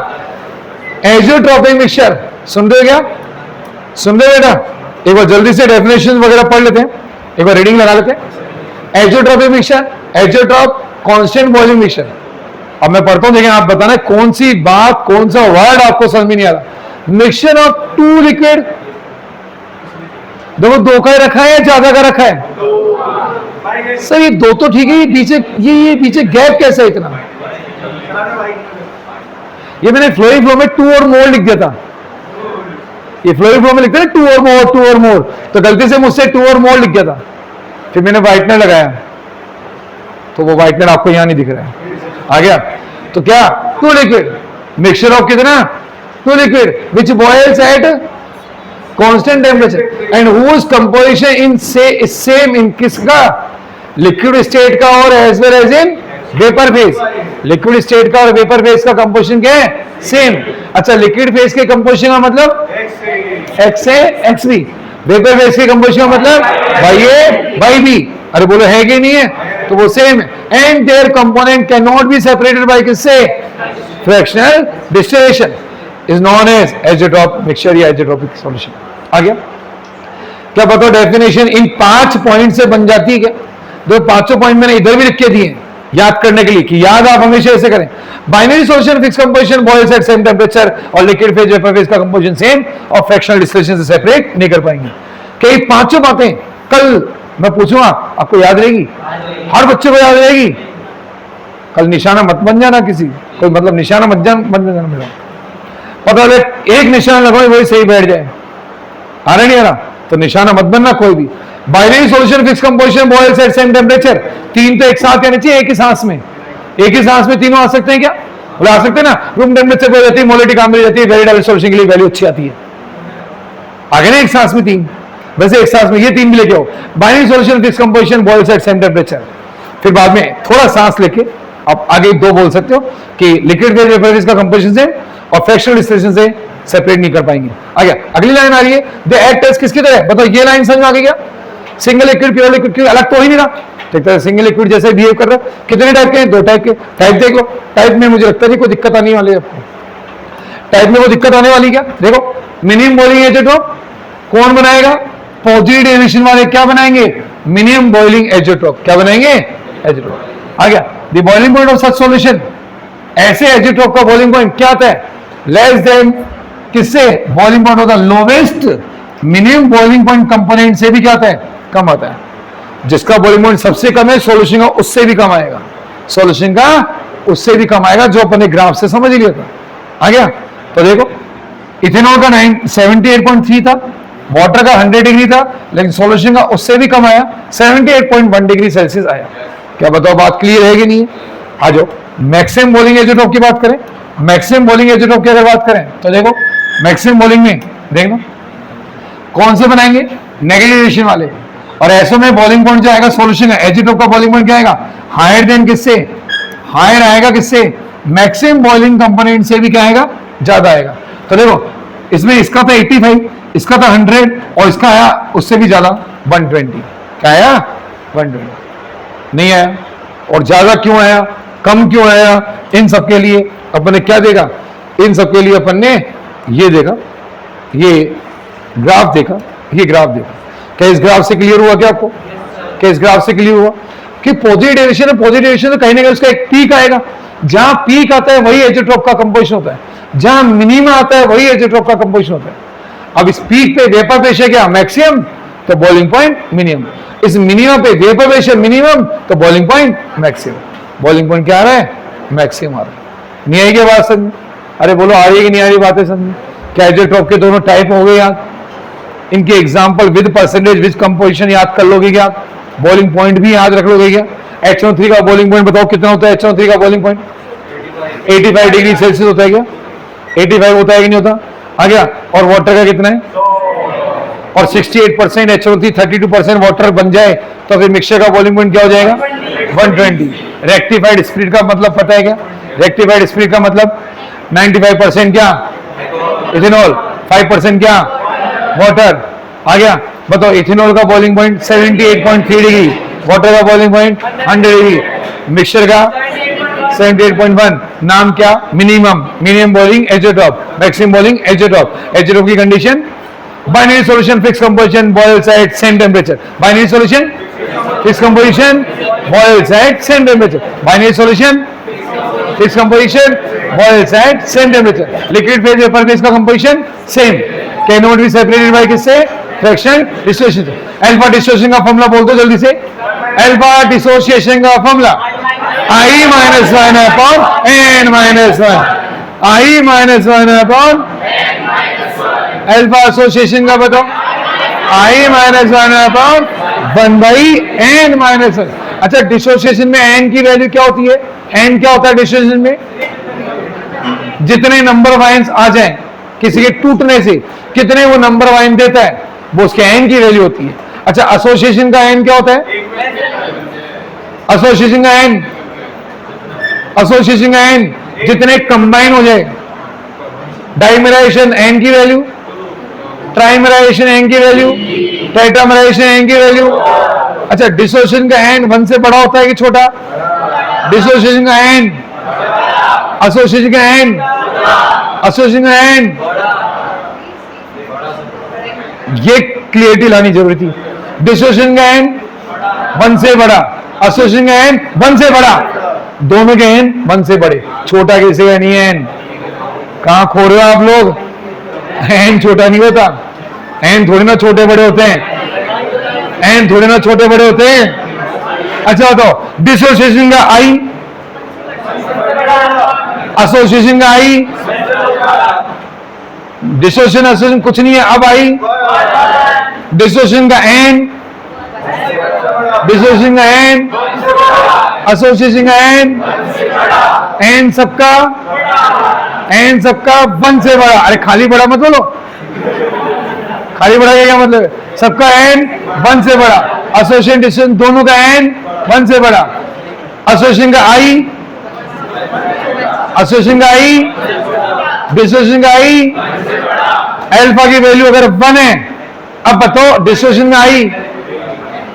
एजियोट्रोपिक मिक्सचर सुन रहे हो? क्या सुन रहे हो बेटा? एक बार जल्दी से डेफिनेशन वगैरह पढ़ लेते हैं, एक बार रीडिंग लगा लेते हैं। Azeotropic mixture, azeotrope constant boiling mixture. अब मैं पढ़ता हूं, देखें आप बताना कौन सी बात, कौन सा वर्ड आपको समझ में नहीं आ रहा। मिक्सचर ऑफ 2 लिक्विड, देखो 2 का रखा है या ज्यादा का रखा है? सर ये 2 तो ठीक है, ये पीछे ये पीछे गैप कैसा है इतना? ये मैंने फ्लोइंग फ्लो में 2 और मोर लिख दिया था। ये फ्लोइंग फ्लो में लिखते हैं 2 और मोर, 2 और मोर, तो गलती से मुझसे 2 और मोर लिख गया था। फिर मैंने व्हाइटनर लगाया, तो वो व्हाइटनर आपको यहां नहीं दिख रहा है। आ गया? तो क्या? 2 लिक्विड, मिक्सचर ऑफ कितना? 2 liquid which boils at constant temperature and whose composition in same in किसका? लिक्विड स्टेट का और as well as in vapour phase. Liquid state का और वेपर फेज का कंपोजिशन क्या है? सेम। अच्छा, लिक्विड फेज के कंपोजिशन का मतलब एक्स ए एक्स बी, वेपर फेज के कंपोजिशन का मतलब वाई ए वाई बी। अरे बोलो है कि नहीं है? तो वो सेम है। And there component can not be separated by किससे? Fractional distillation is known as azeotrope mixture या एजियोट्रोपिक सॉल्यूशन। आ गया? क्या बताओ डेफिनेशन इन 5 पॉइंट से बन जाती है क्या? दो 5 पॉइंट मैंने इधर भी लिख के दिए याद करने के लिए, कि याद आप हमेशा ऐसे करें। Binary solution fix composition boils at same temperature, और लिक्विड फेज वेपर फेज का कंपोजिशन सेम, और फ्रैक्शनल डिस्टिलेशन से सेपरेट नहीं कर पाएंगे। क्या ये 5 बातें कल मैं पूछूंगा आपको याद रहेगी? हर बच्चे को याद रहेगी? कल निशाना मत बन जाना किसी, कोई मतलब निशाना मत जाना मेरा, पता है एक निशाना लगाओ वही सही बैठ जाए। आ रहा नहीं आ रहा? तो निशाना मत बनना कोई भी। Binary solution fix composition boils at same temperature, 3 तो एक साथ आने चाहिए, एक ही सांस में। एक ही सांस में तीनों आ सकते हैं क्या? बोले आ सकते हैं ना। रूम टेंपरेचर पे जाती है, मोलिटी काम में जाती है, वेरी डायरेक्ट सॉल्यूशन के लिए वैल्यू अच्छी आती है। आगे ना एक सांस में 3, वैसे एक सांस में ये 3 भी लेके आओ। Binary solution fix composition boils at same temperature. फिर बाद में थोड़ा सांस लेके आप आगे 2 बोल सकते हो कि लिक्विड फेज वेपर फेज का कंपोजिशन से और फ्रैक्शनल डिस्टिलेशन से सेपरेट नहीं कर पाएंगे। आ गया? अगली लाइन आ रही है, द एक्ट टेस्ट किसकी तरह? बताओ ये लाइन समझ में आ गई क्या? सिंगल लिक्विड प्योर लिक्विड क्यों अलग तो हो ही नहीं रहा, देखते हैं सिंगल लिक्विड जैसे बिहेव कर रहा है। कितने टाइप के हैं? 2 टाइप के। टाइप देख लो, टाइप में मुझे लगता है कोई दिक्कत आने वाली है आपको। टाइप में वो दिक्कत आने वाली क्या? देखो, मिनिमम बॉइलिंग एजियोट्रोप कौन बनाएगा? पॉजिटिव डेविएशन वाले क्या बनाएंगे? Minimum boiling azeotrope. क्या बनाएंगे? एजियोट्रोप। आ गया? The boiling point of such solution, ऐसे एजियोट्रोप का बॉइलिंग पॉइंट क्या आता है? लेस देन किससे? बॉइलिंग पॉइंट होता है lowest minimum boiling point component से भी क्या आता है? कम आता है। जिसका बॉइलिंग पॉइंट सबसे कम है सॉल्यूशन का उससे भी कम आएगा, सॉल्यूशन का उससे भी कम आएगा, जो अपने ग्राफ से समझ लिया था। आ गया? तो देखो इथेनॉल का 78.3 था, वाटर का 100 डिग्री था, लेकिन सॉल्यूशन का उससे भी कम आया, 78.1 डिग्री सेल्सियस आया। क्या बताओ बात क्लियर है कि नहीं है? आ जाओ मैक्सिमम बॉइलिंग एजियोट्रोप की बात करें। मैक्सिमम बॉइलिंग एजियोट्रोप की अगर बात करें तो देखो मैक्सिमम बॉइलिंग में देखना कौन से बनाएंगे? नेगेटिव डेविएशन वाले। और ऐसे में बॉइलिंग पॉइंट जो आएगा सॉल्यूशन का एजियोट्रोप का बॉइलिंग पॉइंट क्या आएगा? हायर देन किससे? हायर आएगा किससे? मैक्सिमम बॉइलिंग कंपोनेंट से भी क्या आएगा? ज्यादा आएगा। तो देखो इसमें इसका था 85, इसका था 100 और इसका आया उससे भी ज्यादा 120। क्या आया? 120 नहीं आया। और ज्यादा क्यों आया, कम क्यों आया? इन सब के लिए अपन ने क्या देखा? इन सब के लिए अपन ने ये देखा, ये ग्राफ देखा, ये ग्राफ देखा। क्या इस ग्राफ से क्लियर हुआ क्या आपको? क्या इस ग्राफ से क्लियर हुआ कि पॉजिटिव डेविएशन है? पॉजिटिव डेविएशन तो कहीं ना कहीं उसका एक पीक आएगा, जहां पीक आता है वही एजेट्रोप का कंपोजिशन होता है, जहां मिनिमा आता है वही एजेट्रोप का कंपोजिशन होता है। अब इस पीक पे वेपर प्रेशर क्या मैक्सिमम, तो बॉइलिंग पॉइंट मिनिमम। इस मिनिमम पे वेपर प्रेशर मिनिमम, तो boiling point maximum. Boiling point क्या आ रहा है, मैक्सिमम आ रहा है। नहीं आएगी बात समझ? अरे बोलो आ रही है कि नहीं आ रही बातें समझ? क्या एजेट्रोप के दोनों टाइप हो गए याद, इनके example with percentage with composition याद कर लोगे क्या? बॉइलिंग पॉइंट भी याद रख लोगे क्या? HNO3 का बॉइलिंग पॉइंट बताओ कितना होता है? HNO3 का बॉइलिंग पॉइंट 85 डिग्री सेल्सियस होता है क्या? 85 होता है कि नहीं होता? आ गया। और वाटर का कितना है? और 68% HNO3 32% वाटर बन जाए तो फिर मिक्सचर का बॉइलिंग पॉइंट क्या हो जाएगा? 120। रेक्टिफाइड स्पिरिट का मतलब पता है क्या? रेक्टिफाइड स्पिरिट का मतलब 95% क्या इथेनॉल, 5% क्या वाटर। आ गया। बताओ इथेनॉल का बॉइलिंग पॉइंट 78.3 डिग्री, वाटर का बॉइलिंग पॉइंट 100 डिग्री, मिक्सचर का 78.1। नाम क्या? Minimum. Minimum boiling azeotrope, maximum boiling azeotrope. Azeotrope की condition binary solution fix composition boils at same temperature. Binary solution fix composition boils at same temperature. Binary solution fix composition boils at same temperature. Liquid phase vapour phase का composition same. Can not be separated by किससे? Fraction dissociation. Alpha dissociation का formula बोल दो जल्दी से। Alpha dissociation का formula I - 1 upon n - 1। I - 1 upon alpha association का बताओ। I - 1 upon 1/n - 1। अच्छा डिसोसिएशन में n की वैल्यू क्या होती है? n क्या होता है डिसोसिएशन में? जितने नंबर ऑफ आयंस आ जाएं किसी के टूटने से, कितने वो नंबर ऑफ आयन देता है, वो उसके n की वैल्यू होती है। अच्छा एसोसिएशन का n क्या होता है? एसोसिएशन का n, एसोसिएशन का n जितने कंबाइन हो जाए। डाइमेराइजेशन n की वैल्यू, ट्राइमेराइजेशन n की वैल्यू, टेट्रामेराइजेशन n की वैल्यू। अच्छा डिसोसिएशन का n 1 से बड़ा होता है कि छोटा? डिसोसिएशन का n, एसोसिएशन का n, एसोसिएशन का n, ये क्लियरिटी लानी जरूरी थी। डिसोसिएशन का n 1 से बड़ा, एसोसिएशन का n 1 से बड़ा, दोनों के n 1 से बड़े। छोटा किसी का नहीं है n। कहां खो रहे हो आप लोग? n छोटा नहीं होता, n थोड़ी ना छोटे बड़े होते हैं, n थोड़े ना छोटे बड़े होते हैं। अच्छा बताओ डिसोसिएशन का I, एसोसिएशन का I, डिसोसिएशन एसोसिएशन कुछ नहीं है। अब I डिसोसिएशन का n, डिसोसिएशन का n, एसोसिएशन का n सबका 1 से बड़ा। अरे खाली बड़ा मत बोलो, खाली बड़ा क्या मतलब है? सबका n 1 से बड़ा, एसोसिएशन डिसोसिएशन दोनों का n 1 से बड़ा। एसोसिएशन का I, एसोसिएशन का I, डिसोसिएशन का I, अल्फा की वैल्यू अगर 1 है, अब बताओ डिसोसिएशन का I,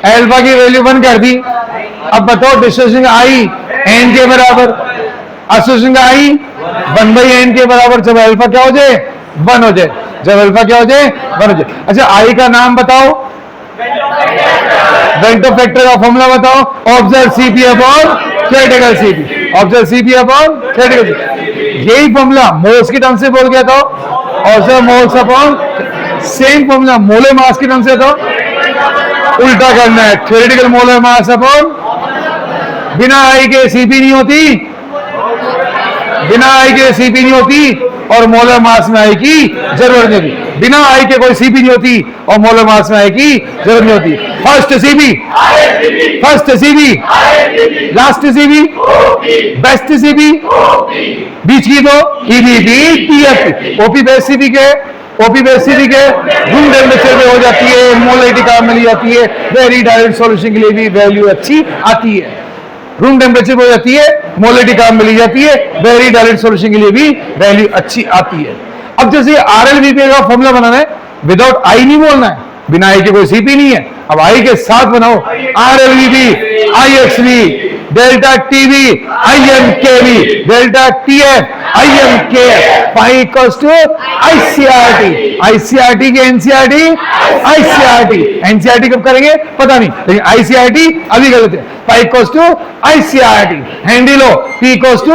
अल्फा की वैल्यू 1 कर दी, अब बताओ डिसोसिएशन का I n के बराबर, एसोसिएशन का I 1/n के बराबर। जब अल्फा क्या हो जाए? 1 हो जाए। जब अल्फा क्या हो जाए? 1 हो जाए। अच्छा I का नाम बताओ, वेक्टर फैक्टर का फॉर्मूला बताओ। Observe CP upon critical CP, observe CP upon critical CP। यही फॉर्मूला मोल्स की टर्म से बोल गया था। Observe moles upon same formula molar mass की टर्म से था। उल्टा करना है, थ्योरेटिकल मोलर मास अपॉन, बिना I के CP नहीं होती, बिना I के CP नहीं होती और मोलर मास में I की जरूरत नहीं होती। बिना I के कोई CP नहीं होती और मोलर मास में I की जरूरत नहीं होती। First CP, first CP, last CP, best CP, बीच की तो EBP, TFP। OP best CP के, OP बेस्ट CP के रूम टेम्परेचर पे हो जाती है, मोलरिटी काम मिल जाती है, वेरी डायरेक्ट सॉल्यूशन के लिए भी वैल्यू अच्छी आती है। रूम टेम्परेचर हो जाती है, मोलरिटी काम मिली जाती है, वेरी डायरेक्ट सॉल्यूशन के लिए भी वैल्यू अच्छी आती है। अब जैसे RLVP का फॉर्मूला बनाना है, विदाउट I नहीं बोलना है, बिना I के कोई CP नहीं है। अब I के साथ बनाओ RLVP, IXV, delta TB, IMKV, delta TF, IMK, pi equals to ICRT, ICRT के NCRT, ICRT, NCRT कब करेंगे पता नहीं, लेकिन ICRT अभी गलत है। Pi equals to ICRT, handy law, P equals to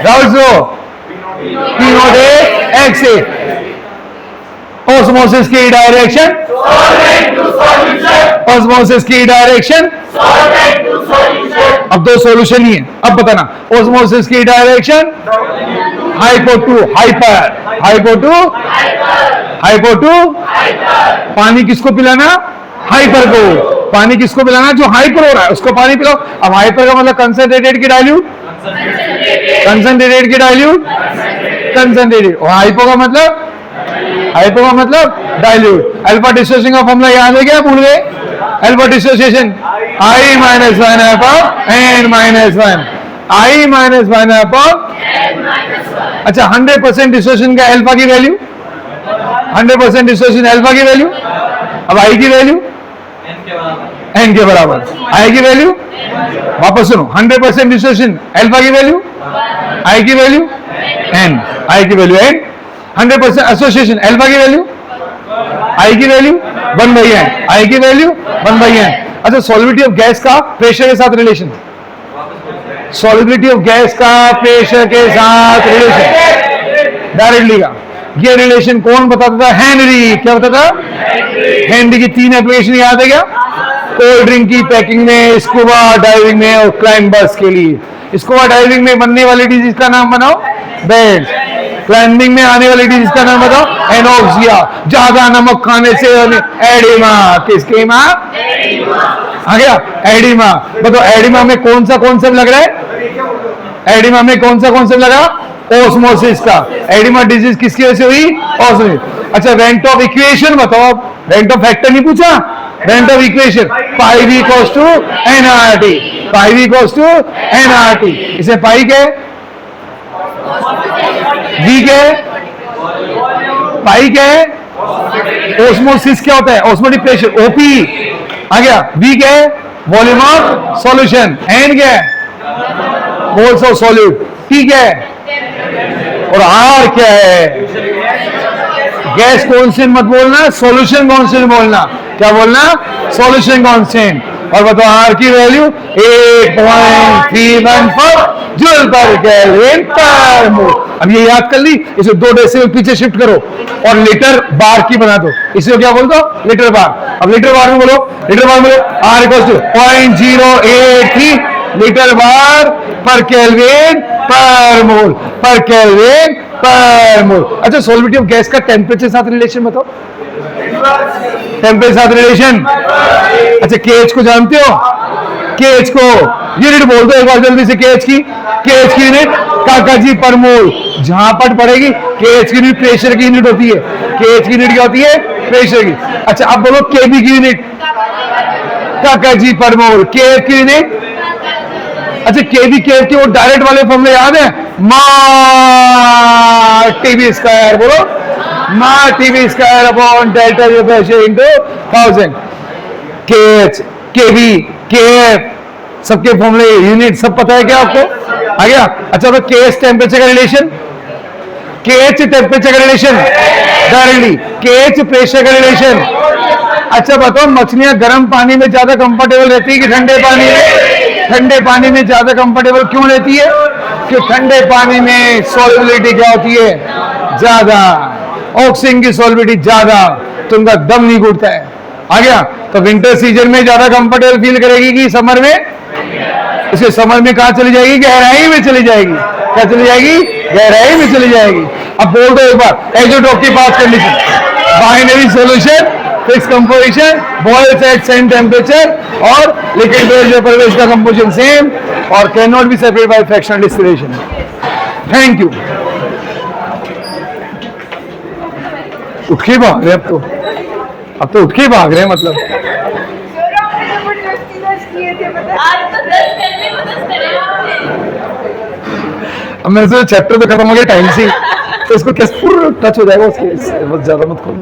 Raoult's law, P not A X A, osmosis की डायरेक्शन, ऑस्मोसिस की डायरेक्शन, अब दो सॉल्यूशन ही है, अब बताना ऑस्मोसिस की direction hypo to hyper, hypo to hypo to, पानी किसको पिलाना, हाइपर को, पानी किसको पिलाना, जो हाइपर हो रहा है उसको पानी पिलाओ। अब हाइपर का मतलब कंसंट्रेटेड की डाइल्यूट, कंसंट्रेटेड की डाइल्यूट, कंसंट्रेटेड, और हाइपो का मतलब, हाइपो का मतलब डाइल्यूट। अल्फा डिसोसिएशन का फॉर्मूला याद है क्या, भूल गए? Alpha dissociation I minus one upon N minus one, I minus one upon, अच्छा 100% डिसोसिएशन का अल्फा की वैल्यू, 100% डिसोसिएशन अल्फा की वैल्यू, अब I की वैल्यू N के बराबर, I की वैल्यू, वापस सुनो, 100% डिसोसिएशन अल्फा की वैल्यू, I की वैल्यू N, I की वैल्यू N, 100% एसोसिएशन अल्फा की वैल्यू, I की वैल्यू 1/n, I की वैल्यू 1/n। अच्छा, सॉल्युबिलिटी ऑफ गैस का प्रेशर के साथ रिलेशन, सॉल्युबिलिटी ऑफ गैस का प्रेशर के साथ रिलेशन डायरेक्टली का, ये रिलेशन कौन बताता था? हेनरी। क्या बताता था? हेनरी की 3 एप्लीकेशन याद है क्या? कोल्ड ड्रिंक की पैकिंग में, स्कूबा डाइविंग में और क्लाइंबर्स के लिए। स्कूबा डाइविंग में बनने वाली डिजीज का नाम बनाओ, बेड। क्लाइंबिंग में आने वाली डिजीज का नाम बताओ, एनोक्सिया, ज्यादा नमक खाने से एडिमा। किसकी माँ? आ गया एडिमा। बताओ एडिमा में कौन सा कॉन्सेप्ट लग रहा है? एडिमा में कौन सा कॉन्सेप्ट लगा? ओस्मोसिस का। एडिमा डिजीज किसकी वजह से हुई? ओस्मोसिस। अच्छा, रेंट ऑफ इक्वेशन बताओ। रेंट ऑफ फैक्टर नहीं पूछा, rent of equation. Pi V equals to NRT, pi V equals to NRT. इसे पाई के वी के पाई के, ओस्मोसिस क्या होता है? Osmotic pressure, OP. आ गया वी के वॉल्यूम ऑफ सॉल्यूशन, एन क्या है? मोल्स ऑफ सॉल्यूट, टी क्या है? और आर क्या है? गैस कांस्टेंट मत बोलना, सॉल्यूशन कांस्टेंट बोलना। क्या बोलना? Solution constant. और बताओ आर की वैल्यू 8.314 जूल पर केल्विन पर मोल। अब ये याद कर ली, इसे 2 डेसिमल पीछे शिफ्ट करो और लीटर बार की बना दो। इसे क्या बोल दो? Litre bar. अब लीटर बार में बोलो, लीटर बार में बोलो, R equals to 0.083 litre bar per kelvin per mole, per kelvin per mole. अच्छा, सॉल्युबिलिटी ऑफ गैस का टेम्परेचर साथ रिलेशन बताओ। टेम्परेचर साथ रिलेशन। अच्छा, केएच को जानते हो? केएच को यूनिट बोल दो एक बार जल्दी से। केएच की यूनिट काकाजी पर मोल। जहां पट पड़ेगी, केएच की यूनिट प्रेशर की यूनिट होती है। केएच की यूनिट क्या होती है? प्रेशर की। अच्छा, अब बोलो केबी की यूनिट काकाजी पर मोल। केएफ की यूनिट, अच्छा केबी केएफ के वो डायरेक्ट वाले फॉर्मूले याद है? मा टीबी स्क्वायर, बोलो मा TB square upon delta G pressure into 1000। KH, KB, KF सबके फॉर्मूले, यूनिट सब पता है क्या आपको? आ गया। अच्छा, तो केएच टेम्परेचर का रिलेशन, केएच टेम्परेचर का रिलेशन डायरेक्टली, केएच प्रेशर का रिलेशन। अच्छा बताओ, मछलियां गर्म पानी में ज्यादा कंफर्टेबल रहती है कि ठंडे पानी में? ठंडे पानी में ज्यादा कंफर्टेबल क्यों रहती है? कि ठंडे पानी में सॉल्युबिलिटी क्या होती है? ज्यादा, ऑक्सीजन की सॉल्युबिलिटी ज्यादा, तो उनका दम नहीं घुटता है। आ गया। तो विंटर सीजन में ज्यादा कंफर्टेबल फील करेगी कि समर में? इसके समर में कहां चली जाएगी? गहराई में चली जाएगी। क्या चली जाएगी? गहराई में चली जाएगी। अब बोल दो एक बार, एजोटॉप की बात condition, binary solution, fix composition, boils at same temperature, और लिक्विड बेस्ड वेपर बेस्ड का कंपोजिशन सेम, और can not be separated by fractional distillation. Thank you. उठ के भाग रहे अब तो उठ के भाग रहे हैं मतलब। अब मेरे से चैप्टर तो खत्म हो गया टाइम से, तो इसको कैसे टच हो जाएगा उसके, बहुत ज्यादा मत खोलो।